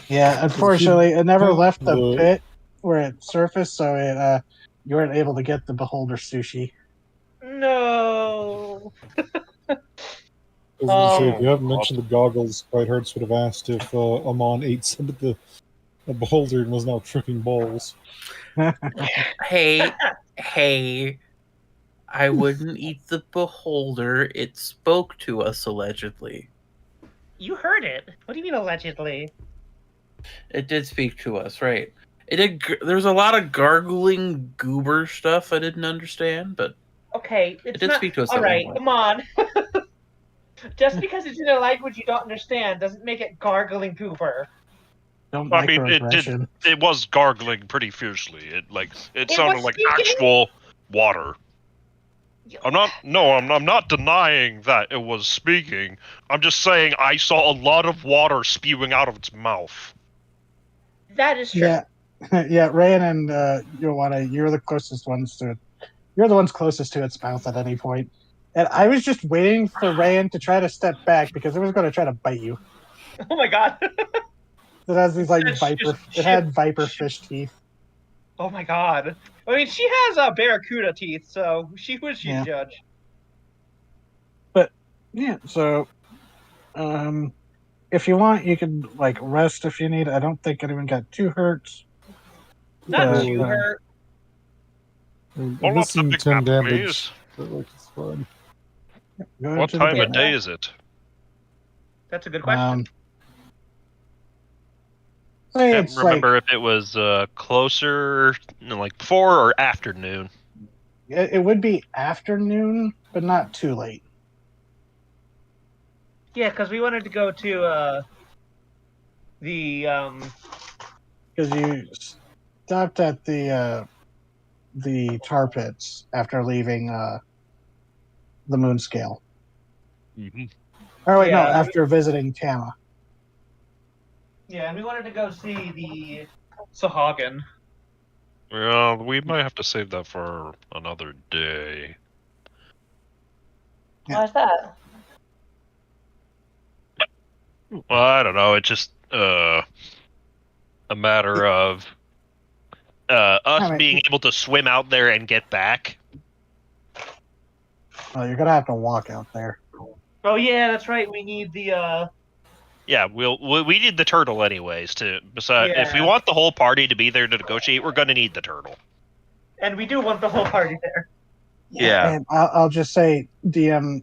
Yeah, unfortunately, it never left the the- pit where it surfaced, so you weren't able to get the beholder sushi. No. I was gonna say, if you Oh. haven't mentioned the goggles, Bright Hearts would have asked if Amon ate some of the beholder and was now tripping balls. Hey, I wouldn't eat the beholder. It spoke to us allegedly. You heard it. What do you mean allegedly? It did speak to us, right? It did. There's a lot of gargling goober stuff I didn't understand, but Okay, it it's did not. speak to us. All at right, one come on. Just because it's in a language you don't understand doesn't make it gargling goober. Don't I mean, microaggression. it was gargling pretty fiercely. It sounded was like speaking- actual water. I'm not denying that it was speaking. I'm just saying I saw a lot of water spewing out of its mouth. That is true. Yeah, yeah. Rayan and Joanna, you're the closest ones to it. You're the ones closest to its mouth at any point. And I was just waiting for Rayan to try to step back because it was going to try to bite you. Oh my god. It has these It's viper. just- It had viper fish teeth. Oh my god. I mean, she has barracuda teeth, so she would Yeah. judge. Yeah. So, if you want, you can rest if you need. I don't think anyone got too hurt. Not Yeah. too hurt. I'm Roll up the missing big 10 map, damage. please. But it's fine. Go What to the time of bed. day is it? That's a good question. Say Can't it's remember if it was closer, before or afternoon. it would be afternoon, but not too late. Yeah, because we wanted to go to the Because you stopped at the tar pits after leaving the moon scale. Mhm. Or wait, no, Yeah. after visiting Tama. Yeah, and we wanted to go see the Sahagin. Well, we might have to save that for another day. Yeah. Why's that? Well, I don't know. It's just a matter of us I mean, being able to swim out there and get back. Well, you're gonna have to walk out there. Oh yeah, that's right. We need the Yeah, we need the turtle anyways. If we Yeah. want the whole party to be there to negotiate, we're gonna need the turtle. and we do want the whole party there. Yeah. And I'll just say, DM,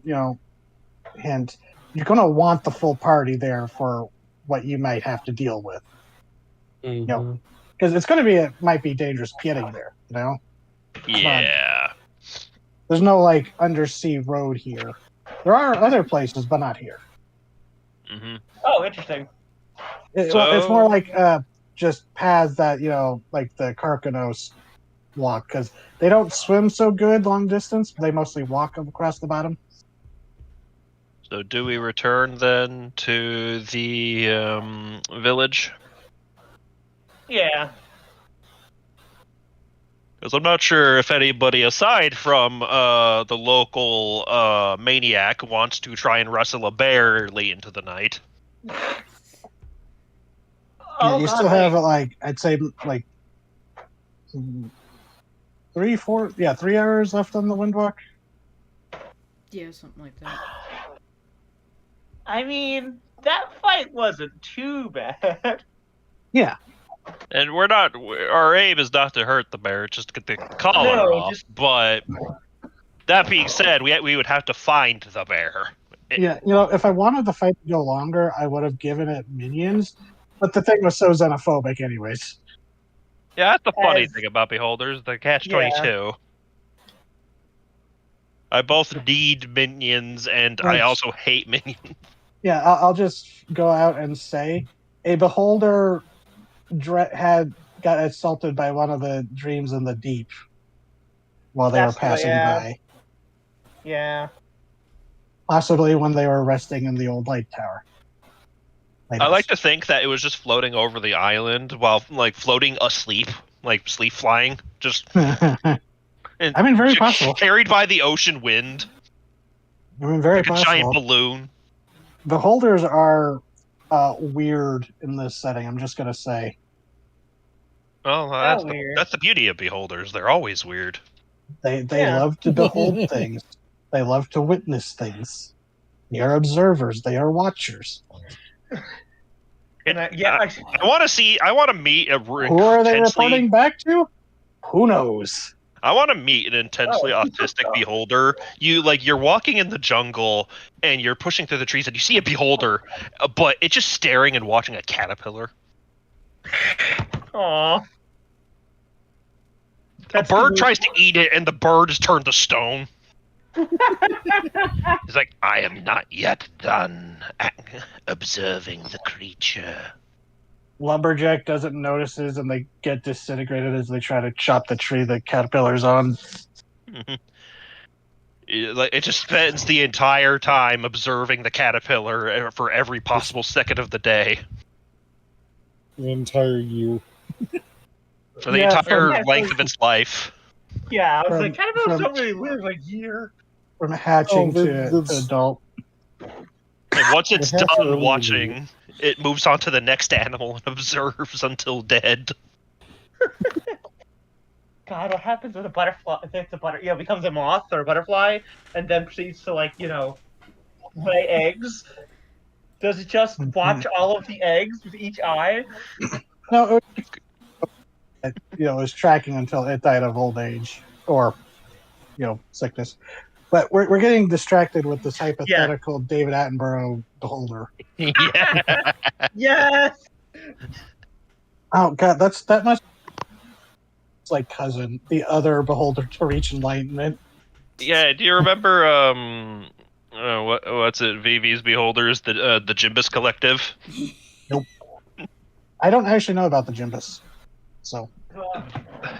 hint, you're gonna want the full party there for what you might have to deal with. Mhm. Because it's might be dangerous getting there, Yeah. There's no like undersea road here. There are other places, but not here. hmm Oh, interesting. It's more like just paths that like the Carcanos walk, because they don't swim so good long distance. They mostly walk across the bottom. So do we return then to the village? Yeah. Because I'm not sure if anybody aside from the local maniac wants to try and wrestle a bear early into the night. Oh, You God, still have wait. like, I'd say like 3 hours left on the windwalk. Yeah, something like that. I mean, that fight wasn't too bad. Yeah. And we're not. Our aim is not to hurt the bear, just to get the collar No, off. But that being said, we would have to find the bear. Yeah, if I wanted the fight to go longer, I would have given it minions. But the thing was so xenophobic, anyways. Yeah, that's the funny As- thing about Beholders, the Yeah. Catch-22. I both need minions and I Right. also hate minions. Yeah, I'll just go out and say a beholder got assaulted by one of the dreams in the deep while they were That's the way, passing yeah. by. Yeah. Possibly when they were resting in the old light tower. I like to think that it was just floating over the island while, like, floating asleep, like sleep flying, just I and mean, very just possible. carried by the ocean wind, Very like a giant possible. balloon. Beholders are weird in this setting. I'm just gonna say Well, Weird. that's the beauty of Beholders. They're always weird. they Yeah. love to behold things. They love to witness things. They are observers. They are watchers. And I want to meet a Who are they reporting back to? Who knows? I want to meet an intensely autistic beholder. You're walking in the jungle and you're pushing through the trees and you see a beholder, but it's just staring and watching a caterpillar. Aw. A bird tries to eat it and the bird is turned to stone. He's like, I am not yet done observing the creature. Lumberjack doesn't notice it, and they get disintegrated as they try to chop the tree the caterpillar's on. It just spends the entire time observing the caterpillar for every possible second of the day. The entire year. For the entire length of its life. Yeah, I was From- like, caterpillars from- don't really live a year. From hatching to that's- adult. And once it's It has to done early watching, it moves on to the next animal and observes until dead. God, what happens with a butterfly? If it's a becomes a moth or a butterfly, and then proceeds to lay eggs. Does it just watch all of the eggs with each eye? No, it was tracking until it died of old age or, sickness. But we're getting distracted with this hypothetical David Attenborough beholder. Yeah. Yes. Oh God, that must. It's like cousin, the other beholder to reach enlightenment. Yeah, do you remember What's it? VV's Beholders, the Jimbus Collective. I don't actually know about the Jimbus. So,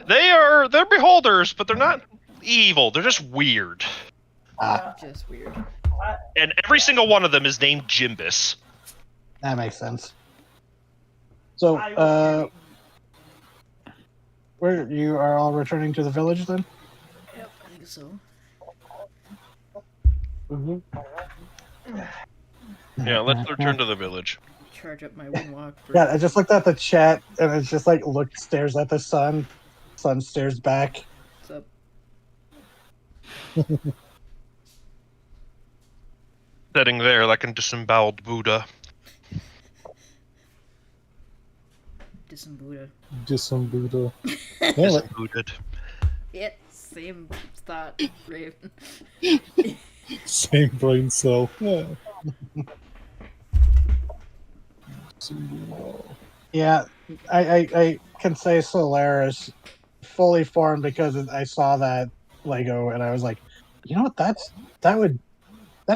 They're beholders, but they're not evil. They're just weird. Just weird. And every single one of them is named Jimbus. that makes sense. So, where you are all returning to the village then? Yep, I think so. Mm-hmm. Yeah, let's return to the village. Charge up my windwalk. Yeah, I just looked at the chat and it's just like stares at the sun. Sun stares back. What's up? Sitting there like a disemboweled Buddha. Disembuddha. Buddha. Disemboweled. Yeah, same thought, Raven. Same brain cell. Yeah. Yeah, I can say Solaris fully formed because I saw that Lego and I was like, you know what? That's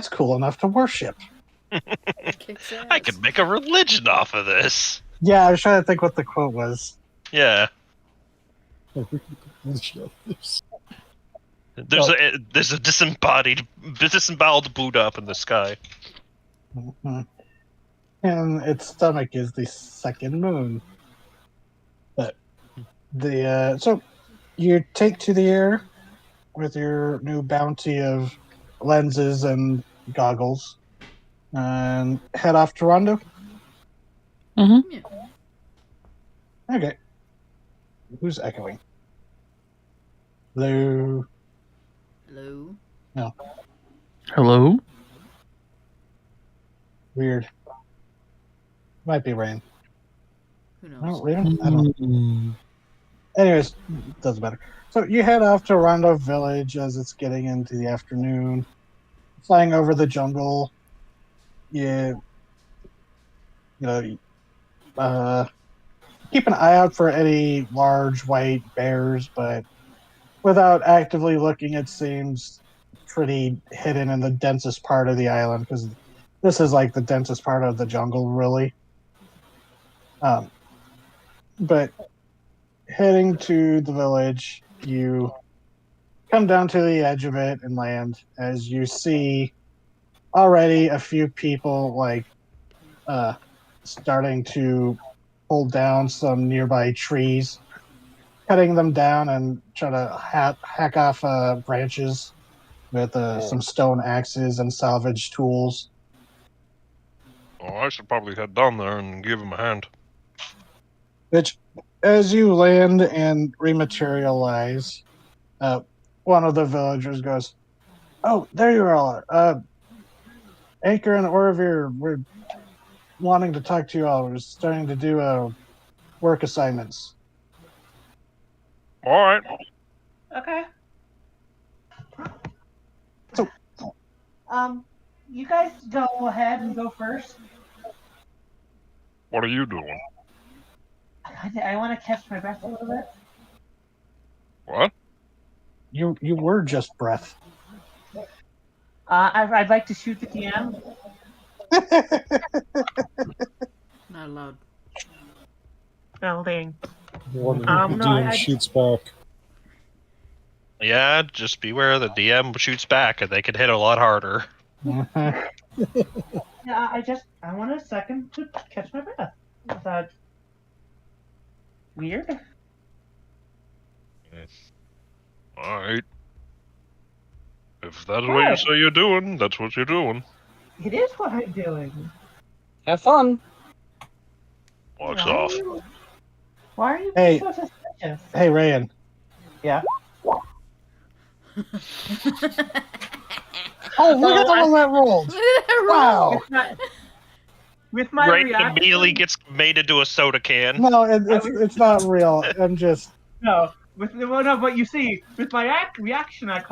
cool enough to worship. Kicks ass. I could make a religion off of this. Yeah, I was trying to think what the quote was. Yeah. There's a disemboweled Buddha up in the sky. Mm-hmm. And its stomach is the second moon. But so you take to the air with your new bounty of lenses and goggles and head off to Rondo. Mm-hmm. Yeah. Okay. Who's echoing? Hello. Hello. Hello? Weird. Might be rain. Who knows? No, rain? I don't know. Anyways, doesn't matter. So you head off to Rondo Village as it's getting into the afternoon. Flying over the jungle. You keep an eye out for any large white bears, but without actively looking, it seems pretty hidden in the densest part of the island, because this is like the densest part of the jungle, really. But heading to the village, you come down to the edge of it and land as you see already a few people starting to pull down some nearby trees, cutting them down and try to hack off branches with some stone axes and salvage tools. Oh, I should probably head down there and give him a hand. Which, as you land and rematerialize, one of the villagers goes, "Oh, there you all are. Anchor and Orvir, we're wanting to talk to you all. We're starting to do work assignments." All right. Okay. So- You guys go ahead and go first. What are you doing? I want to catch my breath a little bit. What? You were just breath. I'd like to shoot the DM. Not allowed. Oh, dang. One No, DM shoots back. Yeah, just beware the DM shoots back and they can hit a lot harder. Yeah, I want a second to catch my breath. Is that weird? Alright. If that's what you say you're doing, that's what you're doing. It is what I'm doing. Have fun. Walks Why are off. you- Why are you Hey. so suspicious? Hey, Rayan. Yeah. Oh, look at the one that rolled. Wow. With my Ray reaction, immediately gets made into a soda can. No, it's not real. I'm just. No, but you see, with my reaction, I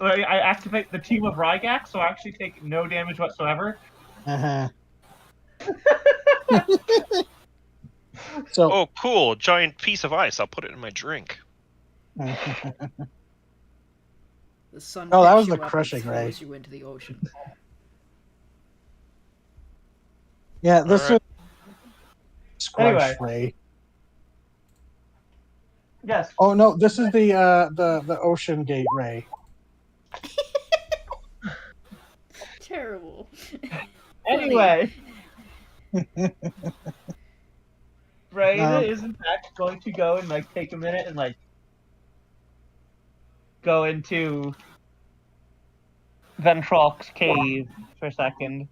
activate the team of Rygax, so I actually take no damage whatsoever. Uh-huh. So. Oh, cool. Giant piece of ice. I'll put it in my drink. The sun Oh, that picks was you the up crushing and ray. throws you into the ocean. Yeah, this Alright. is Squelch Anyway. Ray. Yes. Oh no, this is the Ocean Gate Ray. Terrible. Anyway, Brine Um, is in fact going to go and like take a minute and like go into Ventralk's cave for a second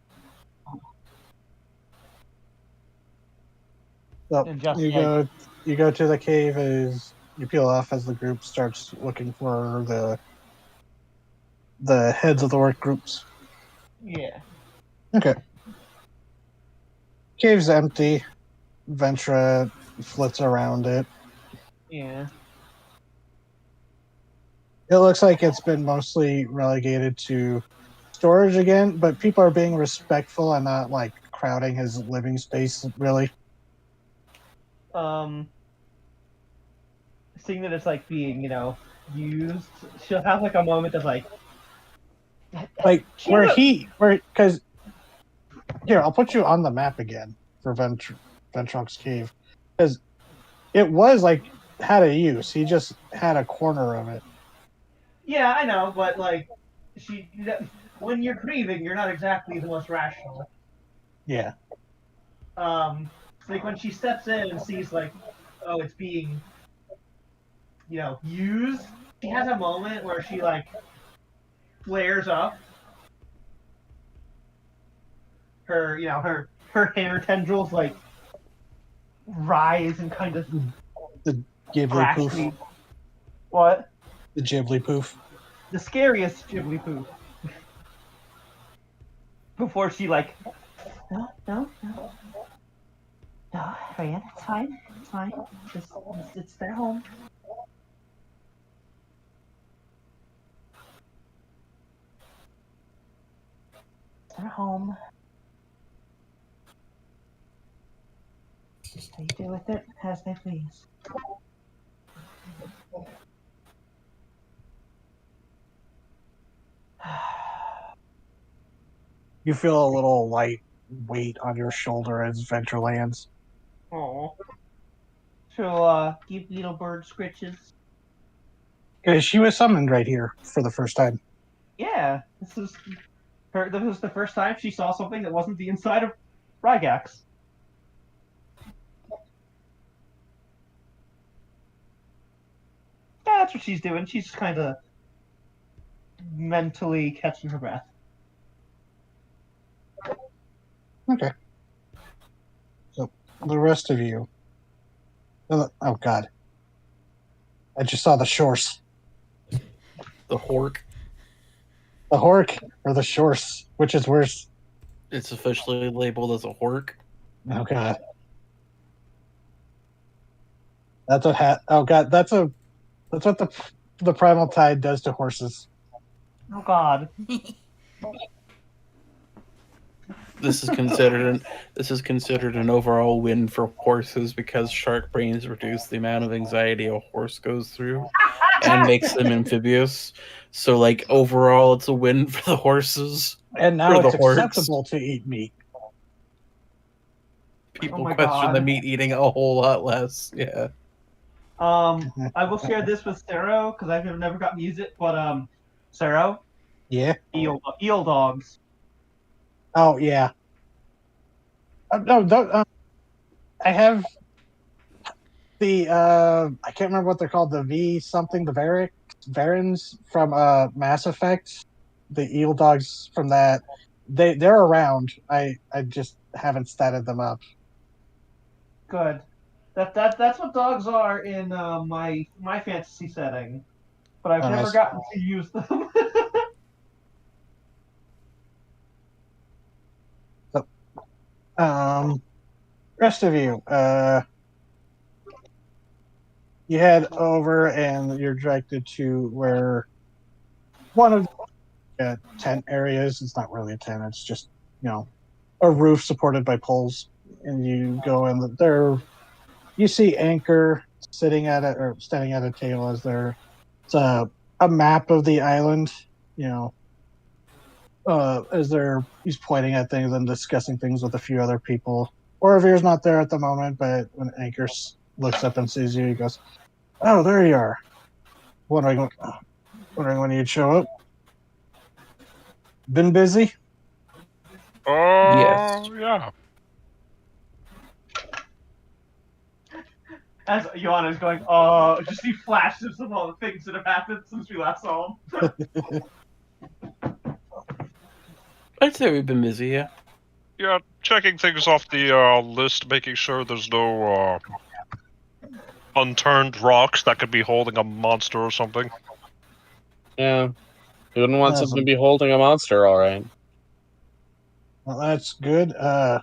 So and just you go to the cave as you peel off as the group starts looking for the heads of the work groups. yeah. Okay. Cave's empty. Ventra flits around it. Yeah. It looks like it's been mostly relegated to storage again, but people are being respectful and not like crowding his living space really. Seeing that it's like being, used, she'll have like a moment of like Like because here, I'll put you on the map again for Ventrock's cave. Because it was like had a use. He just had a corner of it. Yeah, I know, but like when you're grieving, you're not exactly the most rational. Yeah. Like when she steps in and sees like, oh, it's being, used. She has a moment where she like flares up. Her hair tendrils like rise and kind of The Ghibli poof. brashly. What? The Ghibli poof. The scariest Ghibli poof. Before she like, no, Ryan, it's fine. It's their home. It's their home. They do with it as they please. You feel a little light weight on your shoulder as Ventra lands. Oh. She'll give little bird scritches. Because she was summoned right here for the first time. Yeah, this was the first time she saw something that wasn't the inside of Rygax. Yeah, that's what she's doing. She's just kind of mentally catching her breath. Okay. So the rest of you. Oh God. I just saw the shores. The Hork. The Hork or the shores? Which is worse? It's officially labeled as a Hork. Oh God. That's what oh God, that's what the primal tide does to horses. Oh God. This is considered an overall win for horses because shark brains reduce the amount of anxiety a horse goes through and makes them amphibious. So like overall it's a win for the horses. And now For the it's horks. acceptable to eat meat. People Oh my question God. the meat eating a whole lot less. Yeah. I will share this with Sero because I've never gotten to use it, but Sero, Yeah. eel dogs. Oh yeah. No, I have the I can't remember what they're called. The V something, the Varens from Mass Effect. The eel dogs from that. They're around. I just haven't statted them up. Good. That's what dogs are in my fantasy setting, but I've Oh, never nice. gotten to use them. Rest of you, you head over and you're directed to where one of the tent areas. It's not really a tent. It's just a roof supported by poles, and you go in there. You see Anchor sitting at it or standing at a table as there. It's a a map of the island, as he's pointing at things and discussing things with a few other people. Oravir's not there at the moment, but when Anchor looks up and sees you, he goes, "Oh, there you are. Wondering when you'd show up. Been busy?" Yes. Yeah. As Joanna's going, just see flashes of all the things that have happened since we last saw him. I'd say we've been busy, yeah. Yeah, checking things off the list, making sure there's no unturned rocks that could be holding a monster or something. Yeah. You wouldn't want Awesome. something to be holding a monster, alright. Well, that's good. Well,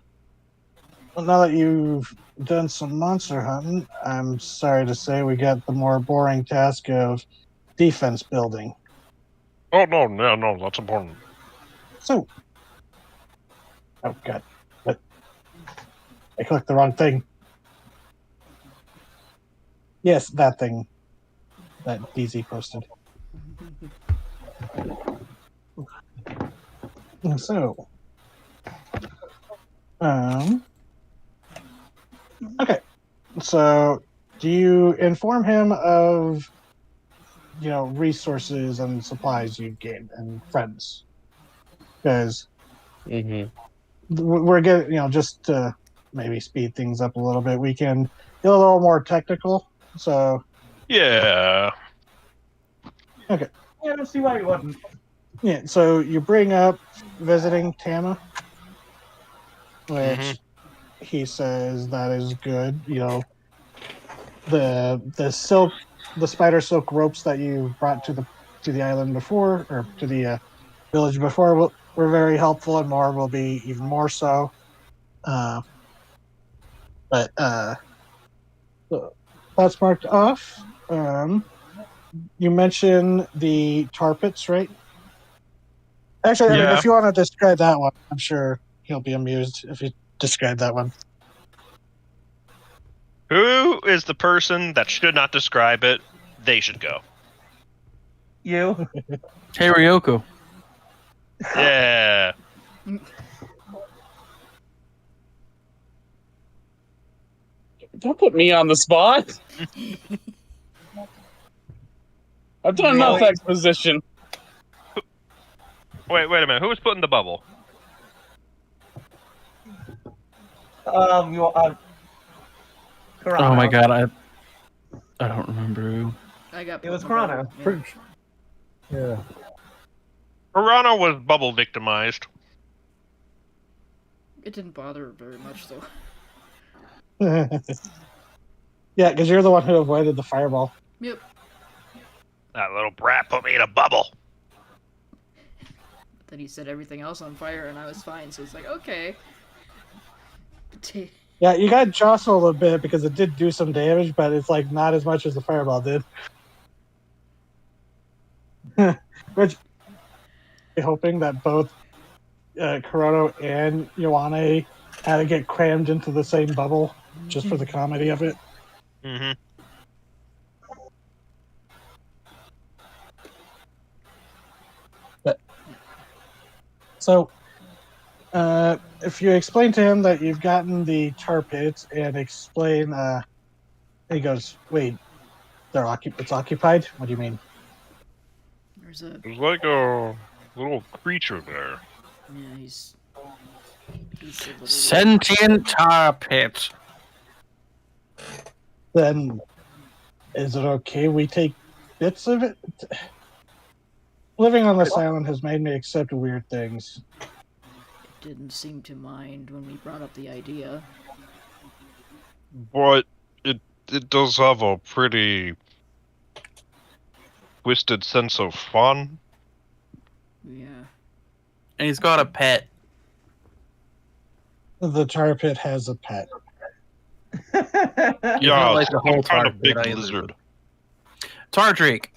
now that you've done some monster hunting, I'm sorry to say we got the more boring task of defense building. Oh, no, that's important. So, oh god, but I clicked the wrong thing. Yes, that thing that DZ posted. So, okay. So, do you inform him of, resources and supplies you've gained and friends? Because we're getting, just to maybe speed things up a little bit, we can get a little more technical. So, Yeah. okay. Yeah, I don't see why you wouldn't. Yeah, so you bring up visiting Tama, which he says that is good. The spider silk ropes that you brought to the island before, or to the village before, were very helpful, and more will be even more so. But so that's marked off. You mentioned the tar pits, right? Actually, I mean, Yeah. if you want to describe that one, I'm sure he'll be amused if you describe that one. Who is the person that should not describe it? They should go. You? Hey, Ryoko. Yeah. Don't put me on the spot. I've done enough exposition. Wait a minute. Who was putting the bubble? Corano. Oh my god, I don't remember who. I got. It was put in the Corano. bubble, Yeah. Piranha was bubble victimized. It didn't bother her very much though. Yeah, because you're the one who avoided the fireball. Yep. That little brat put me in a bubble. Then he set everything else on fire, and I was fine. So it's like, okay. Yeah, you got jostled a bit because it did do some damage, but it's like not as much as the fireball did. Which, hoping that both Corano and Ioane had to get crammed into the same bubble just for the comedy of it. Mm-hmm. So, if you explain to him that you've gotten the tar pits and explain, he goes, "Wait, it's occupied? What do you mean?" There's a. There's like a little creature there. Yeah, he's a little. Sentient tar pit. Then, is it okay we take bits of it? Living on this island has made me accept weird things. It didn't seem to mind when we brought up the idea. But it does have a pretty twisted sense of fun. Yeah. And he's got a pet. The tar pit has a pet. Yeah, not like the whole some kind tar of big pit either. lizard. Tar Drake.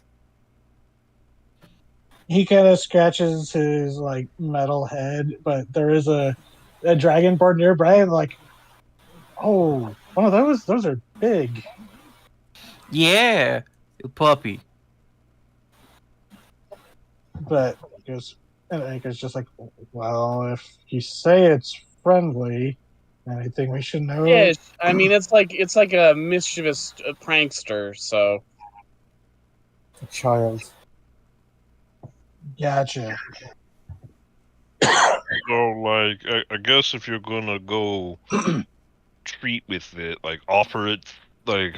He kind of scratches his metal head, but there is a dragonborn nearby, and oh, one of those are big. Yeah. A puppy. but he goes, and Anchor's just like, well, if you say it's friendly, anything we should know? Yeah, I mean it's like a mischievous prankster. So A child. Gotcha. So, like, I guess if you're gonna go treat with it, like, offer it, like,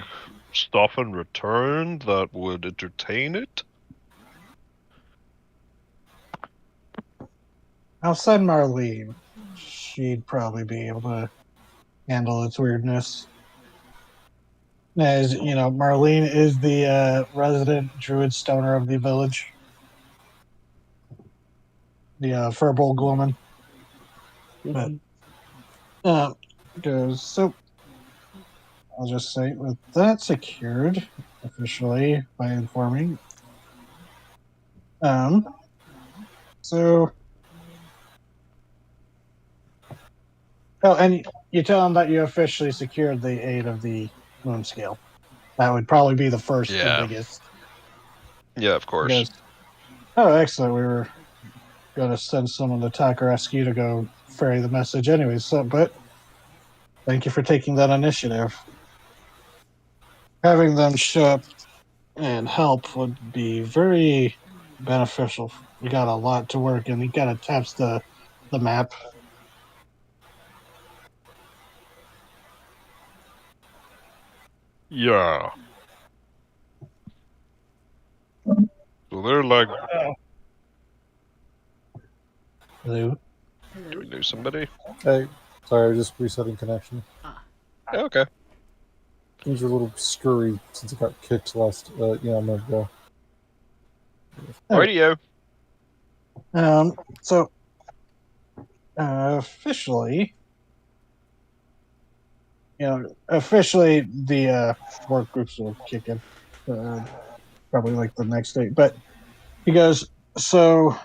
stuff in return that would entertain it? I'll send Marlene. She'd probably be able to handle its weirdness. As you know, Marlene is the resident druid stoner of the village. The Furbolg woman. But goes, so I'll just say with that secured officially by informing. So oh, and you tell them that you officially secured the aid of the moon scale. That would probably be the first and Yeah. biggest. Yeah, of course. Because, oh, excellent. We were going to send someone to Taka Rescue to go ferry the message anyways. So, but thank you for taking that initiative. Having them show up and help would be very beneficial. We got a lot to work, and he kind of taps the map. Yeah. So they're like, Hello. do we know somebody? Hey, sorry, I was just resetting connection. Yeah, okay. Things are a little scurry since I got kicked last, a minute ago. Radio. So officially, officially the work groups will kick in, probably like the next day. But he goes, so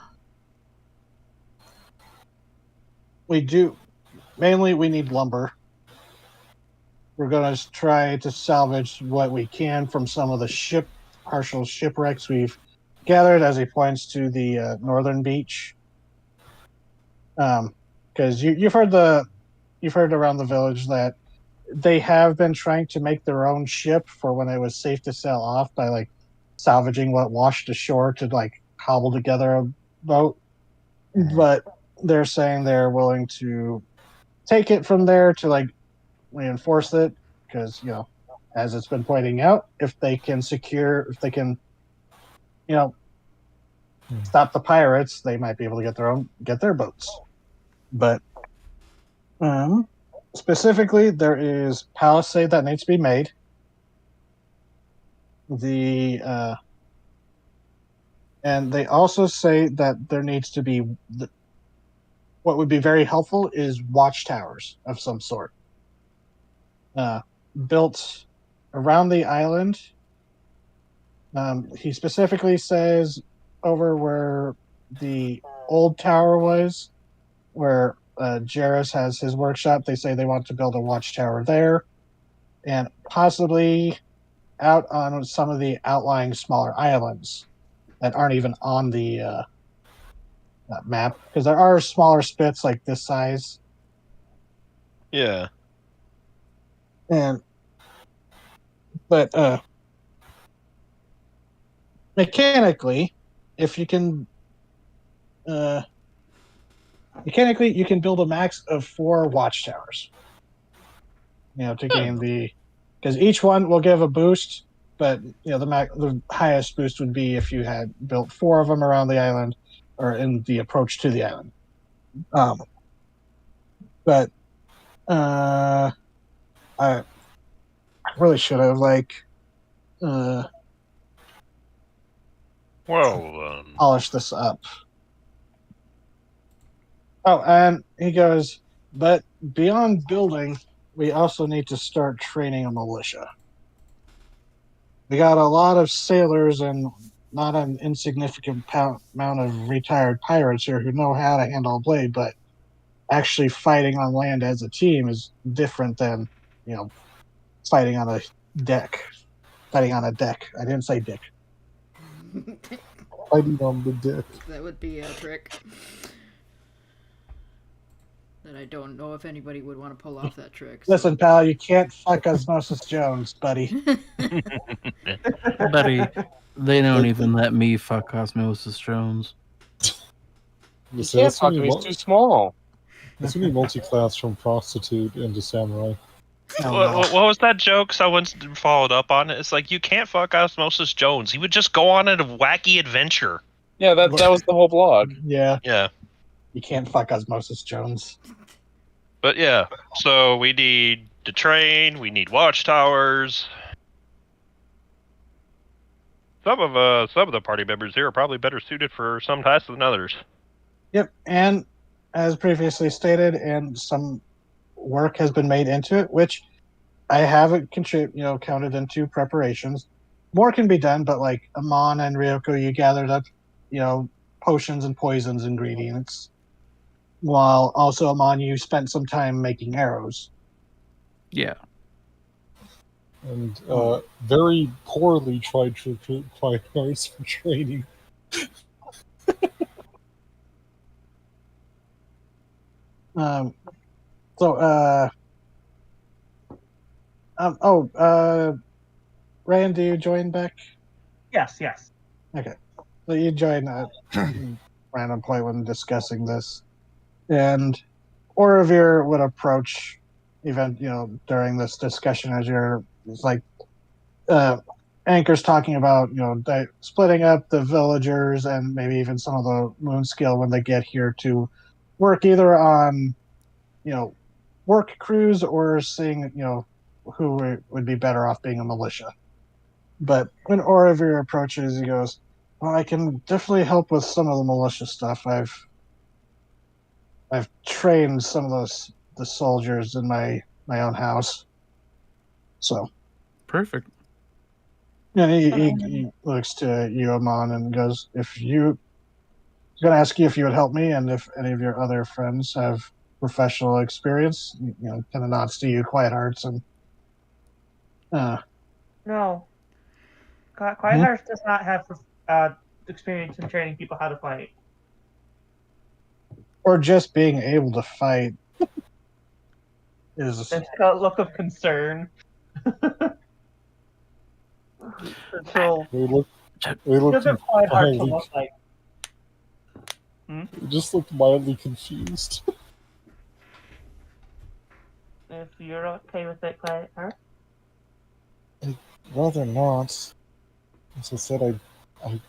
we need lumber. We're going to try to salvage what we can from some of the partial shipwrecks we've gathered, as he points to the northern beach. Because you've heard around the village that they have been trying to make their own ship for when it was safe to sail off by like salvaging what washed ashore to like cobble together a boat. But they're saying they're willing to take it from there to like reinforce it because as it's been pointing out, if they can stop the pirates, they might be able to get their boats. But specifically, there is palisade that needs to be made. And they also say that there needs to be what would be very helpful is watchtowers of some sort built around the island. He specifically says over where the old tower was, where Jarrus has his workshop. They say they want to build a watchtower there, and possibly out on some of the outlying smaller islands that aren't even on the map, because there are smaller spits like this size. Yeah. But mechanically, if you can, you can build a max of 4 watchtowers. To gain because each one will give a boost, but the highest boost would be if you had built 4 of them around the island or in the approach to the island. But I really should have polished this up. Oh, and he goes, but beyond building, we also need to start training a militia. We got a lot of sailors and not an insignificant amount of retired pirates here who know how to handle a blade, but actually fighting on land as a team is different than, fighting on a deck. Fighting on a deck. I didn't say dick. Biting on the dick. That would be a trick. That I don't know if anybody would want to pull off that trick. So. Listen, pal, you can't fuck Osmosis Jones, buddy. Buddy, they don't even let me fuck Osmosis Jones. You can't fuck him, he's too small. That's when you multi-class from prostitute into samurai. Oh, What was that joke someone followed up on? It's like, you can't fuck Osmosis Jones. He would just go on a wacky adventure. Yeah, that was the whole blog. Yeah, Yeah. you can't fuck Osmosis Jones. But yeah, so we need the train, we need watchtowers. Some of the party members here are probably better suited for some tasks than others. Yep, and as previously stated, and some work has been made into it, which I haven't counted into preparations. More can be done, but like Amon and Ryoko, you gathered up, potions and poisons ingredients. While also Amon, you spent some time making arrows. Yeah. And very poorly tried to recruit quiet guards for training. Ryan, do you join back? Yes. Okay. So you join random point when discussing this. And Orovir would approach during this discussion as it's like Anchor's talking about, splitting up the villagers and maybe even some of the moon skill when they get here to work either on, work crews or seeing, who would be better off being a militia. But when Orovir approaches, he goes, well, I can definitely help with some of the militia stuff. I've trained some of the soldiers in my own house. So Perfect. yeah, he looks to you, Amon, and goes, I'm going to ask you if you would help me, and if any of your other friends have professional experience. Kind of nods to you, Quiet Hearts, and No. Quiet Hearts does not have experience in training people how to fight. or just being able to fight is There's a look of concern. So, They look what does Quiet Hearts mildly, look like? they just look mildly confused. If you're okay with it, Quiet Hearts. Rather not. As I said, I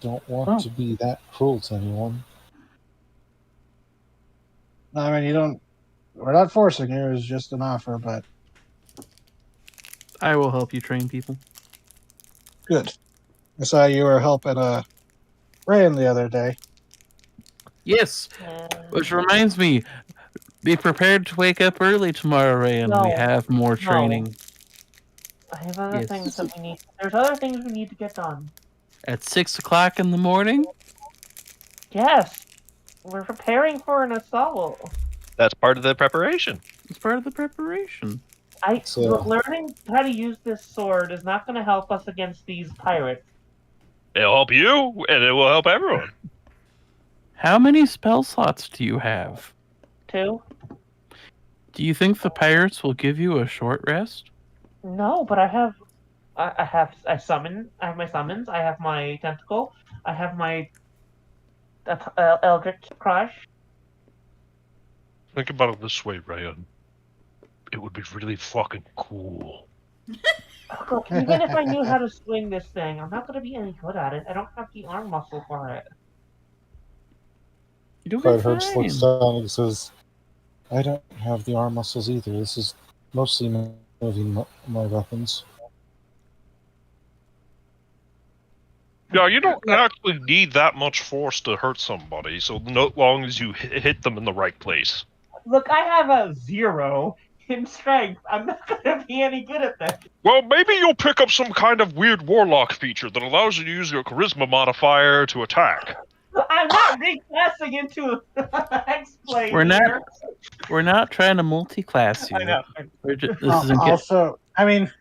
don't want to be that cruel to anyone. I mean, we're not forcing you, it's just an offer, but I will help you train people. good. I saw you were helping Rayan the other day. Yes. Which reminds me, be prepared to wake up early tomorrow, Ray, and we have more training. I have other things that we need. There's other things we need to get done. At 6 o'clock in the morning? Yes. We're preparing for an assault. That's part of the preparation. It's part of the preparation. Learning how to use this sword is not going to help us against these pirates. It'll help you, and it will help everyone. How many spell slots do you have? 2. Do you think the pirates will give you a short rest? No, but I have my summons, I have my tentacle, I have my Eldritch Crush. Think about it this way, Ryan. It would be really fucking cool. Look, even if I knew how to swing this thing, I'm not going to be any good at it. I don't have the arm muscle for it. Quiet Hearts looks down and says, I don't have the arm muscles either. This is mostly moving my weapons. Yeah, you don't actually need that much force to hurt somebody, so long as you hit them in the right place. Look, I have a 0 in strength. I'm not going to be any good at this. Well, maybe you'll pick up some kind of weird warlock feature that allows you to use your charisma modifier to attack. I'm not reclassing into X-Blade. We're not trying to multi-class you. I know. Also, I mean,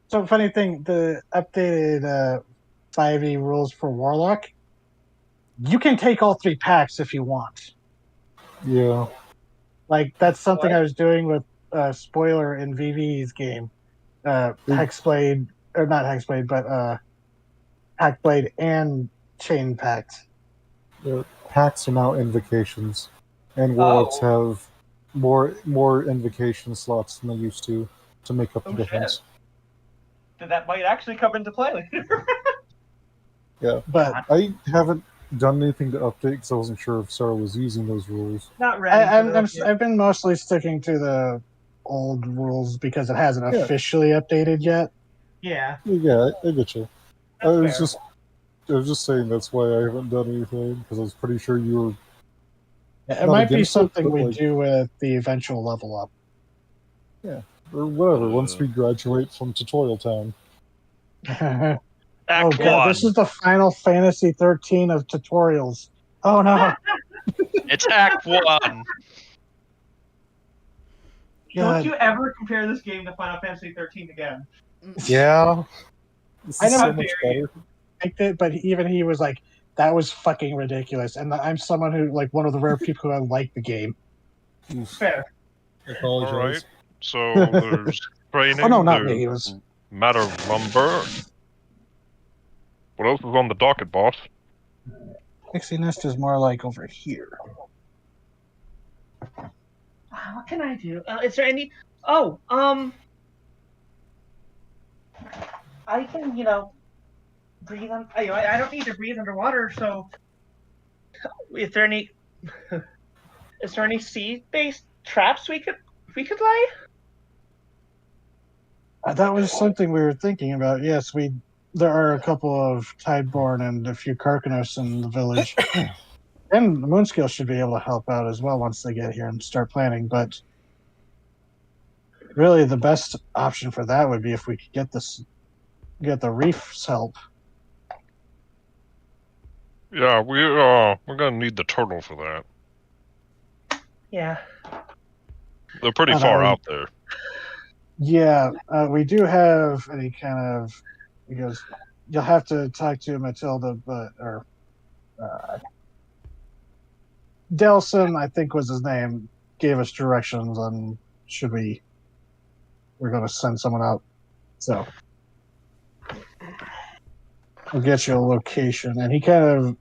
so funny thing, the updated 5e rules for Warlock you can take all 3 packs if you want. Yeah. Like, that's something What? I was doing with Spoiler in VV's game. They- Hexblade, or not Hexblade, but Hackblade and Chain Pact. Packs are now invocations, and warlocks Oh. have more invocation slots than they used to make up the Oh, difference. Then that might actually come into play later. Yeah, But I haven't done anything to update because I wasn't sure if Sarah was using those rules. Not ready. I've been mostly sticking to the old rules because it hasn't Yeah. officially updated yet. Yeah, Yeah, I get you. that's I was fair. just saying that's why I haven't done anything because I was pretty sure you were. It Not might be against it, something but, we like- do with the eventual level up. or whatever. Once we graduate from Tutorial Town. Oh Act god, 1. this is the Final Fantasy 13 of tutorials. Oh no. It's Act 1. Don't God. you ever compare this game to Final Fantasy 13 again. Yeah, this I is know- so much better. Liked it, but even he was like, that was fucking ridiculous. And I'm someone who, like, one of the rare people who like the game. Oof, Fair. I apologize. Alright. So there's training, Oh no, not there's me. It was matter of lumber. What else is on the docket, boss? Pixie Nest is more like over here. What can I do? Is there any? I can, breathe on. I don't need to breathe underwater. So, is there any? Is there any sea-based traps we could lay? That was something we were thinking about. Yes, there are a couple of Tideborn and a few Karkanos in the village. And the Moonscale should be able to help out as well once they get here and start planning. But really, the best option for that would be if we could get the reef's help. Yeah, we're gonna need the turtle for that. Yeah. They're pretty Oh, far no. out there. Yeah, we do have any kind of, because you'll have to talk to Matilda, or Delson, I think was his name, gave us directions on we're going to send someone out. So we'll get you a location. And he kind of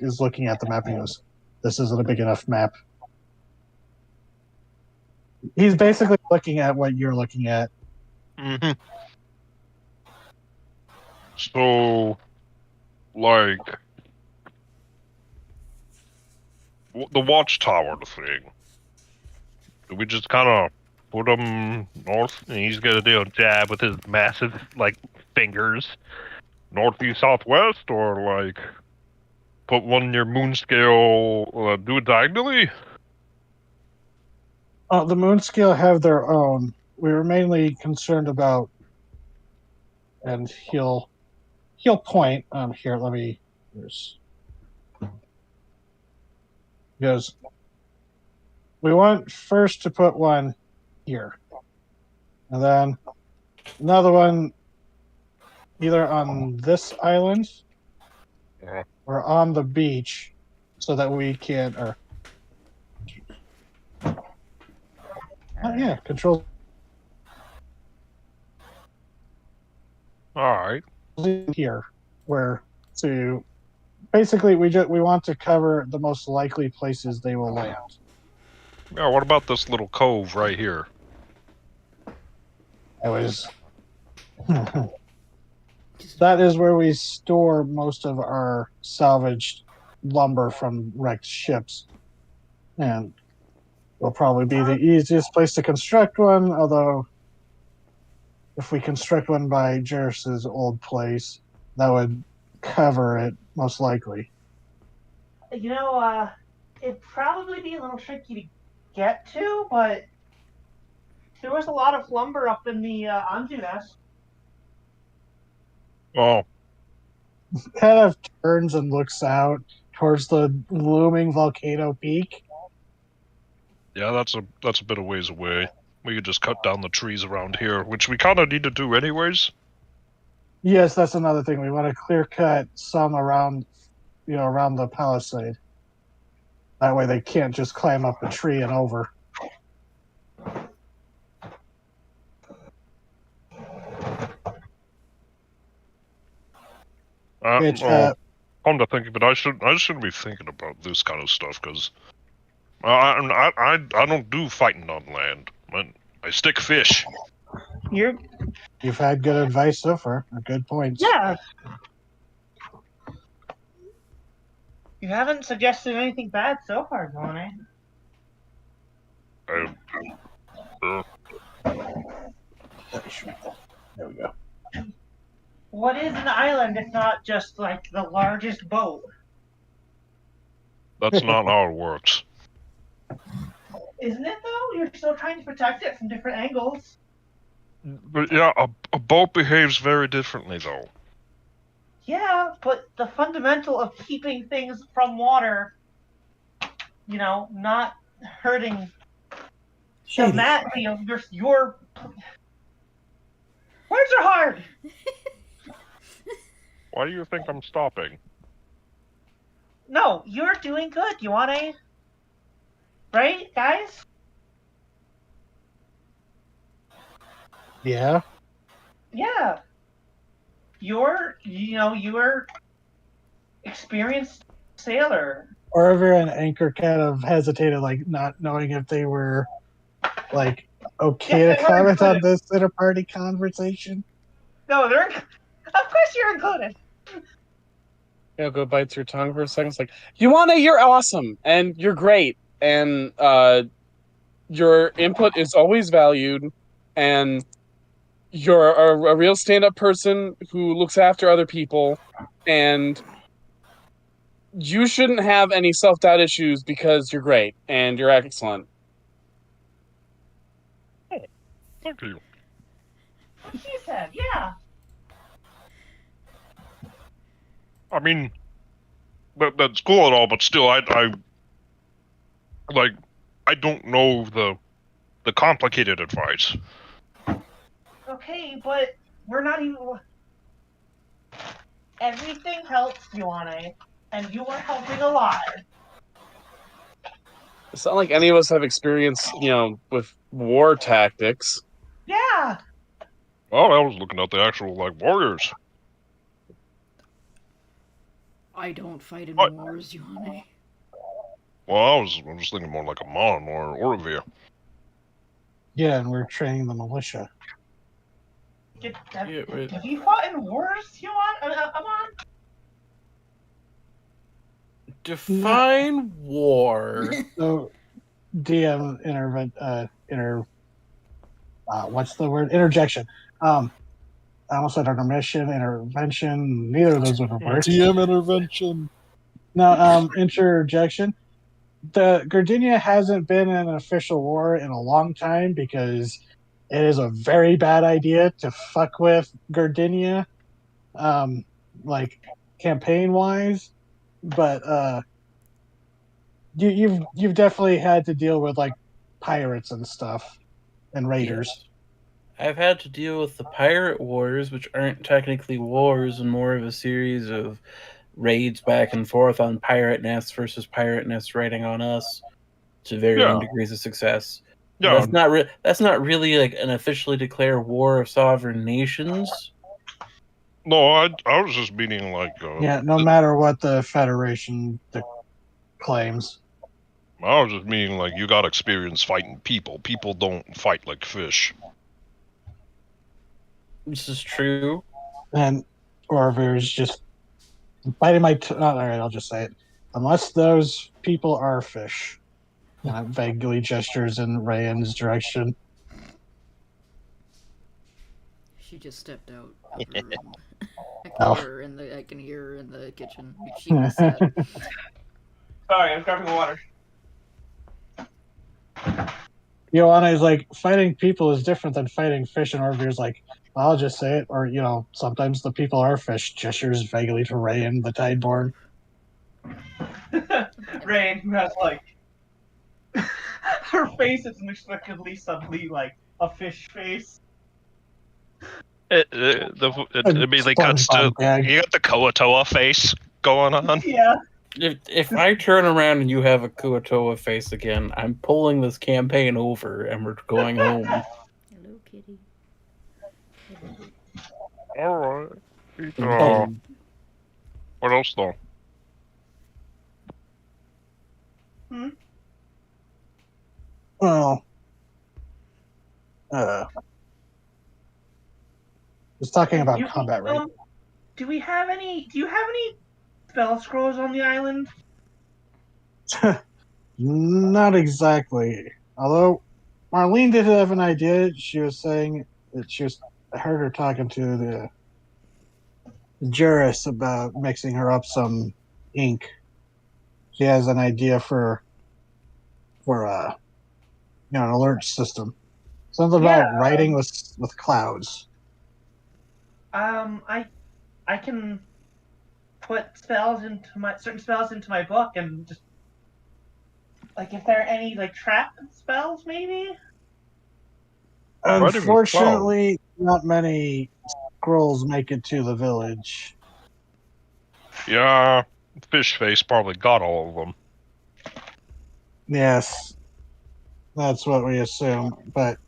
is looking at the map and he goes, this isn't a big enough map. He's basically looking at what you're looking at. Mm-hmm. So, like, the watchtower thing. Do we just kind of put him north, and he's gonna do a jab with his massive, like, fingers, northeast, southwest, or like put one near Moonscale, do it diagonally? The Moonscale have their own. We were mainly concerned about, and he'll point here. Let me. He goes. We want first to put one here, and then another one either on this island or on the beach, so that we can. Yeah, control Alright. here, where to basically we want to cover the most likely places they will land. Yeah, what about this little cove right here? That was that is where we store most of our salvaged lumber from wrecked ships, and will probably be the easiest place to construct one. Although, if we construct one by Jerris's old place, that would cover it most likely. It'd probably be a little tricky to get to, but there was a lot of lumber up in the Anju nest. Oh, Kind of turns and looks out towards the looming volcano peak. yeah, that's a bit of ways away. We could just cut down the trees around here, which we kind of need to do anyways. Yes, that's another thing. We want to clear cut some around around the palisade. That way they can't just climb up a tree and over. Which, Come to think of it, I shouldn't be thinking about this kind of stuff because I don't do fighting on land. I stick fish. You've had good advice so far, or good points. Yeah. You haven't suggested anything bad so far, Johnny. There we go. What is an island if not just like the largest boat? That's not how it works. Isn't it though? You're still trying to protect it from different angles. But yeah, a boat behaves very differently though. Yeah, but the fundamental of keeping things from water, not hurting the mat, your words are hard. Why do you think I'm stopping? No, you're doing good. You want a right, guys? Yeah. Yeah. You're experienced sailor. Orville and Anchor kind of hesitated, like not knowing if they were like okay Yeah, to comment on this inter-party conversation. No, of course you're included. Go bites your tongue for a second. It's like, Yuana, you're awesome and you're great, and your input is always valued, and you're a real stand-up person who looks after other people, and you shouldn't have any self-doubt issues because you're great and you're excellent. Oh, thank you. She said, yeah. I mean, that's cool and all, but still, I don't know the complicated advice. Okay, but we're not even. Everything helps, Yuane, and you are helping a lot. It's not like any of us have experience, with war tactics. Yeah. Oh, I was looking at the actual warriors. I don't fight in wars, Yuane. Well, I was thinking more like a Mon or Orville. Yeah, and we're training the militia. Have you fought in wars, Yuan? Amon? Define war. So, DM what's the word? Interjection. I almost said intermission, intervention. Neither of those would have worked. DM intervention. No, interjection. The Gardinia hasn't been in an official war in a long time because it is a very bad idea to fuck with Gardinia, campaign wise. But you've definitely had to deal with pirates and stuff and raiders. Yes. I've had to deal with the pirate wars, which aren't technically wars and more of a series of raids back and forth on pirate nests versus pirate nests raiding on us to varying degrees of success. Yeah, that's not really an officially declared war of sovereign nations. No, I was just meaning no matter what the Federation claims. I was just meaning you got experience fighting people. People don't fight like fish. This is true. And Orvir's just biting my alright, I'll just say it. Unless those people are fish. Vaguely gestures in Rayan's direction. She just stepped out of the room. I can hear her in the kitchen. She was sad. Sorry, I'm grabbing water. Joanna is fighting people is different than fighting fish, and Orvir's I'll just say it, or sometimes the people are fish. Gestures vaguely to Rayan, the Tideborn. Rayan, who has her face is inexplicably suddenly a fish face. It immediately cuts to you got the Koatoa face. going on. Yeah. If I turn around and you have a Kuatoa face again, I'm pulling this campaign over and we're going home. Hello, kitty. All right. And What else though? Well, was talking about combat, right? Do you have any spell scrolls on the island? Not exactly. Although Marlene did have an idea. She was saying that I heard her talking to the Juris about mixing her up some ink. She has an idea for an alert system. Something about writing with clouds. I can put certain spells into my book and just like if there are any like trap spells maybe. Unfortunately, not many scrolls make it to the village. Yeah, Fish Face probably got all of them. Yes, that's what we assume. But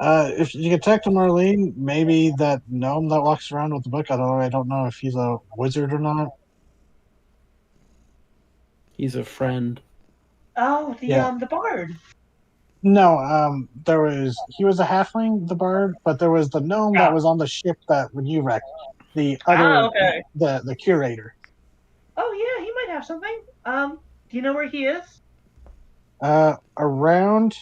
if you could talk to Marlene, maybe that gnome that walks around with the book. I don't know if he's a wizard or not. he's a friend. Oh, the bard. No, he was a halfling, the bard, but there was the gnome that was on the ship that when you wrecked. The other, okay. the curator. Oh yeah, he might have something. Do you know where he is? Around.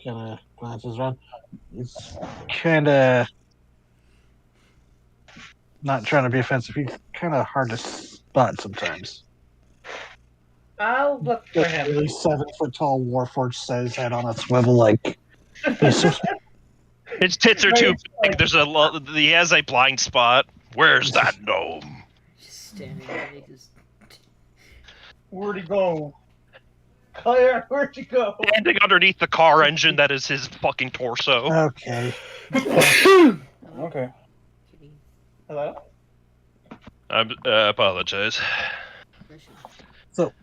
Kind of glances around. It's kind of not trying to be offensive. He's kind of hard to spot sometimes. I'll look for him. Really 7-foot tall warforged set his head on a swivel like. His tits are too big. He has a blind spot. Where's that gnome? Just standing there, he just... Where'd he go? Claire, where'd you go? Standing underneath the car engine that is his fucking torso. Okay. Okay. Kitty. Hello? I apologize. So,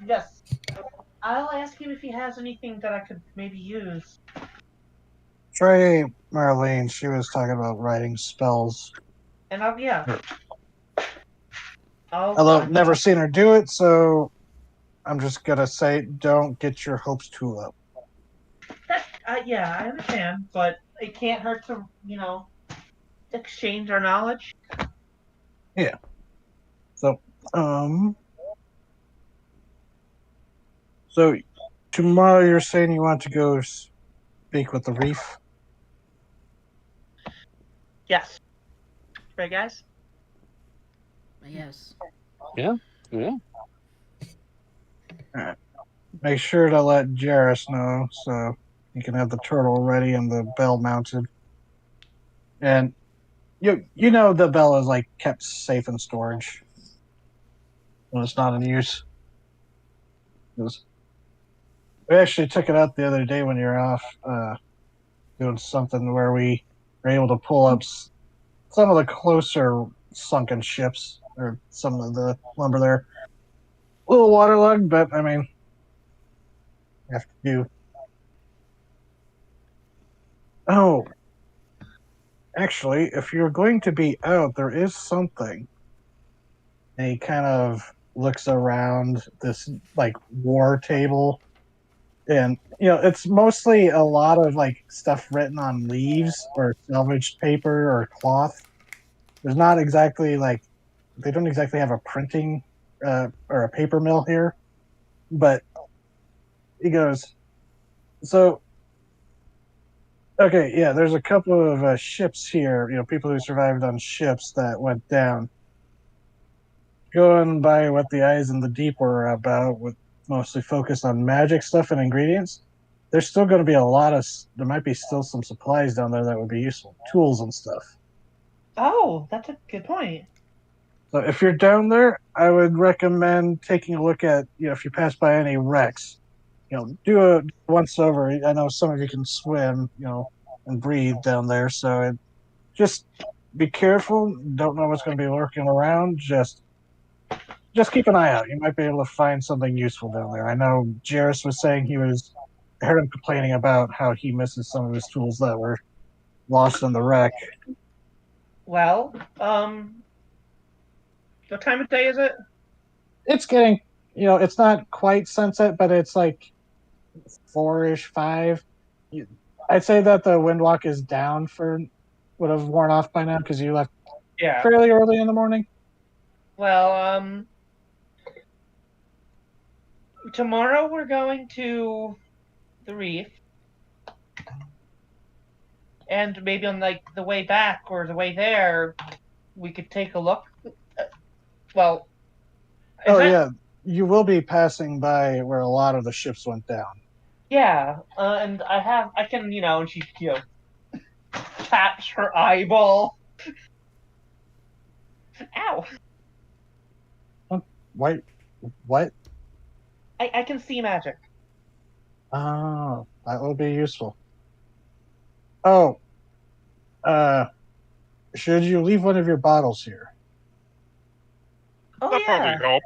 Yes. I'll ask him if he has anything that I could maybe use. try Marlene. She was talking about writing spells. And I'll Although never seen her do it, so I'm just gonna say don't get your hopes too low. Yeah, I understand, but it can't hurt to, exchange our knowledge. Yeah. So, so tomorrow you're saying you want to go speak with the reef? Yes. Right, guys? Yes. Yeah. Alright. Make sure to let Jarrus know so you can have the turtle ready and the bell mounted. And you know the bell is like kept safe in storage when it's not in use. We actually took it out the other day when you were off doing something where we were able to pull up some of the closer sunken ships or some of the lumber there. A little waterlogged, but I mean, you have to do. Oh, actually, if you're going to be out, there is something. And he kind of looks around this like war table, and it's mostly a lot of like stuff written on leaves or salvaged paper or cloth. There's not exactly they don't exactly have a printing or a paper mill here, but he goes, so okay, yeah, there's a couple of ships here, people who survived on ships that went down. Going by what the eyes in the deep were about, with mostly focused on magic stuff and ingredients, there's still going to be there might be still some supplies down there that would be useful, tools and stuff. Oh, that's a good point. So if you're down there, I would recommend taking a look at, if you pass by any wrecks, do a once over. I know some of you can swim, and breathe down there. So just be careful. Don't know what's going to be lurking around. Just keep an eye out. You might be able to find something useful down there. I know Jairus was saying I heard him complaining about how he misses some of his tools that were lost in the wreck. Well, what time of day is it? It's getting, it's not quite sunset, but it's like 4-ish, 5. I'd say that the windwalk is down would have worn off by now because you left Yeah. fairly early in the morning. Well, tomorrow we're going to the reef, and maybe on like the way back or the way there, we could take a look. Well, Yeah, you will be passing by where a lot of the ships went down. Yeah, and I can, and she, taps her eyeball. Ow! Wait, what? I can see magic. Oh, that will be useful. Oh, should you leave one of your bottles here? Oh That probably yeah, help.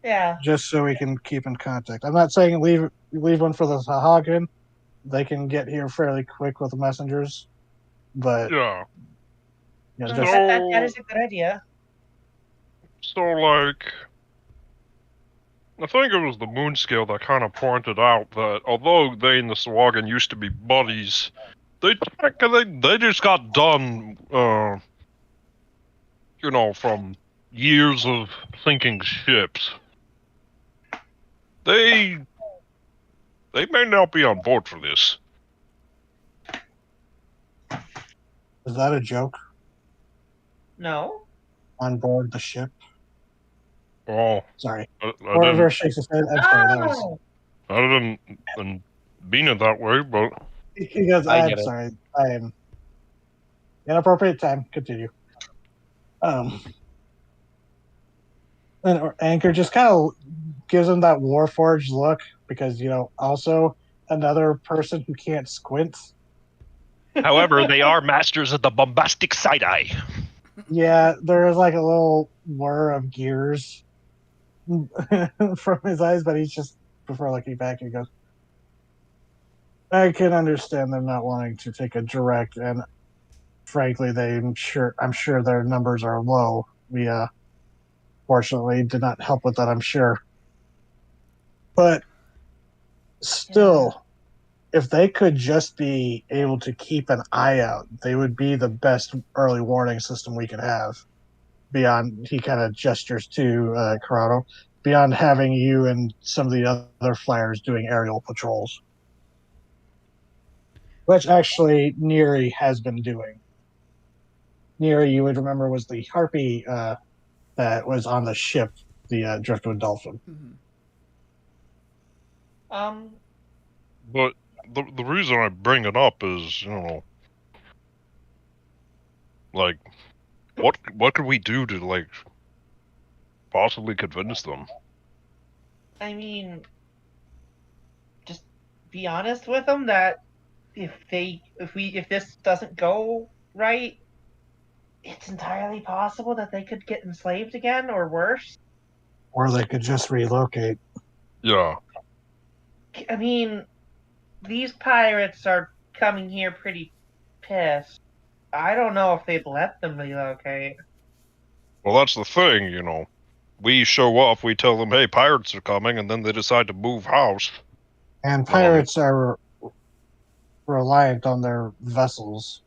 yeah. Just so we can keep in contact. I'm not saying leave one for the Sahagin. They can get here fairly quick with the messengers, but Yeah. just That is a good idea. So, like, I think it was the Moonscale that kind of pointed out that although they and the Sawagan used to be buddies, they just got done, from years of sinking ships. They may not be on board for this. is that a joke? No. On board the ship? Oh, Sorry. I Whoever didn't. shakes his head. I'm sorry. That was. I didn't mean it that way, but He goes. I I'm get it. sorry. I am. Inappropriate time. Continue. And Anchor just kind of gives him that Warforged look because also another person who can't squint. however, they are masters of the bombastic side eye. Yeah, there is like a little whir of gears from his eyes, but he's just before looking back, he goes, I can understand them not wanting to take a direct, and frankly, I'm sure their numbers are low. We fortunately did not help with that, I'm sure. But still, if they could just be able to keep an eye out, they would be the best early warning system we could have. Beyond, he kind of gestures to Corrado, beyond having you and some of the other flyers doing aerial patrols. Which actually Neri has been doing. Neri, you would remember, was the harpy that was on the ship, the Driftwood Dolphin. But the reason I bring it up is, like, what could we do to, like, possibly convince them? I mean, just be honest with them that if this doesn't go right, it's entirely possible that they could get enslaved again or worse. Or they could just relocate. Yeah. I mean, these pirates are coming here pretty pissed. I don't know if they'd let them relocate. Well, that's the thing, We show up, we tell them, hey, pirates are coming, and then they decide to move house. And pirates are reliant on their vessels,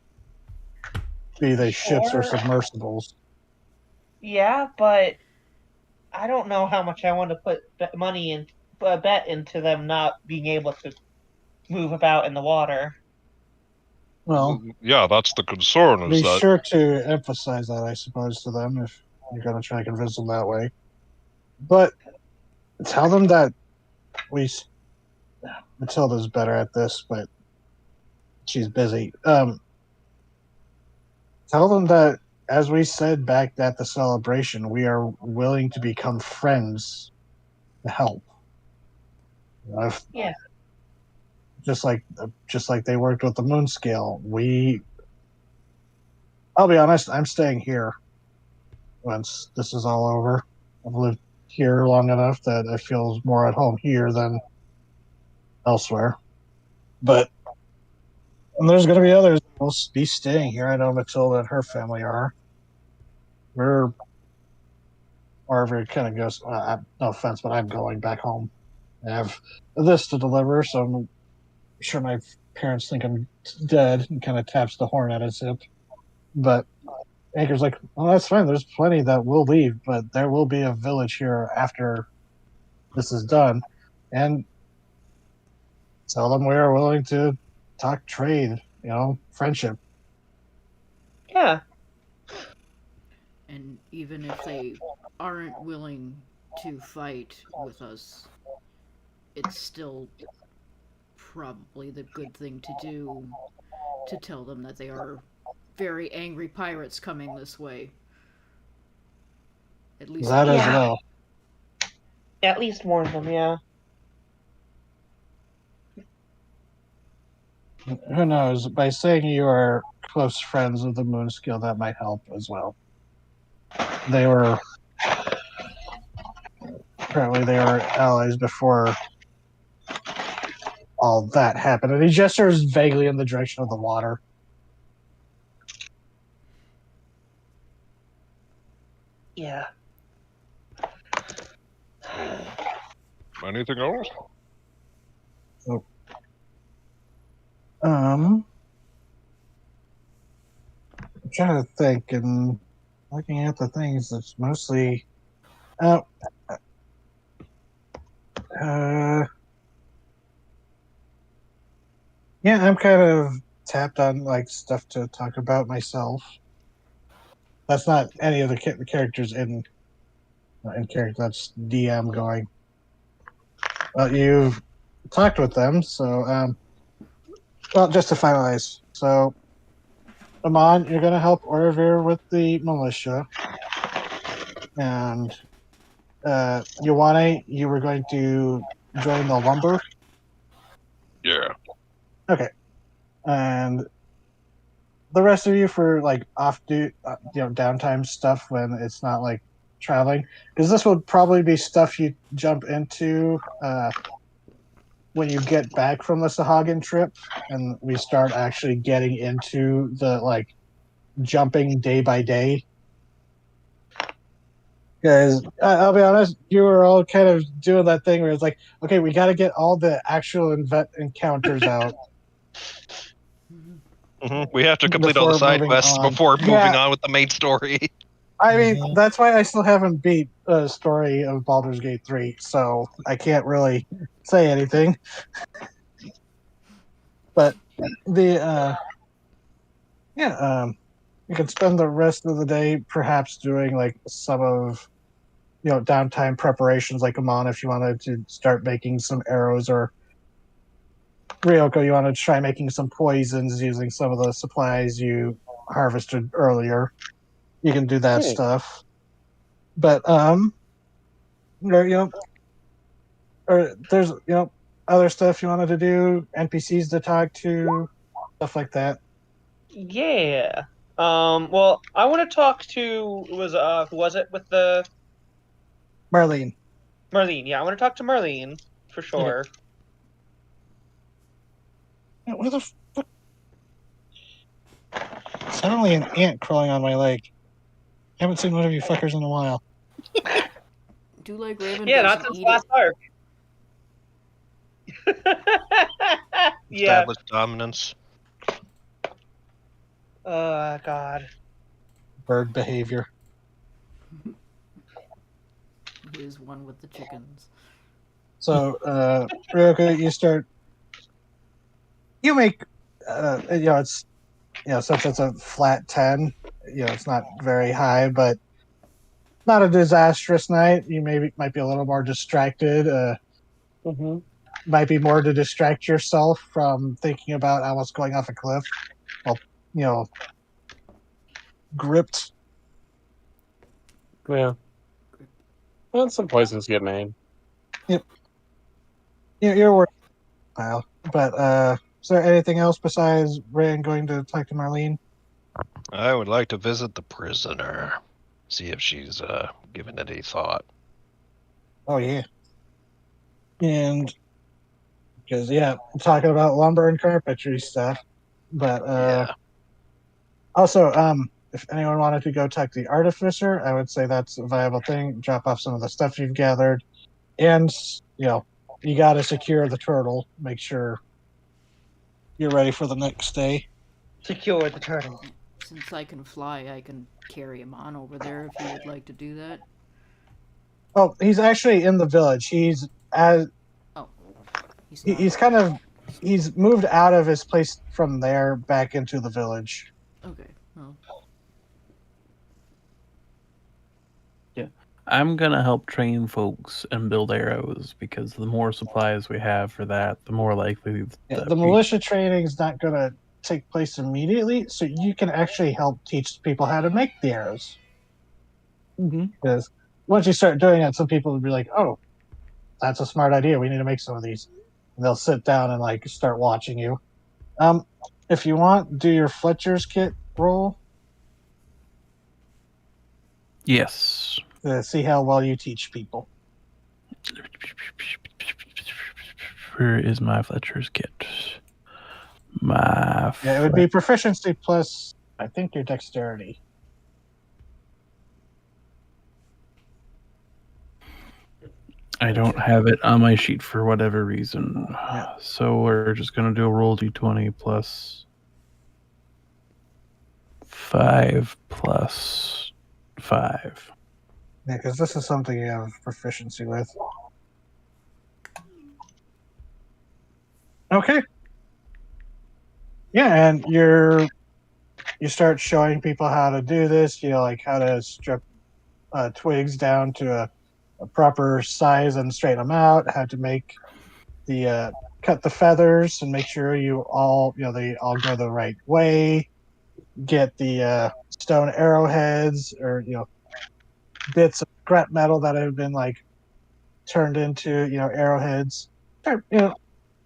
be they ships or submersibles. Yeah, but I don't know how much I want to put money in, a bet into them not being able to move about in the water. Well, yeah, that's the concern. Be sure to emphasize that, I suppose, to them if you're going to try to convince them that way. But tell them that Matilda's better at this, but she's busy. Tell them that, as we said back at the celebration, we are willing to become friends to help. just like they worked with the moon scale. I'll be honest, I'm staying here once this is all over. I've lived here long enough that I feel more at home here than elsewhere. But and there's going to be others who will be staying here. I know Matilda and her family are. We're Marvin kind of goes, no offense, but I'm going back home. I have this to deliver, so I'm sure my parents think I'm dead, and kind of taps the horn at his hip. But Anchor's like, well, that's fine. There's plenty that will leave, but there will be a village here after this is done. And tell them we are willing to talk trade, friendship. Yeah. And even if they aren't willing to fight with us, it's still probably the good thing to do to tell them that they are very angry pirates coming this way. At least That as Yeah. well. At least warn them, yeah. Who knows? By saying you are close friends of the Moonskill, that might help as well. Apparently they were allies before all that happened. And he gestures vaguely in the direction of the water. Yeah. Anything else? I'm trying to think, and looking at the things, it's mostly yeah, I'm kind of tapped on like stuff to talk about myself. That's not any of the characters in character. That's DM going. Well, you've talked with them, so well, just to finalize. So, Amon, you're going to help Orvir with the militia, and Ioane, you were going to join the lumber. Yeah. Okay, and the rest of you for like downtime stuff when it's not like traveling, because this would probably be stuff you jump into when you get back from the Sahagin trip and we start actually getting into the like jumping day by day. Because I'll be honest, you were all kind of doing that thing where it's like, okay, we got to get all the actual encounters out. We have to complete all the Before side moving quests on. before moving Yeah. on with the main story. I mean, Mhm. that's why I still haven't beat the story of Baldur's Gate 3, so I can't really say anything. But the you can spend the rest of the day perhaps doing like some of downtime preparations like Amon if you wanted to start making some arrows, or Ryoko you want to try making some poisons using some of the supplies you harvested earlier. You can do that stuff. But or, or there's other stuff you wanted to do, NPCs to talk to, stuff like that. Yeah. Well, I want to talk to who was it with the Marlene. Marlene? Yeah, I want to talk to Marlene for sure. What the fuck? Suddenly an ant crawling on my leg. I haven't seen one of you fuckers in a while. Do like Raven Yeah, does not and since eat last arc. Yeah. Established dominance. God. Bird behavior. He is one with the chickens. So, Ryoko, you make, it's, since it's a flat 10, it's not very high, but not a disastrous night. You might be a little more distracted. Might be more to distract yourself from thinking about almost going off a cliff. Well, gripped. Yeah. Well, some poisons get made. You're worried, pile. But is there anything else besides Rand going to talk to Marlene? I would like to visit the prisoner, see if she's given it any thought. Oh yeah, and because talking about lumber and carpentry stuff. But Yeah. also, if anyone wanted to go talk to the artificer, I would say that's a viable thing. Drop off some of the stuff you've gathered, and you got to secure the turtle. Make sure you're ready for the next day. Secure the turtle. Since I can fly, I can carry him on over there if you would like to do that. Oh, he's actually in the village. Oh, he's not. He's moved out of his place from there back into the village. Okay, well, I'm gonna help train folks and build arrows because the more supplies we have for that, the more likely Yeah, that the militia training is not going to take place immediately, so you can actually help teach people how to make the arrows. Mhm. Because once you start doing it, some people will be like, "Oh, that's a smart idea. We need to make some of these." And they'll sit down and start watching you. Um, if you want, do your Fletcher's kit roll Yes. to see how well you teach people. Where is my Fletcher's kit? Yeah, it would be proficiency plus, I think, your dexterity. I don't have it on my sheet for whatever reason. Yeah. So we're just gonna do a roll d20 plus 5 plus 5. Yeah, because this is something you have proficiency with. Okay. Yeah, and you start showing people how to do this. Like how to strip twigs down to a proper size and straighten them out. How to make cut the feathers and make sure they all go the right way. Get the stone arrowheads or bits of scrap metal that have been turned into arrowheads. Or,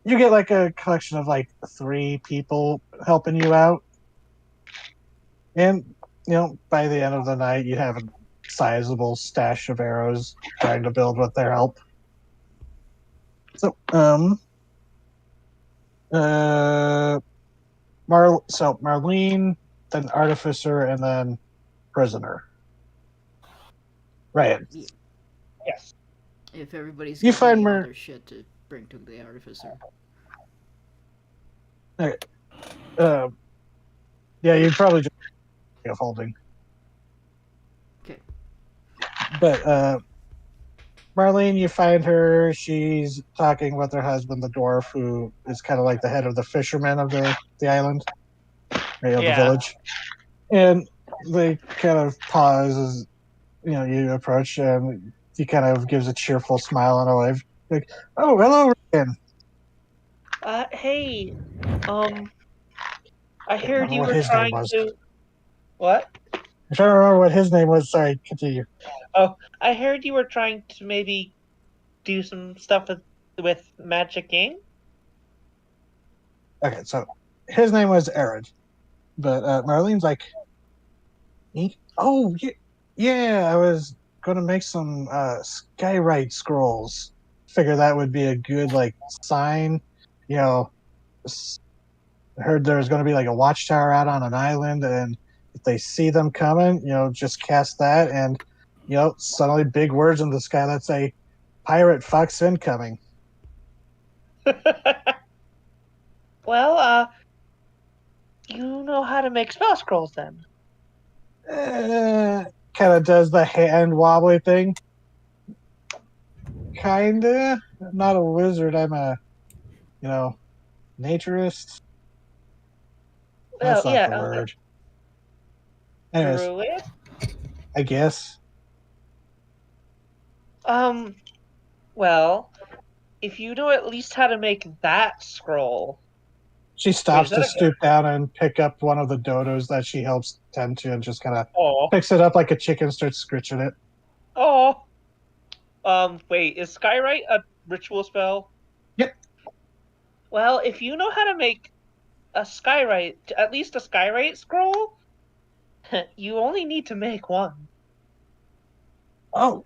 you get a collection of 3 people helping you out, and by the end of the night you have a sizable stash of arrows trying to build with their help. So Marlene, then artificer, and then prisoner. Right. Yes. if everybody's You got find any Mer- other shit to bring to the artificer. Yeah, you'd probably just be holding. Okay. But Marlene, you find her. She's talking with her husband, the dwarf, who is kind of like the head of the fishermen of the island, right, of the village. And they kind of pause as you approach, and he kind of gives a cheerful smile and a wave, like, "Oh, hello again." Hey, I I don't heard remember you what were his name trying was. to. What? I'm trying to remember what his name was. Sorry, continue. Oh, I heard you were trying to maybe do some stuff with Magic Game. Okay, so his name was Arid, but Marlene's like, "Oh, yeah, I was gonna make some skywrite scrolls. Figure that would be a good sign. You know, heard there's gonna be a watchtower out on an island, and if they see them coming, just cast that, and suddenly big words in the sky that say, 'Pirate Fox incoming.'" Well, you know how to make spell scrolls then. Kind of does the hand wobbly thing. Kinda. I'm not a wizard. I'm a, naturist. That's Well, not yeah, the word. Anyways, druid. I guess. Well, if you know at least how to make that scroll. She Wait, stops is that to a stoop down and pick up one of the dodos that she helps tend to, and just kind of Oh. picks it up like a chicken, starts scritching it. Oh. Wait, is Skywrite a ritual spell? Yep. Well, if you know how to make a skywrite, at least a skywrite scroll, you only need to make one. Oh,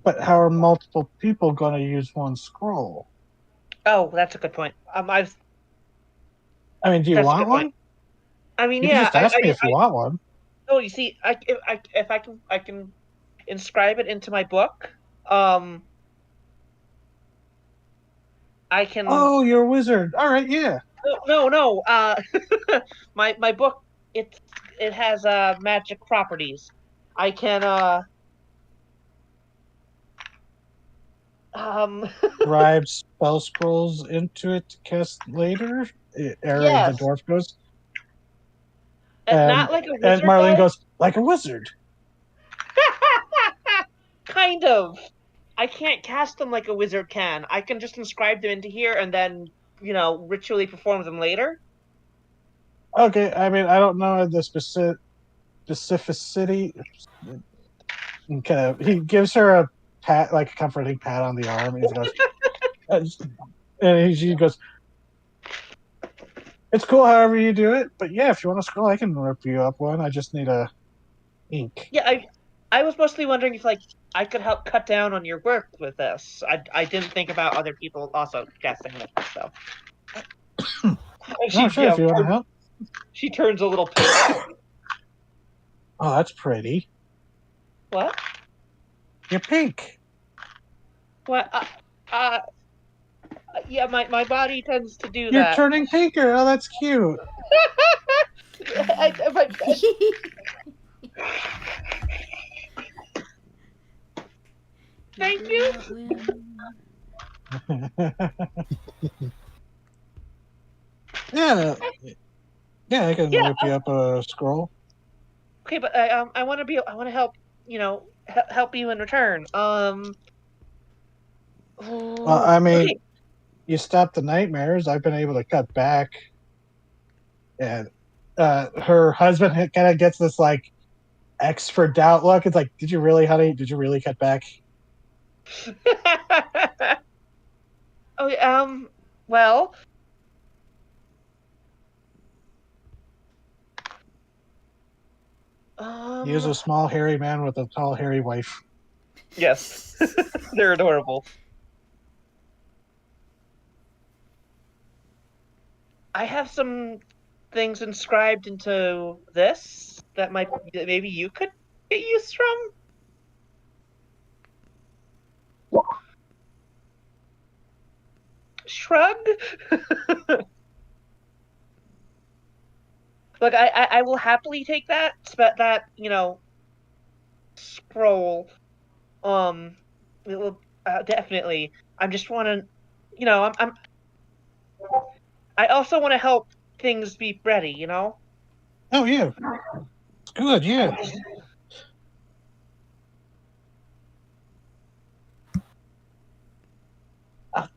but how are multiple people going to use one scroll? Oh, that's a good point. I've I mean, do you that's a want good point. one? I mean, You can yeah. just ask me if you want one. Oh, you see, if I can inscribe it into my book. I can. Oh, you're a wizard. All right, yeah. No. My book it has magic properties. I can um Scribe spell scrolls into it to cast later. Aaron the yes, dwarf goes, and not like a and wizard Marlene does. goes like a wizard. Kind of. I can't cast them like a wizard can. I can just inscribe them into here and then ritually perform them later. Okay, I mean, I don't know the specificity. Kind of, he gives her a pat, like a comforting pat on the arm, and he goes, uh, she goes, "It's cool, however you do it, but yeah, if you want a scroll, I can rip you up one. I just need a ink." Yeah, I was mostly wondering if I could help cut down on your work with this. I didn't think about other people also casting this stuff. And No, sure, if you want to help. she turns a little pink. Oh, that's pretty. What? You're pink. What? Uh, yeah, my body tends to do You're that. turning pinker. Oh, that's cute. Thank you. Yeah, I can Yeah. whip you up a scroll. Okay, but I want to help. Help you in return. Well, I mean, Okay. you stop the nightmares. I've been able to cut back, and her husband kind of gets this like X for doubt look. It's like, did you really, honey? Did you really cut back? Okay. Well. He is a small, hairy man with a tall, hairy wife. Yes, they're adorable. I have some things inscribed into this that maybe you could get use from. Shrug. Look, I will happily take that scroll. It will definitely. I just want to, I also want to help things be ready. Oh yeah, good. Yeah.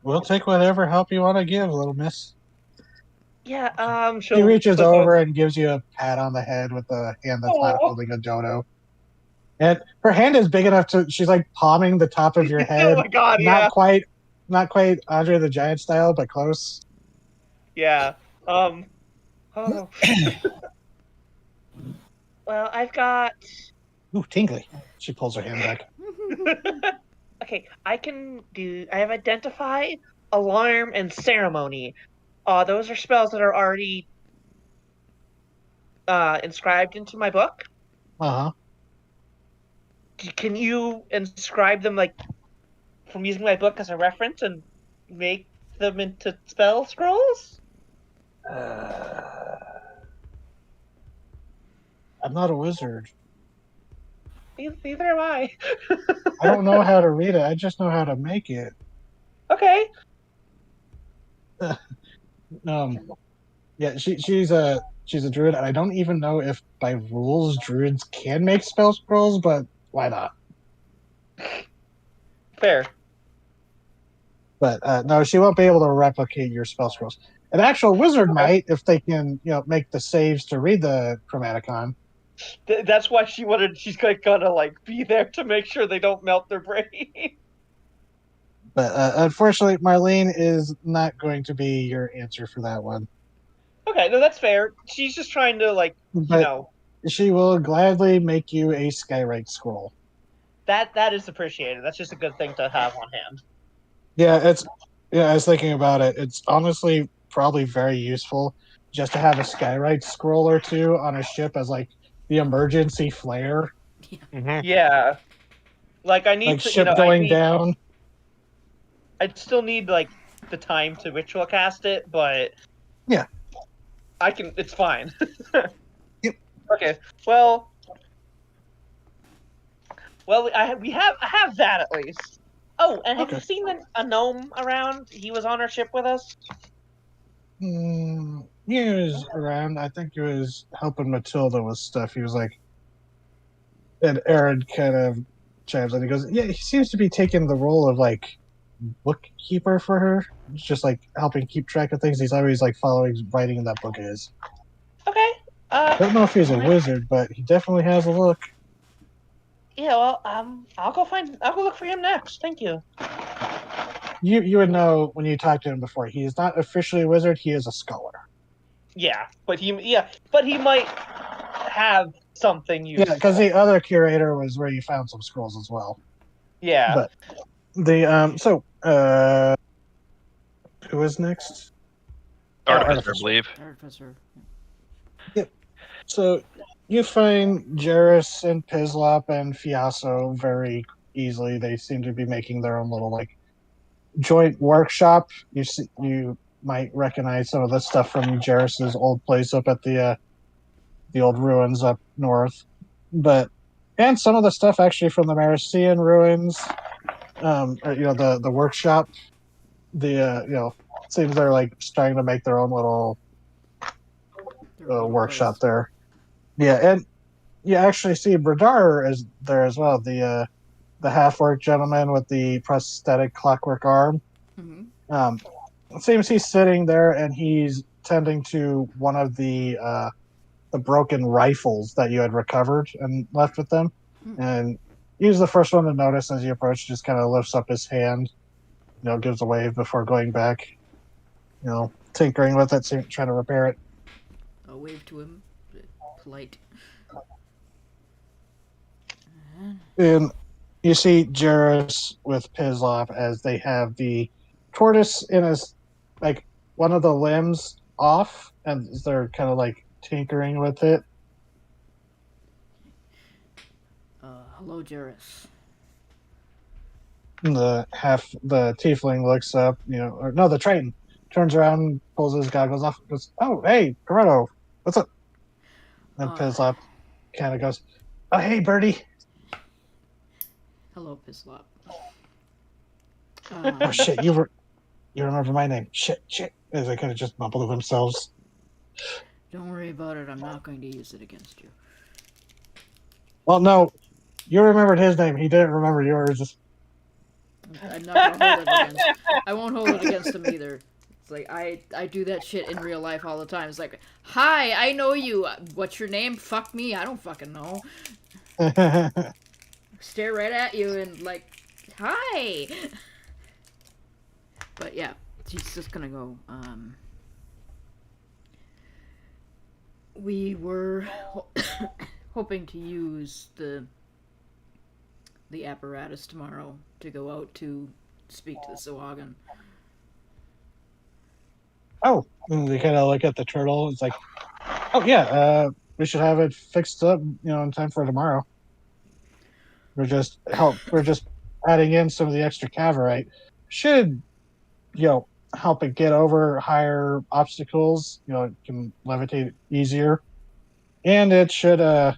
We'll take whatever help you want to give, little miss. Yeah. She reaches over and gives you a pat on the head with the hand that's not holding a dodo. And her hand is big enough to she's like palming the top of your head. Oh my god! Not Yeah. quite Andre the Giant style, but close. Yeah. Oh. Well, I've got. Ooh, tingly. She pulls her hand back. Okay, I have identify, alarm, and ceremony. Those are spells that are already inscribed into my book. Uh-huh. Can you inscribe them from using my book as a reference and make them into spell scrolls? I'm not a wizard. Neither am I. I don't know how to read it. I just know how to make it. Okay. Yeah, she's a druid, and I don't even know if by rules druids can make spell scrolls, but why not? Fair. But no, she won't be able to replicate your spell scrolls. An actual wizard might if they can, make the saves to read the Chromaticon. That's why she's gonna be there to make sure they don't melt their brain. But unfortunately, Marlene is not going to be your answer for that one. Okay, no, that's fair. She's just trying to like, But she will gladly make you a skywrite scroll. that is appreciated. That's just a good thing to have on hand. Yeah, I was thinking about it. It's honestly probably very useful just to have a skywrite scroll or two on a ship as like the emergency flare, Mhm. Yeah, like I need like to, ship I going need, down. I still need like the time to ritual cast it, but Yeah. I can. It's fine. Yep. Okay. I have that at least. Oh, and have you Okay. seen a gnome around? He was on our ship with us. He was around. I think he was helping Matilda with stuff. He was like, and Aaron kind of chimes in. He goes, "Yeah, he seems to be taking the role of like bookkeeper for her. It's just like helping keep track of things. He's always like following writing in that book is. Okay. Don't know if he's a wizard, but he definitely has a look. Yeah. Well, I'll go look for him next. Thank you. You would know when you talked to him before. He is not officially a wizard. He is a scholar. Yeah, but he might have something Yeah, useful. because the other curator was where you found some scrolls as well. Yeah. But the who is next? Artificer, I believe. Artificer. So you find Jarrus and Pislop and Fiaso very easily. They seem to be making their own little like joint workshop. You might recognize some of the stuff from Jarrus's old place up at the old ruins up north, and some of the stuff actually from the Marician ruins. The workshop. Seems they're like starting to make their own little workshop place. there. Yeah, and you actually see Bradar is there as well. The half orc gentleman with the prosthetic clockwork arm. Mm-hmm. It seems he's sitting there and he's tending to one of the broken rifles that you had recovered and left with them. And he's the first one to notice as you approach. Just kind of lifts up his hand, gives a wave before going back. Tinkering with it, trying to repair it. I'll wave to him, polite. And you see Jarrus with Pislop as they have the tortoise in his, like, one of the limbs off, and they're kind of like tinkering with it. Hello, Jarrus. The tiefling looks up, or no, the Triton turns around, pulls his goggles off, goes, "Oh, hey, Corrado, what's up?" And Pislop kind of goes, "Oh, hey, Birdie." Hello, Pislop. Oh shit, you remember my name? Shit. As they kind of just mumble to themselves. Don't worry about it. I'm not going to use it against you. Well, no, you remembered his name. He didn't remember yours. I'm not gonna hold it against. I won't hold it against him either. It's like I do that shit in real life all the time. It's like, hi, I know you. What's your name? Fuck me. I don't fucking know. Stare right at you and like, hi. But yeah, she's just gonna go. We were hoping to use the apparatus tomorrow to go out to speak to the Sahuagin. Oh, and they kind of look at the turtle. It's like, oh yeah, we should have it fixed up, in time for tomorrow. We're just adding in some of the extra cavorite. Should help it get over higher obstacles. It can levitate easier, and it should I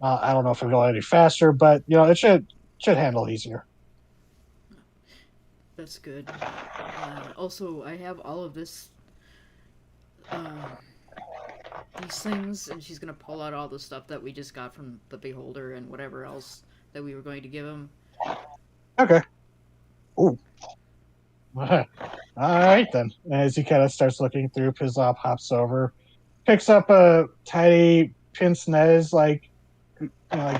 don't know if it'll go any faster, but it should handle easier. That's good. Also, I have all of this, these things, and she's gonna pull out all the stuff that we just got from the Beholder and whatever else that we were going to give him. Okay. Ooh. All right then. As he kind of starts looking through, Pislop hops over, picks up a tiny pince-nez like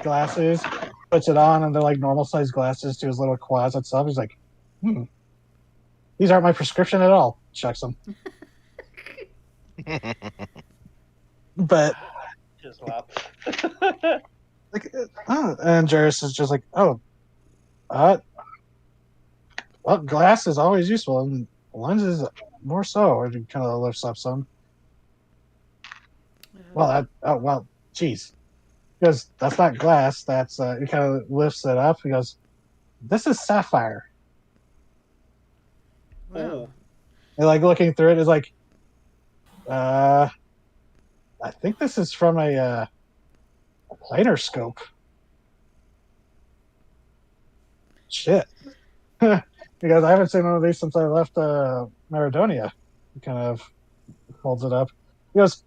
glasses, puts it on, and they're like normal sized glasses to his little closet stuff. He's like, These aren't my prescription at all. Checks them. But Just wow. like, and Jairus is just like, oh, well, glass is always useful, and lenses more so. And he kind of lifts up some. Well, geez. He goes, that's not glass. That's he kind of lifts it up. He goes, this is sapphire. Wow. And like looking through it is like, I think this is from a planar scope. Shit. Because I haven't seen one of these since I left Maradonia. He kind of holds it up. He goes,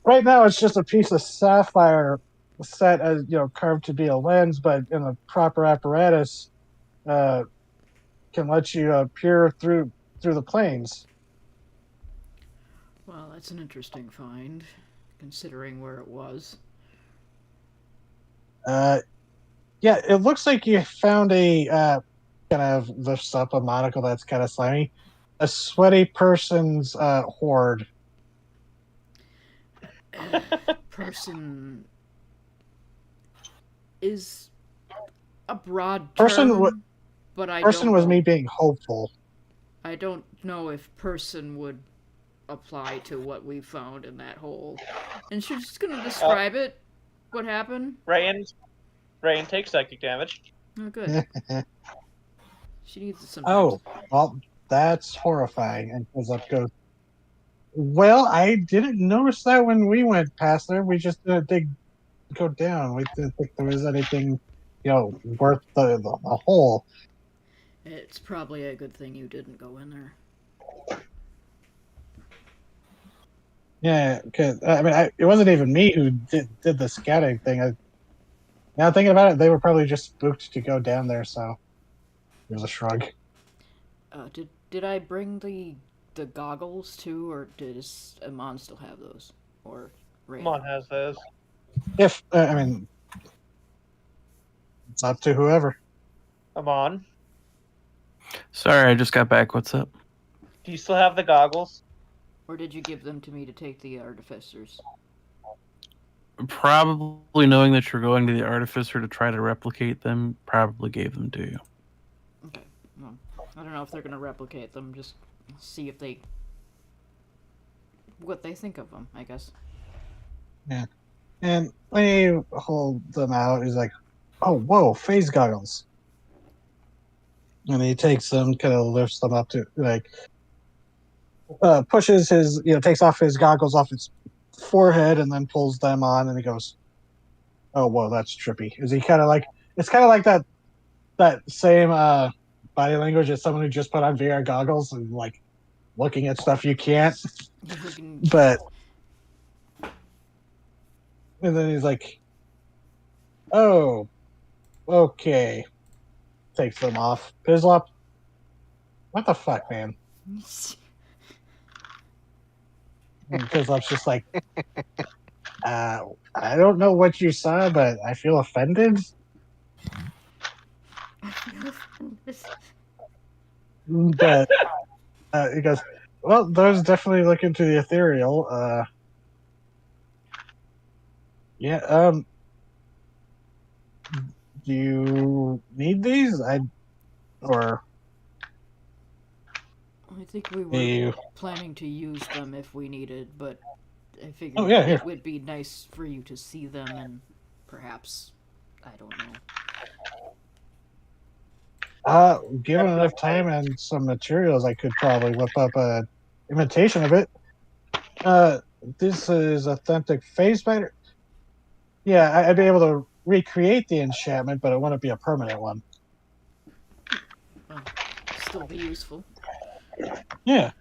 right now it's just a piece of sapphire set as carved to be a lens, but in a proper apparatus can let you peer through the planes. Well, that's an interesting find, considering where it was. Yeah, it looks like you found a kind of lifts up a monocle that's kind of slimy. A sweaty person's hoard. Person is a broad Person term, but I person don't was know. me being hopeful. I don't know if person would apply to what we found in that hole. And she's just gonna describe it. What happened? Rain takes psychic damage. Oh, good. She needs it sometimes. Oh, well, that's horrifying. And goes, well, I didn't notice that when we went past there. We just didn't go down. We didn't think there was anything, worth the hole. It's probably a good thing you didn't go in there. Yeah, because I mean, it wasn't even me who did the scouting thing. Now thinking about it, they were probably just spooked to go down there. So there's a shrug. Did I bring the goggles too, or does Amon still have those? Or Ray? Amon has those. If I mean, it's up to whoever. Amon, Sorry, I just got back. What's up? do you still have the goggles? Or did you give them to me to take the artificers? Probably knowing that you're going to the artificer to try to replicate them, probably gave them to you. Okay. Well, I don't know if they're gonna replicate them. Just see if what they think of them, I guess. Yeah. And when you hold them out, he's like, oh, whoa, phase goggles. And he takes them, kind of lifts them up to, like, pushes his, takes off his goggles off his forehead and then pulls them on, and he goes, oh, whoa, that's trippy. Is he kind of like, it's kind of like that same body language as someone who just put on VR goggles and, like, looking at stuff you can't. But and then he's like, oh, okay. Takes them off. Pislop, what the fuck, man? And Pislop's just like, I don't know what you saw, but I feel offended. But he goes, well, those definitely look into the ethereal. Yeah, do you need these? I think we were planning to use them if we needed, but I figured it would be nice for you to see them and perhaps, I don't know. Given enough time and some materials, I could probably whip up an imitation of it. This is authentic phase spider. Yeah, I'd be able to recreate the enchantment, but it wouldn't be a permanent one. Well, still be useful. Yeah.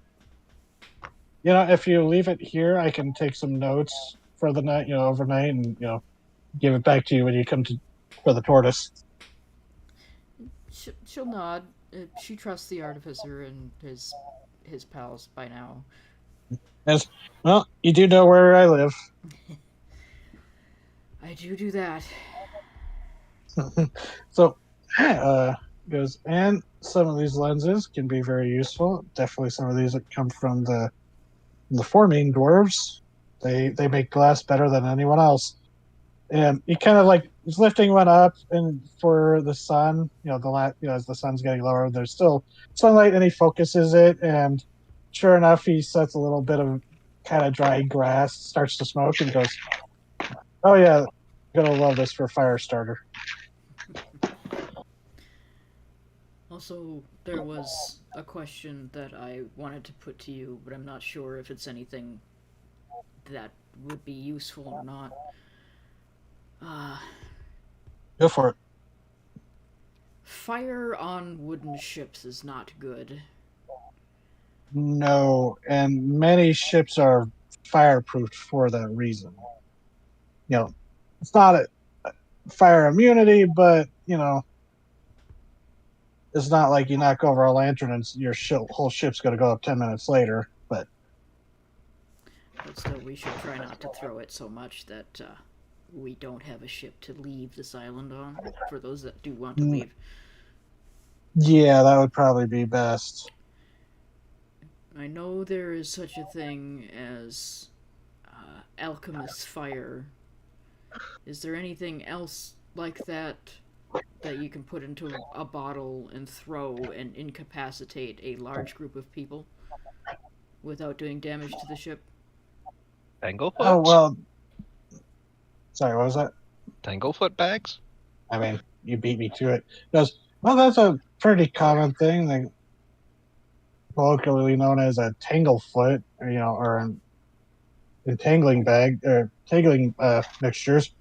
If you leave it here, I can take some notes for the night, overnight, and, give it back to you when you come for the tortoise. She'll nod. She trusts the artificer and his pals by now. As well, you do know where I live. I do that. So, Goes, and some of these lenses can be very useful. Definitely some of these that come from the four main dwarves. They make glass better than anyone else. And he kind of like is lifting one up, and for the sun, as the sun's getting lower, there's still sunlight, and he focuses it, and sure enough, he sets a little bit of kind of dry grass, starts to smoke, and goes, "Oh yeah, I'm gonna love this for a fire starter." Also, there was a question that I wanted to put to you, but I'm not sure if it's anything that would be useful or not. Uh, Go for it. Fire on wooden ships is not good. No, and many ships are fireproofed for that reason. It's not a fire immunity, but it's not like you knock over a lantern and your whole ship's going to go up 10 minutes later. But still, we should try not to throw it so much that we don't have a ship to leave this island on, for those that do want to leave. Yeah, that would probably be best. I know there is such a thing as alchemist's fire. Is there anything else like that you can put into a bottle and throw and incapacitate a large group of people without doing damage to the ship? Tanglefoot? Oh, well. Sorry, what was that? Tanglefoot bags? I mean, you beat me to it. Because, well, that's a pretty common thing, like, colloquially known as a tanglefoot, or an entangling bag, or tangling mixtures.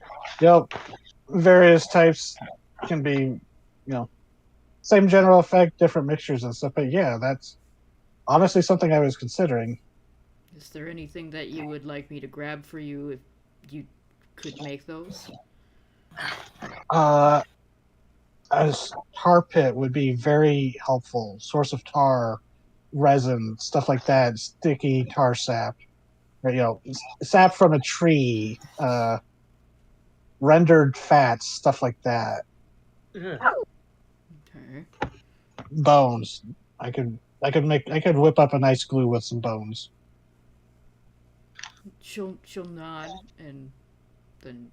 Various types can be, same general effect, different mixtures and stuff. But yeah, that's honestly something I was considering. Is there anything that you would like me to grab for you if you could make those? A tar pit would be very helpful. Source of tar, resin, stuff like that. Sticky tar sap, or, sap from a tree, rendered fats, stuff like that. Okay. Bones. I could whip up a nice glue with some bones. She'll nod and then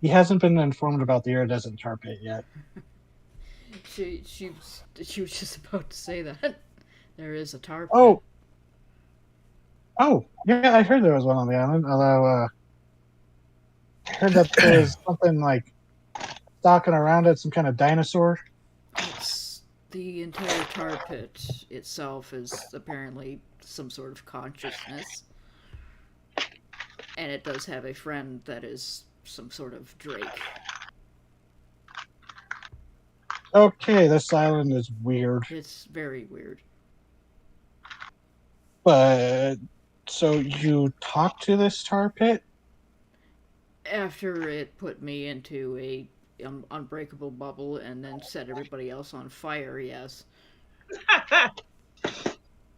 He hasn't been informed about the iridescent tar pit yet. she was just about to say that there is a tar pit. Oh, yeah, I heard there was one on the island. Although I heard that there was something like stalking around it, some kind of dinosaur. It's the entire tar pit itself is apparently some sort of consciousness, and it does have a friend that is some sort of drake. Okay, this island is weird. It's very weird. But so you talked to this tar pit? After it put me into a unbreakable bubble and then set everybody else on fire, yes.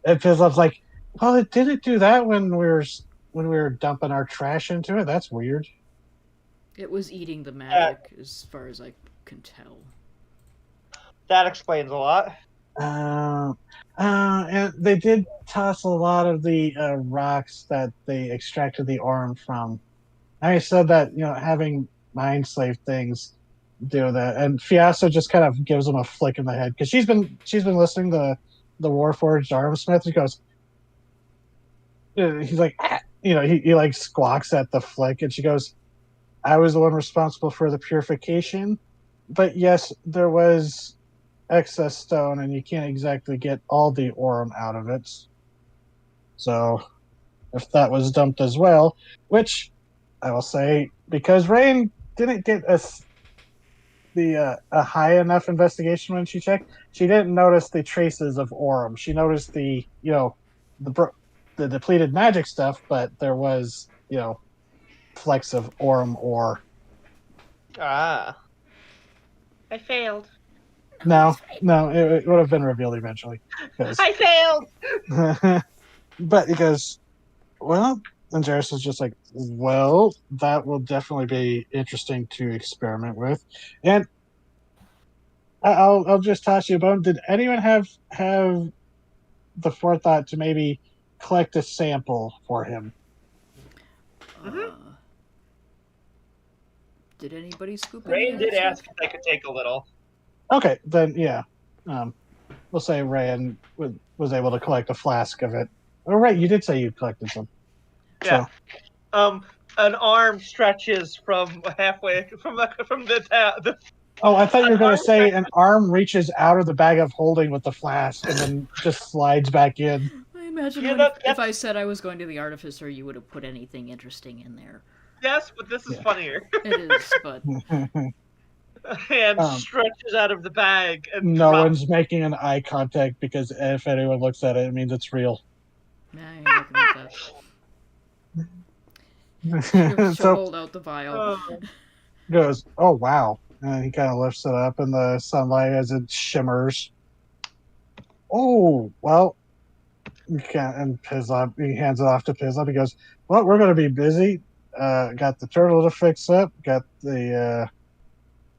It feels like, well, it didn't do that when we were dumping our trash into it. That's weird. It was eating the magic, as far as I can tell. That explains a lot. And they did toss a lot of the rocks that they extracted the orm from. I said that having mind slave things do that, and Fiasco just kind of gives him a flick in the head because she's been listening to the Warforged Armsmith. He goes, he's like, he like squawks at the flick, and she goes, "I was the one responsible for the purification, but yes, there was excess stone, and you can't exactly get all the Orm out of it. So, if that was dumped as well, which I will say, because Rain didn't get a high enough investigation when she checked, she didn't notice the traces of Orm. She noticed the depleted magic stuff, but there was flecks of Orm ore. Ah. I failed. No, it would have been revealed eventually. I failed! But because, well, and Jairus is just like, well, that will definitely be interesting to experiment with. And I'll just toss you a bone. Did anyone have the forethought to maybe collect a sample for him? Did anybody scoop any Rain of that did ask stuff? if I could take a little. Okay, then yeah. We'll say Ryan was able to collect a flask of it. Oh, right, you did say you collected some. Yeah. So, An arm stretches from halfway from the oh, I thought you were an going arm to say an arm reaches out of the bag of holding with the flask and then just slides back in. I imagine Yeah, if I said I was going to the artificer, you would have put anything interesting in there. Yes, but this is Yeah. funnier. It is, but And stretches out of the bag and No drops. one's making an eye contact because if anyone looks at it, it means it's real. I ain't looking at that. She'll So hold out the vial. Oh, goes, oh wow. And he kind of lifts it up in the sunlight as it shimmers. Oh, well, you can't. And Pizlop, he hands it off to Pizlop. He goes, well, we're going to be busy. Got the turtle to fix up, got the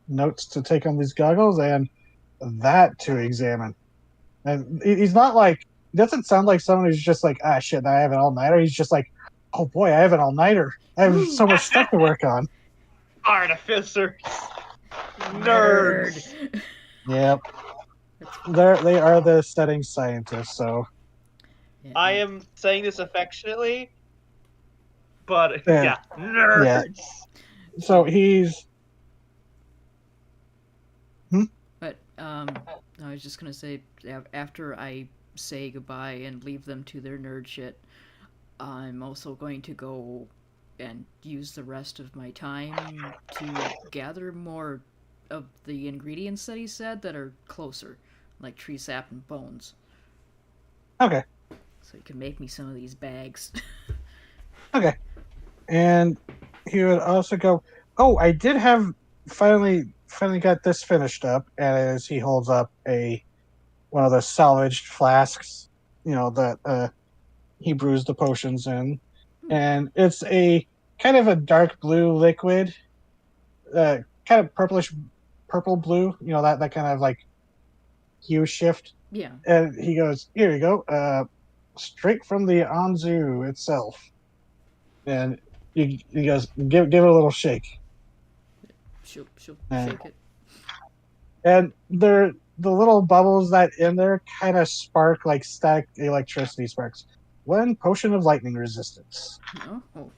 notes to take on these goggles, and that to examine. And he's not like, he doesn't sound like someone who's just like, ah, shit, I have an all-nighter. He's just like, oh boy, I have an all-nighter. I have so much stuff to work on. artificer. Nerds. Yep. They are the setting scientists, so. I am saying this affectionately, but Yeah. yeah, nerds. Yeah. So he's. But I was just gonna say, after I say goodbye and leave them to their nerd shit, I'm also going to go and use the rest of my time to gather more of the ingredients that he said that are closer, like tree sap and bones. Okay. So he can make me some of these bags. Okay. And he would also go, oh, I did have finally got this finished up. And as he holds up one of the salvaged flasks, that he brews the potions in. And it's a kind of a dark blue liquid, kind of purple blue, that kind of like hue shift. Yeah. And he goes, here you go, straight from the Anzu itself. And he goes, give it a little shake. She'll And- shake it. And the little bubbles that in there kind of spark like static electricity sparks. One potion of lightning resistance. Oh.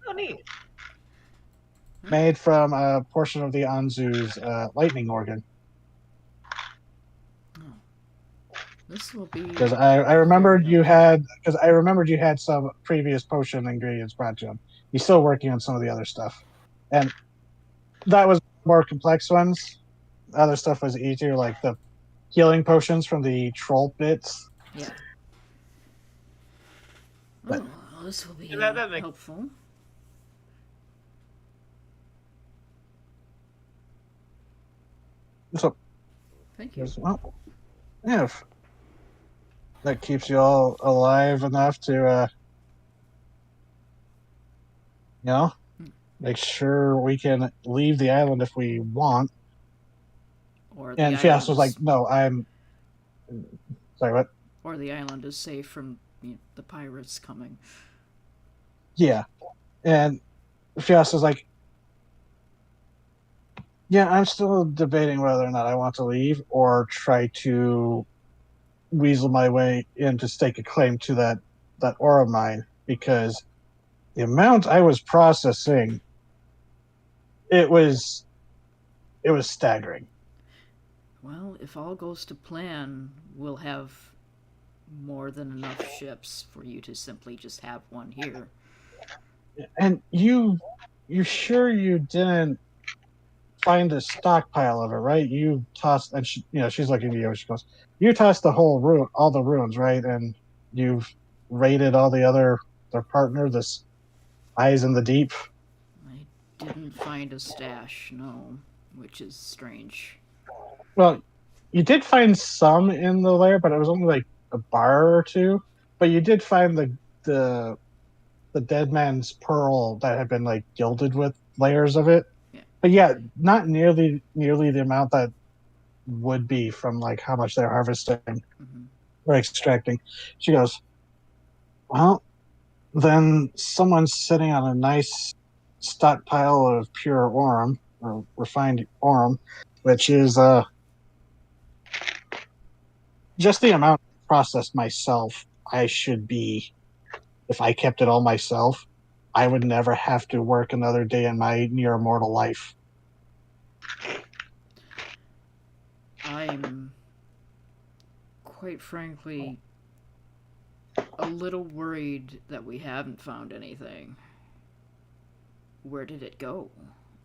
Oh, neat. Made from a portion of the Anzu's lightning organ. This will be. Because I remembered you had some previous potion ingredients brought to him. He's still working on some of the other stuff, and that was more complex ones. Other stuff was easier, like the healing potions from the troll bits. Yeah. But- Oh, this will be Yeah, that makes- helpful. So, Thank you. well, yeah, if that keeps you all alive enough to, make sure we can leave the island if we want. Or the And island Fias was is- like, no, I'm. Sorry, what? Or the island is safe from the pirates coming. Yeah. And Fias was like, yeah, I'm still debating whether or not I want to leave or try to weasel my way in to stake a claim to that ore mine, because the amount I was processing, it was staggering. Well, if all goes to plan, we'll have more than enough ships for you to simply just have one here. And you're sure you didn't find a stockpile of it, right? You tossed, and she's looking at you. She goes, "You tossed the whole all the ruins, right? And you've raided all their partner, this Eyes in the Deep." I didn't find a stash, no, which is strange. Well, you did find some in the lair, but it was only like a bar or two. But you did find the dead man's pearl that had been like gilded with layers of it. Yeah. But yeah, not nearly the amount that would be from like how much they're harvesting Hmm. or extracting. She goes, well, then someone's sitting on a nice stockpile of pure orum or refined orum, which is just the amount processed myself. I should be, if I kept it all myself, I would never have to work another day in my near immortal life. I'm quite frankly a little worried that we haven't found anything. Where did it go?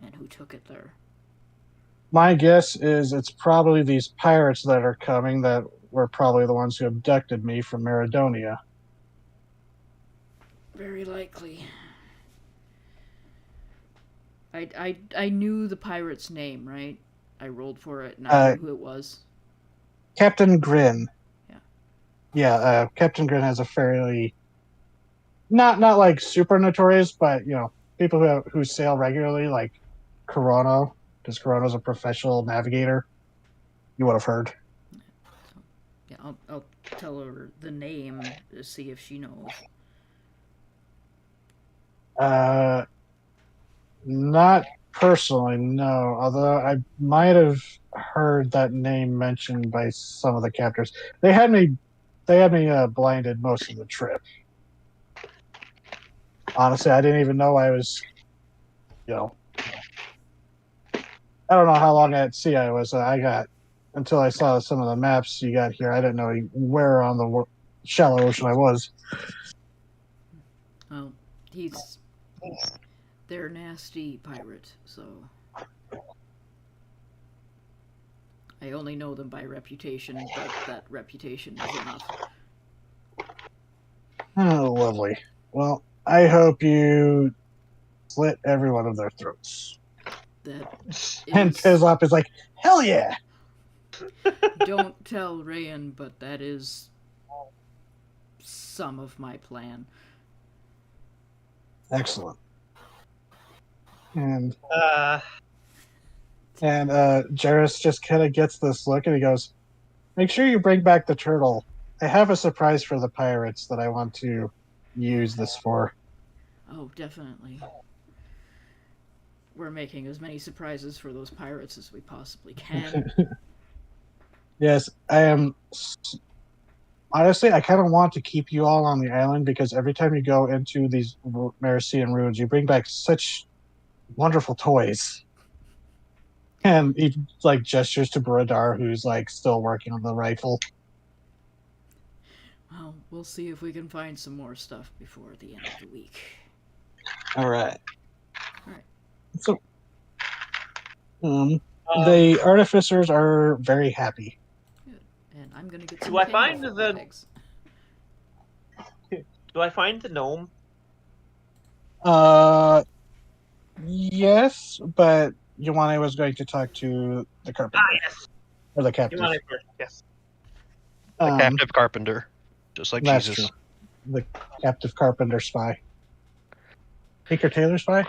And who took it there? My guess is it's probably these pirates that are coming that were probably the ones who abducted me from Meridonia. Very likely. I knew the pirate's name, right? I rolled for it and I knew who it was. Captain Grin. Yeah. Yeah, Captain Grin has a fairly not like super notorious, but people who sail regularly, like Corono, because Corono's a professional navigator. You would have heard. So, yeah, I'll tell her the name to see if she knows. Not personally, no. Although I might have heard that name mentioned by some of the captors. They had me blinded most of the trip. Honestly, I didn't even know I was, I don't know how long at sea I was. I got until I saw some of the maps you got here. I didn't know where on the shallow ocean I was. Well, they're nasty pirate, so I only know them by reputation, but that reputation is enough. Oh, lovely. Well, I hope you slit every one of their throats. That And is... Pizlop is like, hell yeah! Don't tell Rayan, but that is some of my plan. Excellent. And Uh, Jarrus just kind of gets this look and he goes, make sure you bring back the turtle. I have a surprise for the pirates that I want to use this for. Oh, definitely. We're making as many surprises for those pirates as we possibly can. Yes, I am. Honestly, I kind of want to keep you all on the island because every time you go into these Merician ruins, you bring back such wonderful toys. And he like gestures to Baradar, who's like still working on the rifle. Well, we'll see if we can find some more stuff before the end of the week. All right. All right. So, the artificers are very happy. Good. And I'm gonna get some Do I candle find for the- pigs. do I find the gnome? Yes, but Yoane was going to talk to the carpenter Yes. or the captain. You want it first? Yes. The captive carpenter, just like That's Jesus. true. The captive carpenter spy. Tinker Tailor spy?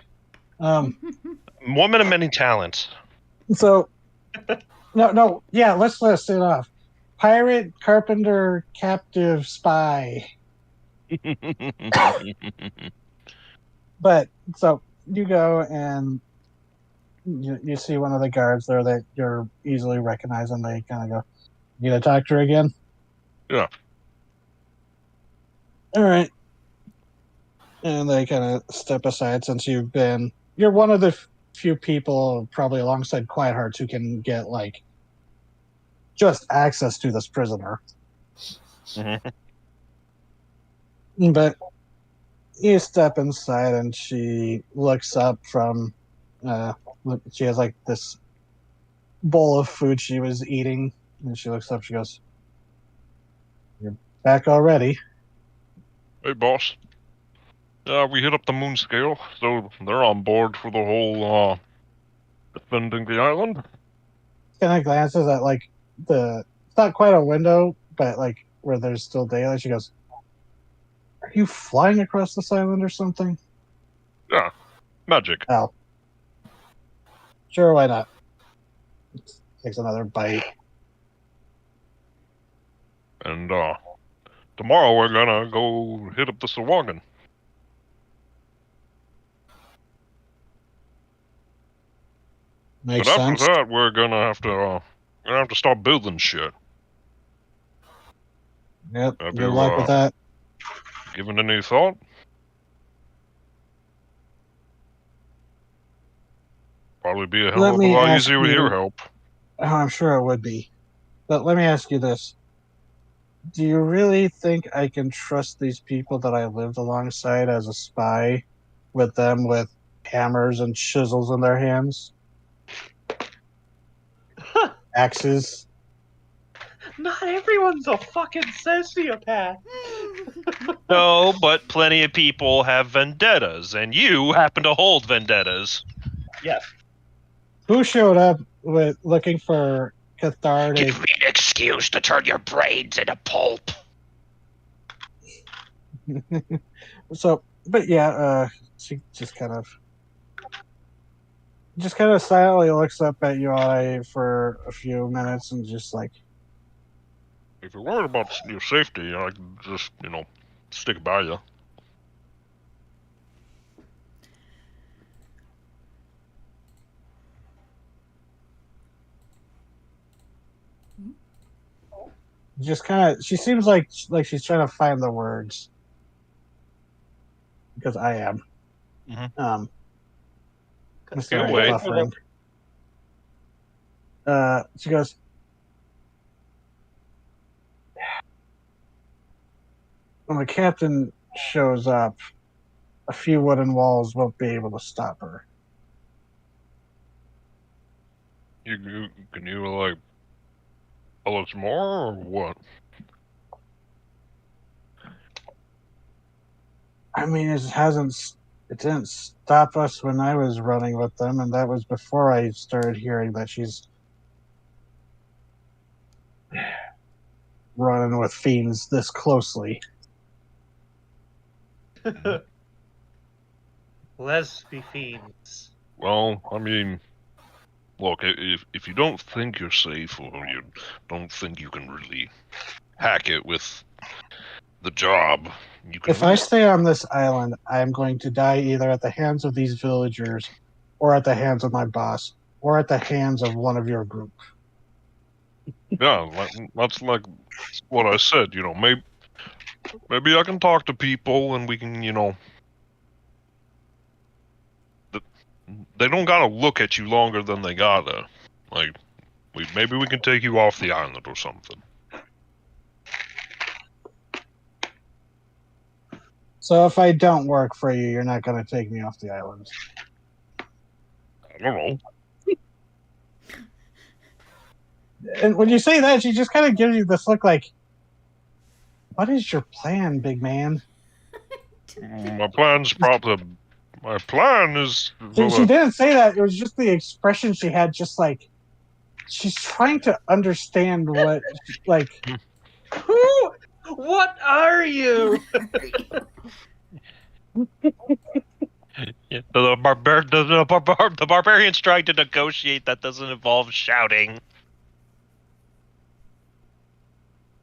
Woman of many talents. So, no, yeah, let's list it off. Pirate, carpenter, captive, spy. But, so, you go and you see one of the guards there that you're easily recognizing. They kind of go, need to talk to her again? Yeah. All right. And they kind of step aside since you're one of the few people, probably alongside Quiet Hearts, who can get, like, just access to this prisoner. Mhm. But you step inside and she looks up from, she has, like, this bowl of food she was eating. And she looks up, she goes, you're back already? Hey, boss. We hit up the moon scale, so they're on board for the whole, defending the island. Kind of glances at, like, it's not quite a window, but, like, where there's still daylight. She goes, are you flying across this island or something? Yeah. Magic. Oh. Sure, why not? Takes another bite. And tomorrow we're gonna go hit up the Sawagan. Makes But after sense. that, we're gonna have to start building shit. Yep. Have Good you luck with that. given any thought? Probably be a hell Let of a me lot ask easier with your you. help. Oh, I'm sure it would be. But let me ask you this. Do you really think I can trust these people that I lived alongside as a spy with them with hammers and chisels in their hands? Axes? Not everyone's a fucking sociopath. No, but plenty of people have vendettas, and you happen to hold vendettas. Yes. Who showed up with looking for cathartic? Give me an excuse to turn your brains into pulp. So, but yeah, she just kind of silently looks up at you for a few minutes and just like, If you're worried about your safety, I can just, stick by you. she seems like she's trying to find the words because I am. Mhm. I'm Get sorry, away. buffering. She goes, when the captain shows up, a few wooden walls won't be able to stop her. Can you like tell us more or what? I mean, it didn't stop us when I was running with them, and that was before I started hearing that she's running with fiends this closely. Lesby fiends. Well, I mean, look, if you don't think you're safe or you don't think you can really hack it with the job, you can. If I stay on this island, I am going to die either at the hands of these villagers, or at the hands of my boss, or at the hands of one of your group. Yeah, that's like what I said. Maybe I can talk to people and we can, they don't gotta look at you longer than they gotta. Like, maybe we can take you off the island or something. So if I don't work for you, you're not going to take me off the island. I don't know. And when you say that, she just kind of gives you this look like, what is your plan, big man? My plan's probably. My plan is. She didn't say that. It was just the expression she had, just like, she's trying to understand what, like. Who? What are you? Yeah, the barbarian's trying to negotiate that doesn't involve shouting.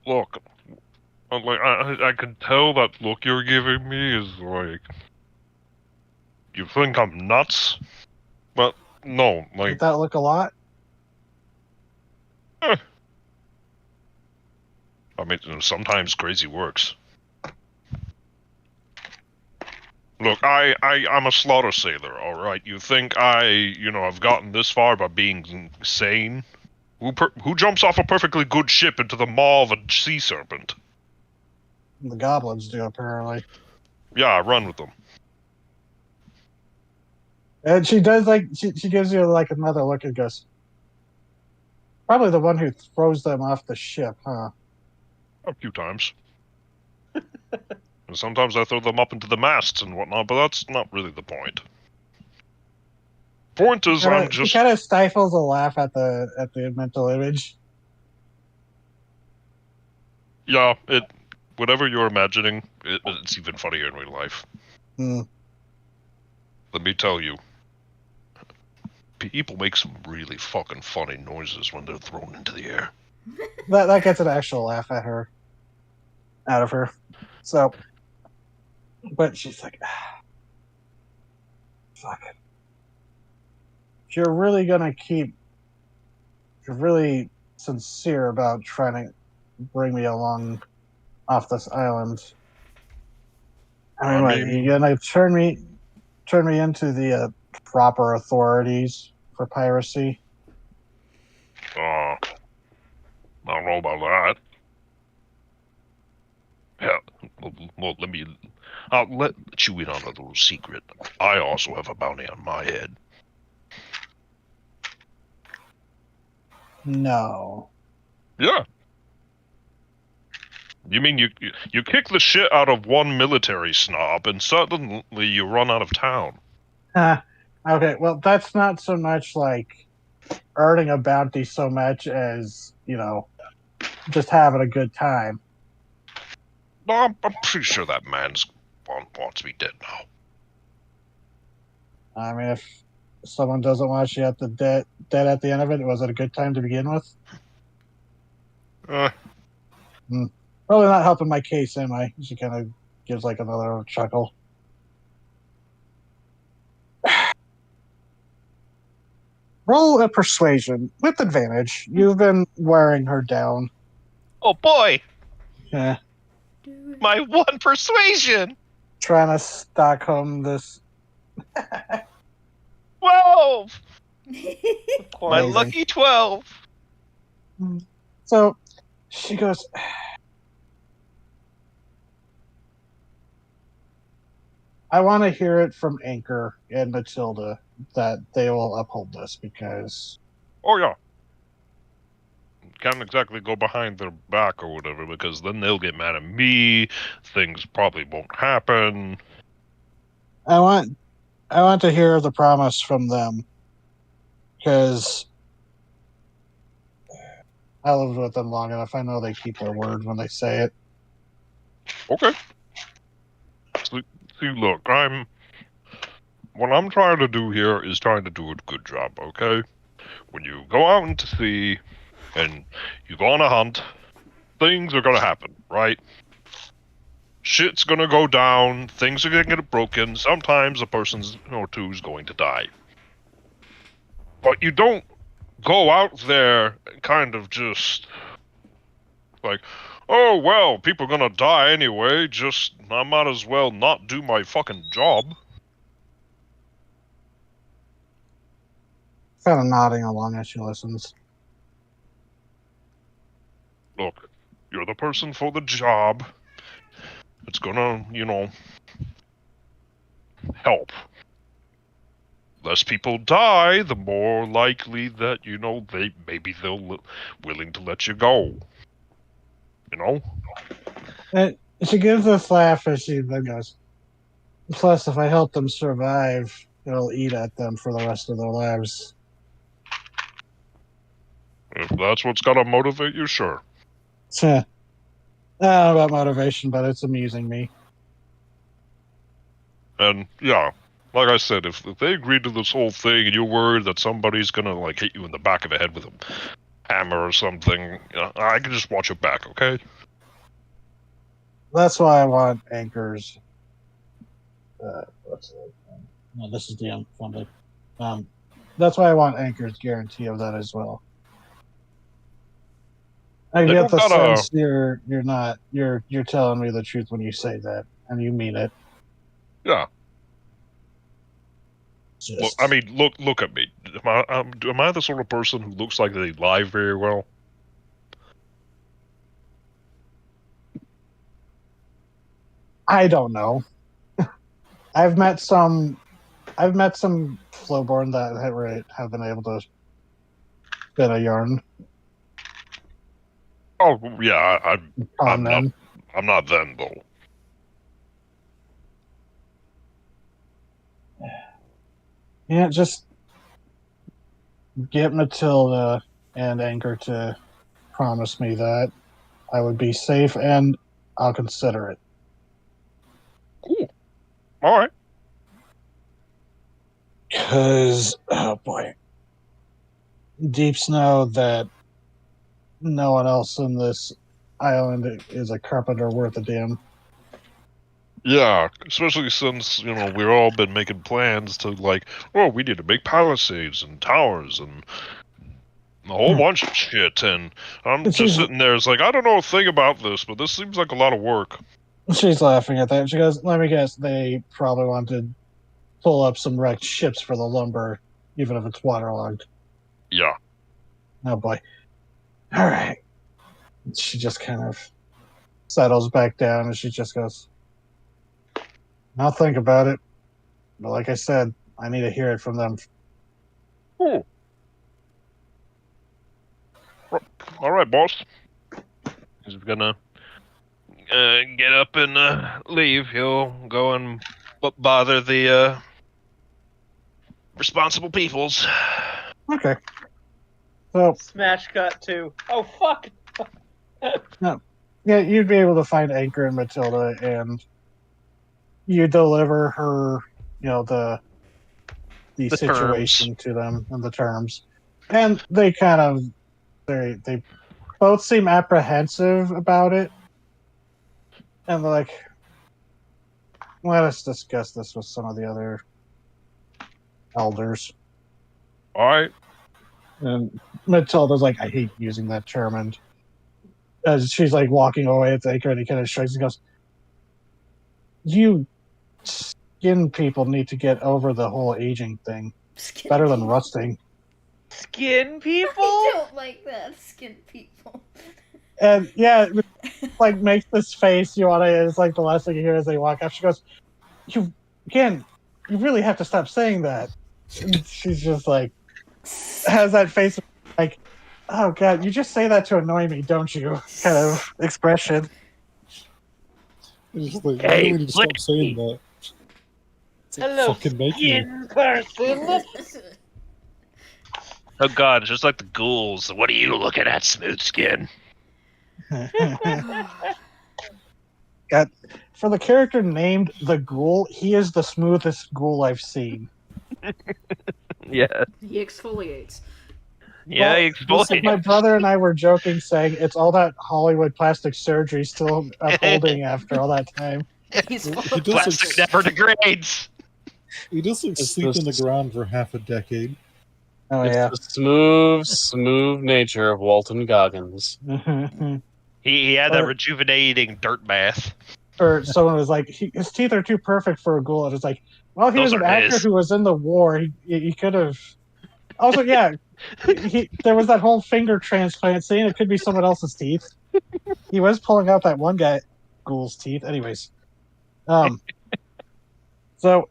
Look, like I can tell that look you're giving me is like you think I'm nuts, but no, like Did that look a lot? I mean, sometimes crazy works. Look, I'm a slaughter sailor, all right. You think I've gotten this far by being sane? Who jumps off a perfectly good ship into the maw of a sea serpent? The goblins do, apparently. Yeah, I run with them. And she does, like, she gives you, like, another look and goes, probably the one who throws them off the ship, huh? A few times. And sometimes I throw them up into the masts and whatnot, but that's not really the point. Point is, She kind of stifles a laugh at the mental image. Yeah, whatever you're imagining, it's even funnier in real life. Hmm. Let me tell you, people make some really fucking funny noises when they're thrown into the air. That gets an actual laugh at her. out of her. So, but she's like, fuck it. If you're really gonna keep, if you're really sincere about trying to bring me along off this island, I mean, what, you gonna turn me into the proper authorities for piracy? I don't know about that. Hell, well, I'll let you in on a little secret. I also have a bounty on my head. No. Yeah. You mean you kick the shit out of one military snob and suddenly you run out of town? Okay, well, that's not so much like earning a bounty so much as, just having a good time. No, I'm pretty sure that man's wants me dead now. I mean, if someone doesn't want you at the dead at the end of it, was it a good time to begin with? Probably not helping my case, am I? She kind of gives like another chuckle. Roll a persuasion with advantage. You've been wearing her down. Oh boy! Yeah. My one persuasion! Trying to Stockholm this. 12! My Amazing. lucky 12! So she goes, I want to hear it from Anchor and Matilda that they will uphold this because. Oh, yeah. Can't exactly go behind their back or whatever, because then they'll get mad at me. Things probably won't happen. I want to hear the promise from them because I lived with them long enough. I know they keep their word when they say it. Okay. See, look, what I'm trying to do here is trying to do a good job, okay? When you go out into sea and you go on a hunt, things are gonna happen, right? Shit's gonna go down, things are gonna get broken, sometimes a person or two is going to die. But you don't go out there and kind of just like, oh well, people are gonna die anyway, I might as well not do my fucking job. Kind of nodding along as she listens. Look, you're the person for the job. It's gonna, help. Less people die, the more likely that, they'll willing to let you go. She gives this laugh as she then goes, plus, if I help them survive, it'll eat at them for the rest of their lives. If that's what's gonna motivate you, sure. I don't know about motivation, but it's amusing me. And, yeah, like I said, if they agree to this whole thing and you're worried that somebody's gonna, hit you in the back of the head with a hammer or something, I can just watch your back, okay? That's why I want Anchor's. What's it? No, this is the unfunded. That's why I want Anchor's guarantee of that as well. I get the sense you're telling me the truth when you say that, and you mean it. Yeah. Look at me. Am I the sort of person who looks like they lie very well? I don't know. I've met some Flowborn that have been able to spin a yarn. Oh yeah, I'm them. not them though. Yeah, just get Matilda and Anchor to promise me that I would be safe, and I'll consider it. Cool. All right. Because, oh boy, Deeps know that no one else in this island is a carpenter worth a damn. Yeah, especially since, we've all been making plans to, we need to make palisades and towers and a whole bunch of shit, and I'm And just sitting there, it's like, I don't know a thing about this, but this seems like a lot of work. She's laughing at that. She goes, let me guess, they probably want to pull up some wrecked ships for the lumber, even if it's waterlogged. Yeah. Oh boy. All right. She just kind of settles back down and she just goes, I'll think about it. But like I said, I need to hear it from them. Oh. All right, boss. He's gonna get up and leave. He'll go and bother the responsible peoples. Okay. So, Smash cut to. Oh fuck! yeah, you'd be able to find Anchor and Matilda, and you deliver her, the situation to them and the terms, and they kind of they both seem apprehensive about it, and they're like, let us discuss this with some of the other elders. All right. And Matilda's like, I hate using that term, and as she's like walking away at the Anchor, and he kind of shrugs and goes, you skin people need to get over the whole aging thing. Skin Better than people. rusting. Skin people? I don't like that. Skin people. And yeah, it, like makes this face. It's like the last thing you hear as they walk up. She goes, you really have to stop saying that. And she's just like, has that face like, oh god, you just say that to annoy me, don't you? Kind of expression. It's just like, Hey, you really need to stop saying that. It's like, Hello, fucking make me. skin person. Oh god, just like the ghouls. What are you looking at, smooth skin? God, for the character named the Ghoul, he is the smoothest ghoul I've seen. Yeah. He exfoliates. Yeah, Well, exfoliate. my brother and I were joking, saying it's all that Hollywood plastic surgery still upholding after all that time. He's full He of does Plastic never degrades. He does like It's sleep in the just- ground for half a decade. Oh It's yeah. the smooth nature of Walton Goggins. He had that Or- rejuvenating dirt bath. Or someone was like, his teeth are too perfect for a ghoul. And it's like, well, he Those was an aren't actor his. who was in the war. He could have. Also, yeah, there was that whole finger transplant scene. It could be someone else's teeth. He was pulling out that one guy ghoul's teeth. Anyways, so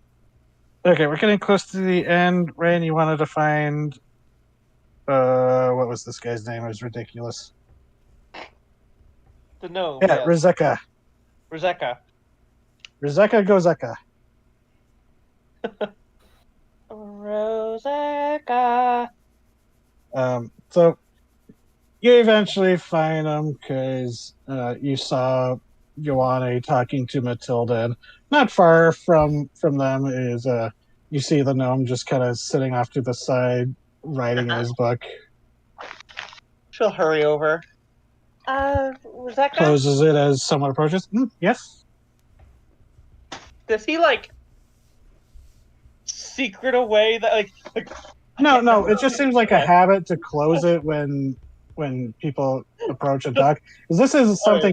okay, we're getting close to the end. Rain, you wanted to find what was this guy's name? It was ridiculous. The gnome. Yeah, Yes. Rizeka. Rizeka. Rizeka Gozeka. Roseka. So you eventually find them because you saw Ioane talking to Matilda, and not far from them is you see the gnome just kind of sitting off to the side, writing in his book. She'll hurry over. Rizeka? Closes it as someone approaches. Yes. Does he secret away that like No. It just seems like a habit to close it when people approach and talk. 'Cause this is something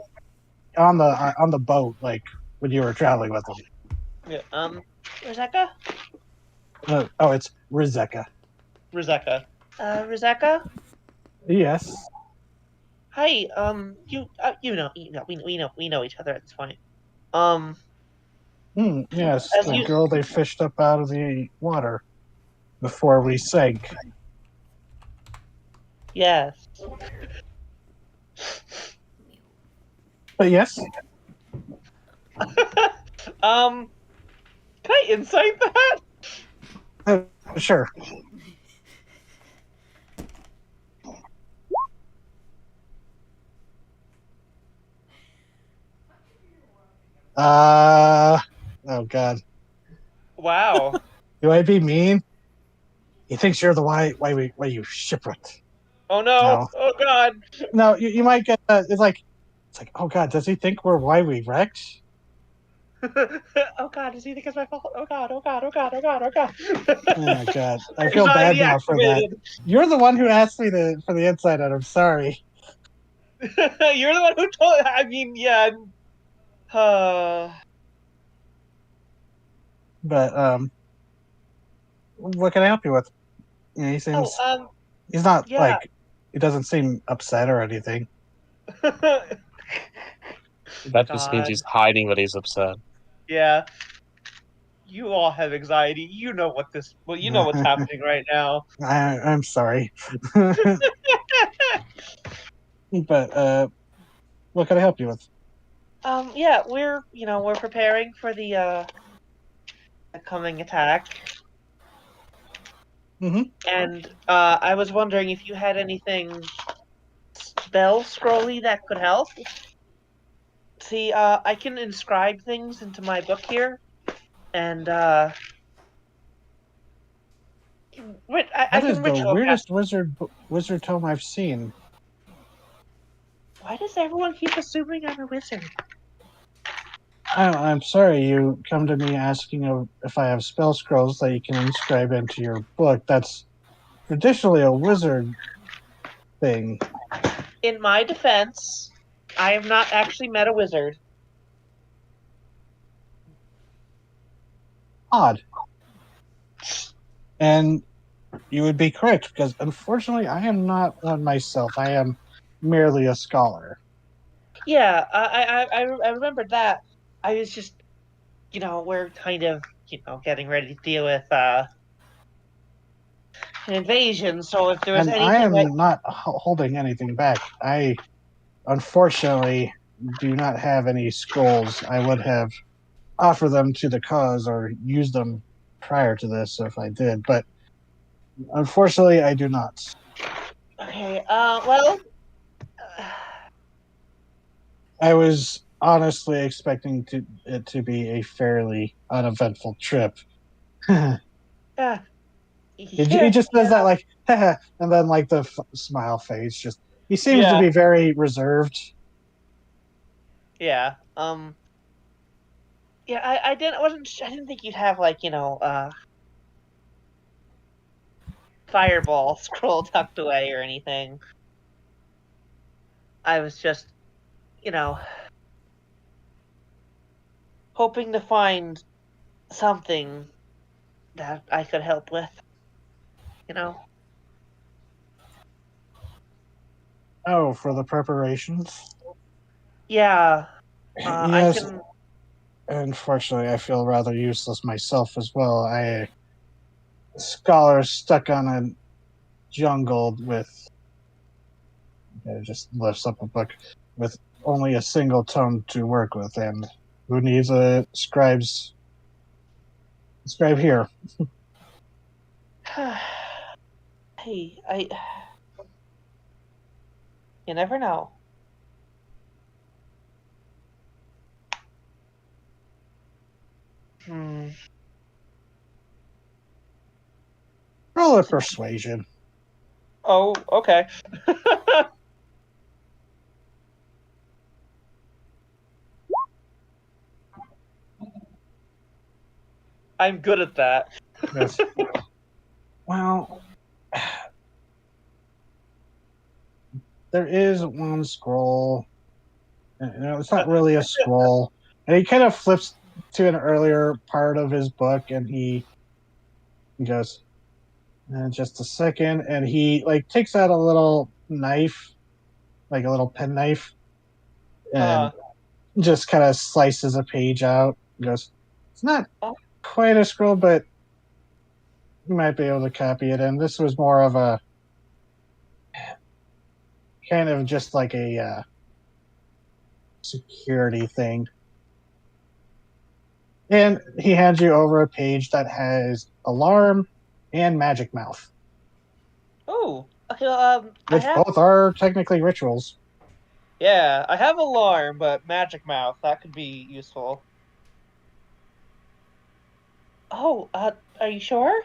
on the boat, like when you were traveling with them. Yeah. Rizeka? It's Rizeka. Rizeka. Rizeka? Yes. Hi. We know each other at this point. Yes, As the you- girl they fished up out of the water before we sank. Yes. But yes, Can I insight that? sure. Oh god. Wow. Do I be mean? He thinks you're the why you shipwrecked. Oh no. No. Oh god. No, you might get it's like It's like, oh god, does he think we're why we wrecked? Oh god, does he think it's my fault? Oh god, oh god, oh god, oh god, oh god. Oh god, I feel bad Anxiety now for that. activated. You're the one who asked me for the insight, and I'm sorry. You're the one who told. I mean, yeah. But what can I help you with? You know, he seems he's not yeah. like he doesn't seem upset or anything. That just means God. he's hiding that he's upset. Yeah. You all have anxiety. You know what this. Well, you know what's happening right now. I'm sorry. But what can I help you with? Yeah, we're preparing for the coming attack. Mhm. And I was wondering if you had anything spell scrolly that could help. See, I can inscribe things into my book here, and I That can is the ritual cast. weirdest wizard tome I've seen. Why does everyone keep assuming I'm a wizard? I'm sorry, you come to me asking if I have spell scrolls that you can inscribe into your book. That's traditionally a wizard thing. In my defense, I have not actually met a wizard. Odd. And you would be correct, because unfortunately I am not one myself. I am merely a scholar. Yeah, I remembered that. I was just, we're kind of, getting ready to deal with an invasion. So if there was And I anything, am not holding anything back. I unfortunately do not have any scrolls. I would have offered them to the cause or used them prior to this if I did, but unfortunately I do not. okay, well, I was honestly expecting it to be a fairly uneventful trip. He just does that like, and then like the smile fades. Just he seems to be very reserved. Yeah. Yeah, I didn't think you'd have like, fireball scroll tucked away or anything. I was just, you know, hoping to find something that I could help with. You know? Oh, for the preparations? Yeah. Yes. I can. Unfortunately, I feel rather useless myself as well. I scholar stuck on a jungle with. Just lifts up a book with only a single tome to work with, and who needs a scribe here? Hey, you never know. Roll a persuasion. Oh, okay. I'm good at that. Yes. Well, there is one scroll. It's not really a scroll. And he kind of flips to an earlier part of his book, and he goes, just a second, and he like takes out a little knife, like a little pen knife, and just kind of slices a page out. He goes, it's not quite a scroll, but you might be able to copy it. And this was more of a kind of just like a security thing. And he hands you over a page that has alarm and magic mouth. Oh, okay. Which both are technically rituals. Yeah, I have alarm, but magic mouth, that could be useful. Oh, are you sure?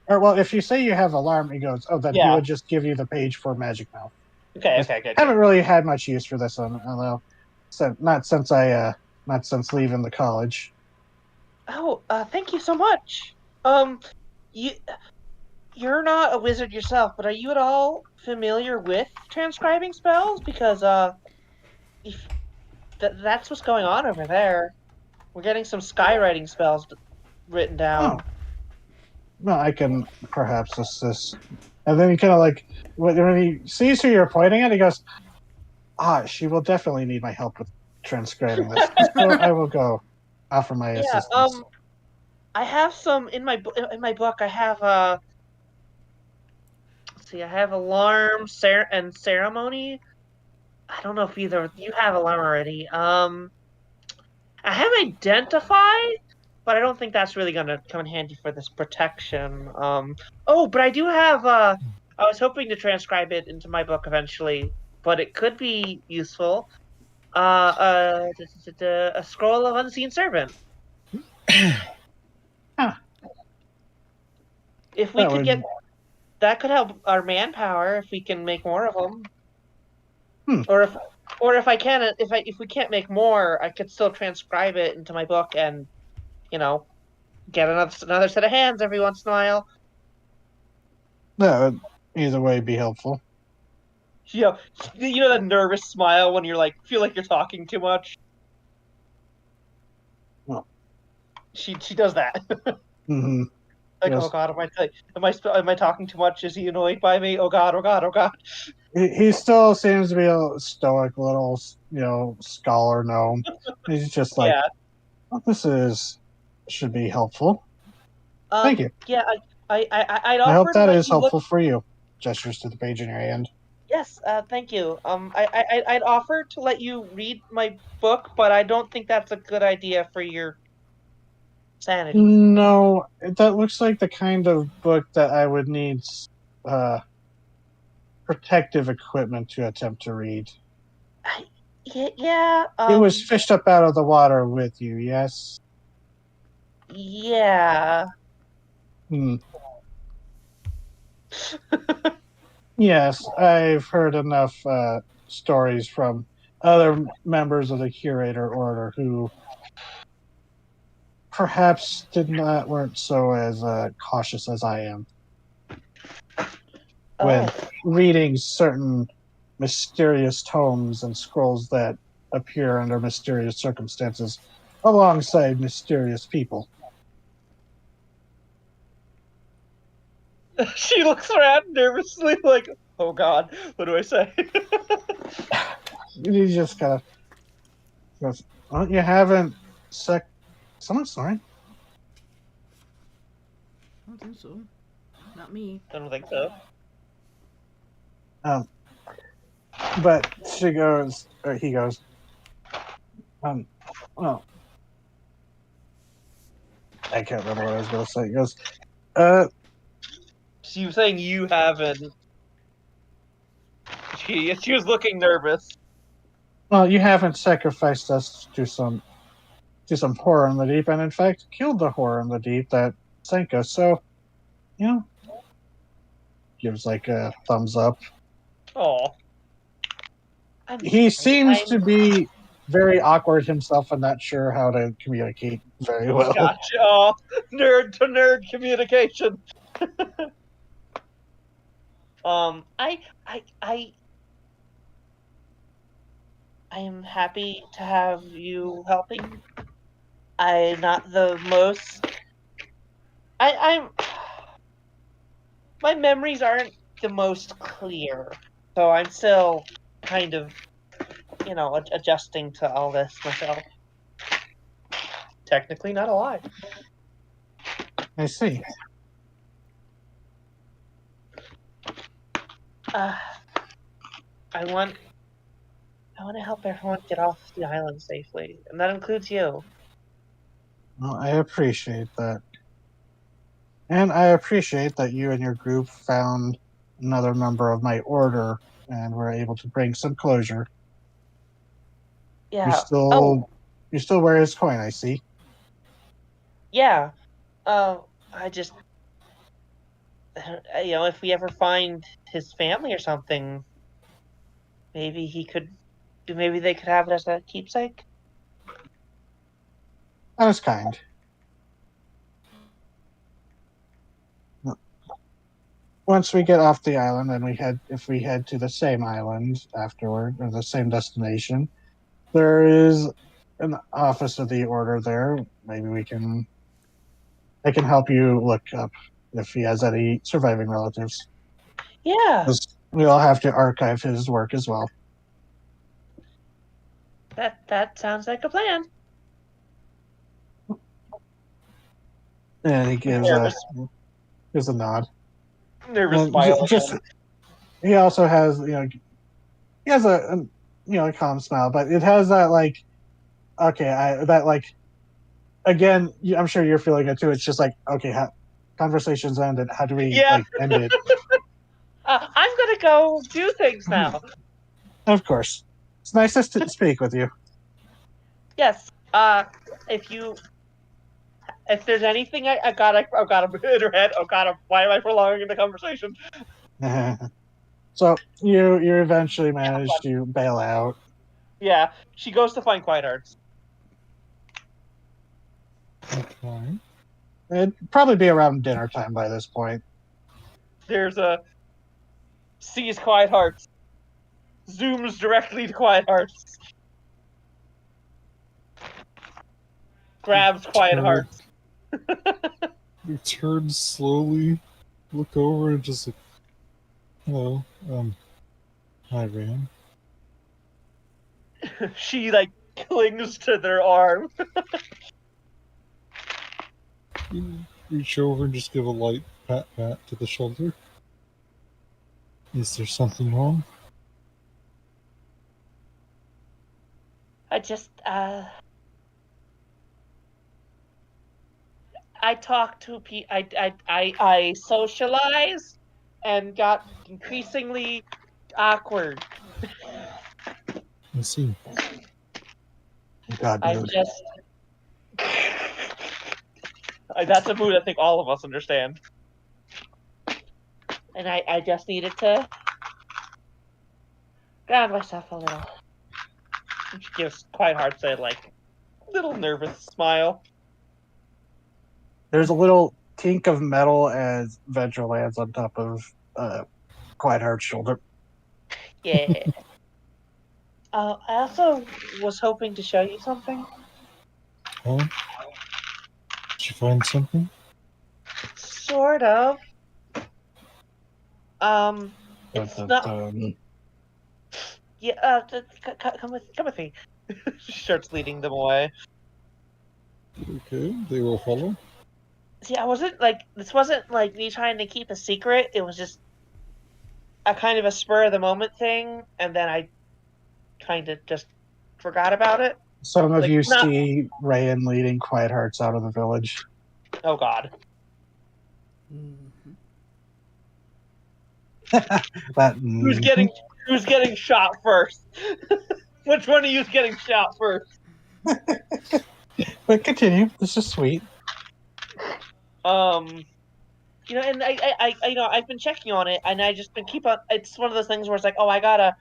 Or well, if you say you have alarm, he goes, "Oh, then he would just give you the page for magic mouth." Okay, Just okay, good. haven't really had much use for this one, although not since leaving the college. Oh, thank you so much. You you're not a wizard yourself, but are you at all familiar with transcribing spells? Because if that's what's going on over there. We're getting some skywriting spells written Oh, down. well, I can perhaps assist. And then he kind of like when he sees who you're pointing at, he goes, she will definitely need my help with transcribing this. So I will go offer my Yeah, assistance. I have some in my in my book. I have let's see, I have alarm, and ceremony. I don't know if either of you have alarm already. I have identify, but I don't think that's really gonna come in handy for this protection. Oh, but I do have. I was hoping to transcribe it into my book eventually, but it could be useful. A scroll of unseen servant. Huh, If we that could would. get that, could help our manpower if we can make more of them. Hmm. Or if I can, if we can't make more, I could still transcribe it into my book and you know get another set of hands every once in a while. That would either way be helpful. You know, you know that nervous smile when you're like feel like you're talking too much. Well, She does that. mm-hmm. Like, oh Yes. god, am I talking too much? Is he annoyed by me? Oh god, oh god, oh god. He still seems to be a stoic little, scholar gnome. He's just like, Yeah. oh, should be helpful. Thank you. Yeah. I'd I hope offer to that let is you look. helpful for you. Gestures to the page in your hand. Yes. Thank you. I'd offer to let you read my book, but I don't think that's a good idea for your sanity. No, that looks like the kind of book that I would need uh, protective equipment to attempt to read. Yeah. It was fished up out of the water with you, yes? Yeah. Hmm. Yes, I've heard enough stories from other members of the curator order who perhaps weren't so as cautious as I am when Oh. reading certain mysterious tomes and scrolls that appear under mysterious circumstances alongside mysterious people. She looks around nervously, like, "Oh God, what do I say?" You just kind of goes, well, you haven't someone's snoring? I don't think so. Not me. I don't think so. Um, but she goes, or he goes, well, I can't remember what I was going to say. He goes, She was saying you haven't. She was looking nervous. well, you haven't sacrificed us to some horror in the deep, and in fact, killed the horror in the deep that sank us. So, you know, gives like a thumbs up. Oh, He seems I'm to be very awkward himself and not sure how to communicate very well. gotcha. Oh, nerd to nerd communication. I, I, I, I am happy to have you helping. I'm not the most. I'm. My memories aren't the most clear, so I'm still kind of, adjusting to all this myself. Technically, not a lie. I see. Uh, I want to help everyone get off the island safely, and that includes you. Well, I appreciate that. And I appreciate that you and your group found another member of my order and were able to bring some closure. You Yeah. still Oh, you still wear his coin, I see. yeah. I just, if we ever find his family or something, maybe he could. Maybe they could have it as a keepsake. That was kind. Once we get off the island, and if we head to the same island afterward, or the same destination, there is an office of the order there. Maybe they can help you look up if he has any surviving relatives. Yeah, 'Cause we all have to archive his work as well. that sounds like a plan. And he gives a nod. Nervous And smile. he also has he has a calm smile, but it has that again. I'm sure you're feeling it too. It's just like, okay, conversations ended. How do we end it? I'm gonna go do things now. Of course, it's nice to speak with you. Yes. If there's anything I gotta hit her head. Oh God, why am I prolonging the conversation? So you eventually manage to bail out. Yeah, she goes to find Quiet Hearts. Okay. It'd probably be around dinner time by this point. There's a sees Quiet Hearts, zooms directly to Quiet Hearts, grabs Quiet Hearts. You turn slowly, look over, and just like, hello, hi, Ram. She clings to their arm. You reach over and just give a light pat to the shoulder. Is there something wrong? I just I talked to I socialized and got increasingly awkward. I see. God, I dude. just that's a mood I think all of us understand. And I just needed to ground myself a little. And she gives Quiet Hearts a little nervous smile. There's a little tink of metal as Vengeful lands on top of Quiet Heart's shoulder. Yeah. I also was hoping to show you something. Oh? Did you find something? Sort of. It's not. Yeah. Come with me. She starts leading them away. Okay, they will follow. See, this wasn't me trying to keep a secret. It was just a kind of a spur of the moment thing, and then I kind of just forgot about it. Some of you see Rayan leading Quiet Hearts out of the village. Oh God. Who's getting shot first? Which one of you's getting shot first? But continue. This is sweet. And I've been checking on it, and I just been it's one of those things where it's like, oh, I gotta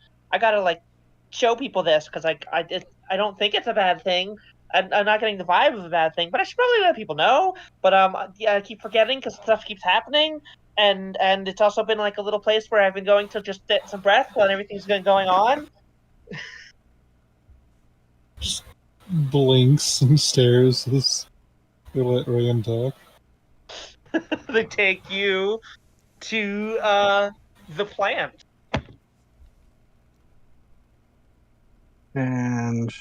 show people this because I don't think it's a bad thing. I'm not getting the vibe of a bad thing, but I should probably let people know. But I keep forgetting because stuff keeps happening, and it's also been a little place where I've been going to just get some breath while everything's been going on. Just blinks and stares as they let Ryan talk. They take you to the plant. And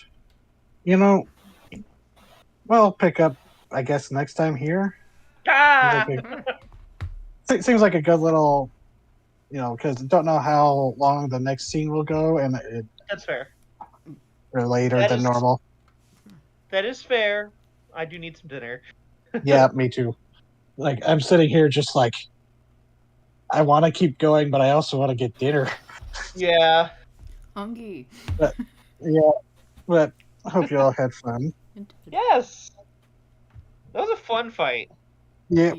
we'll pick up, I guess, next time here. Ah! Seems like a good little, because don't know how long the next scene will go, and That's fair. Or later than normal. That is fair. I do need some dinner. Yeah, me too. I'm sitting here just I want to keep going, but I also want to get dinner. Yeah. Hungry. But I hope you all had fun. Yes. That was a fun fight. Yeah.